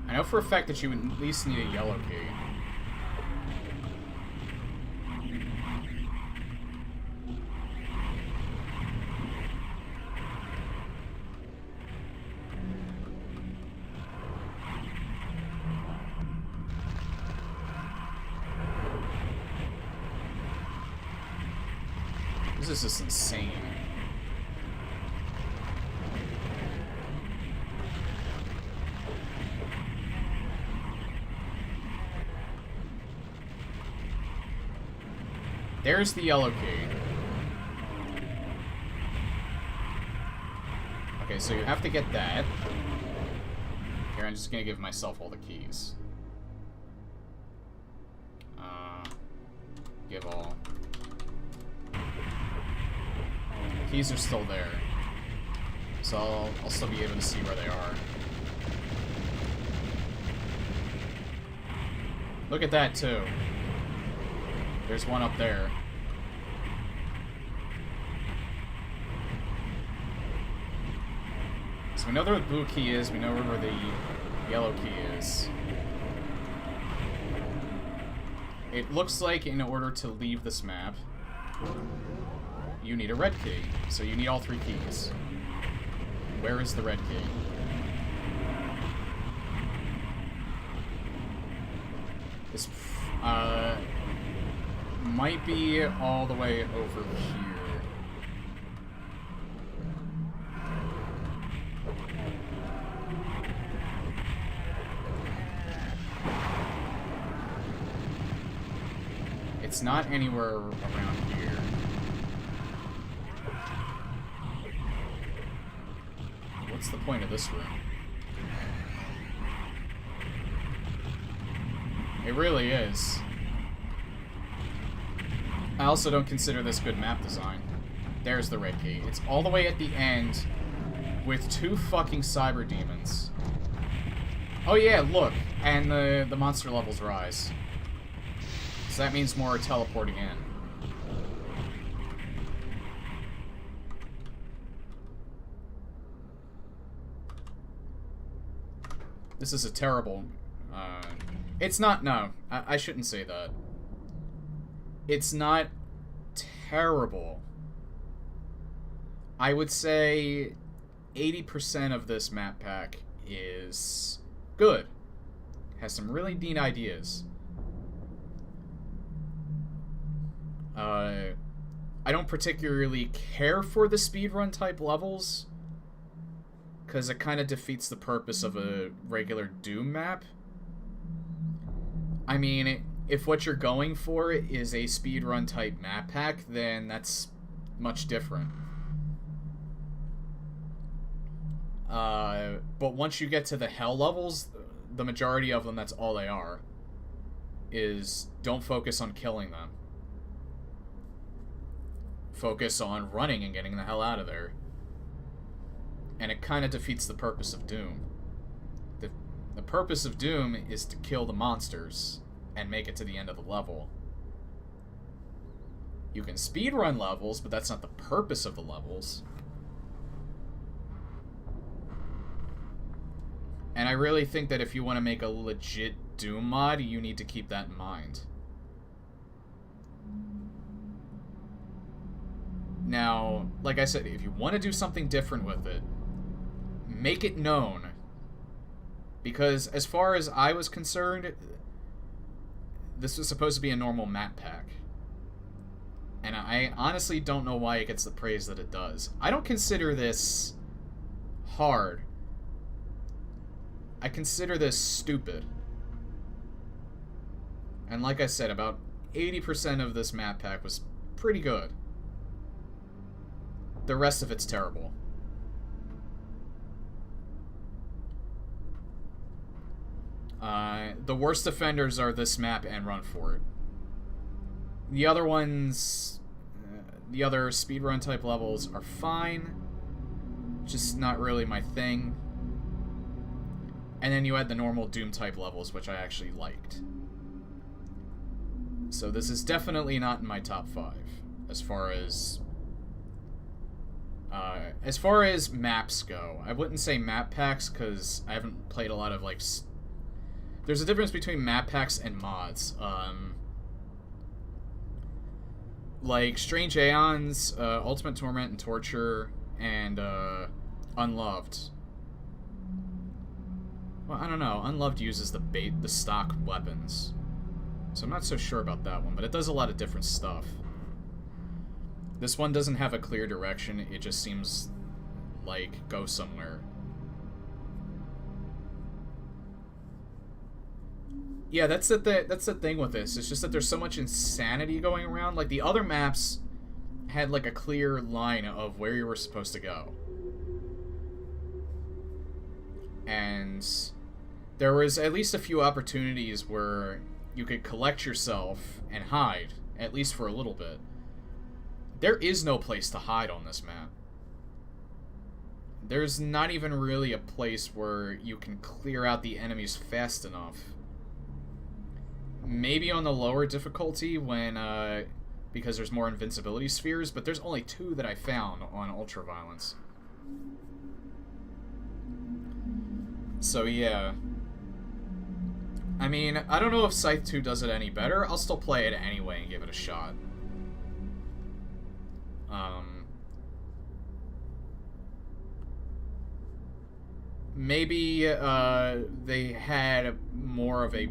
[SPEAKER 1] I know for a fact that you would at least need a yellow key. This is just insane. There's the yellow key. Okay, so you have to get that. Here, I'm just gonna give myself all the keys. Give all. Keys are still there. So I'll still be able to see where they are. Look at that, too. There's one up there. So we know where the blue key is, we know where the yellow key is. It looks like in order to leave this map, you need a red key. So you need all three keys. Where is the red key? This, might be all the way over here. It's not anywhere around here. What's the point of this room? It really is. I also don't consider this good map design. There's the red key. It's all the way at the end with two fucking cyber demons. Oh yeah, look. And the monster levels rise. So that means more are teleporting in. This is a terrible... it's not... No, I shouldn't say that. It's not terrible. I would say 80% of this map pack is good. Has some really neat ideas. I don't particularly care for the speedrun type levels, because it kind of defeats the purpose of a regular Doom map. I mean, if what you're going for is a speedrun type map pack, then that's much different. But once you get to the hell levels, the majority of them, that's all they are. Is don't focus on killing them. Focus on running and getting the hell out of there. And it kind of defeats the purpose of Doom. The purpose of Doom is to kill the monsters and make it to the end of the level. You can speedrun levels, but that's not the purpose of the levels. And I really think that if you want to make a legit Doom mod, you need to keep that in mind. Now, like I said, if you want to do something different with it, make it known. Because as far as I was concerned, this was supposed to be a normal map pack. And I honestly don't know why it gets the praise that it does. I don't consider this hard. I consider this stupid. And like I said, about 80% of this map pack was pretty good. The rest of it's terrible. The worst offenders are this map and Run For It. The other ones, the other speedrun type levels are fine, just not really my thing. And then you had the normal Doom type levels, which I actually liked. So this is definitely not in my top 5 as far as maps go. I wouldn't say map packs because I haven't played a lot of like. There's a difference between map packs and mods. Like Strange Aeons, Ultimate Torment and Torture, and Unloved. Well, I don't know. Unloved uses the stock weapons, so I'm not so sure about that one. But it does a lot of different stuff. This one doesn't have a clear direction. It just seems like go somewhere. Yeah, that's the thing with this. It's just that there's so much insanity going around. Like, the other maps had, like, a clear line of where you were supposed to go. And there was at least a few opportunities where you could collect yourself and hide, at least for a little bit. There is no place to hide on this map. There's not even really a place where you can clear out the enemies fast enough. Maybe on the lower difficulty when, because there's more invincibility spheres, but there's only 2 that I found on Ultraviolence. So yeah. I mean, I don't know if Scythe 2 does it any better. I'll still play it anyway and give it a shot. Maybe, they had more of a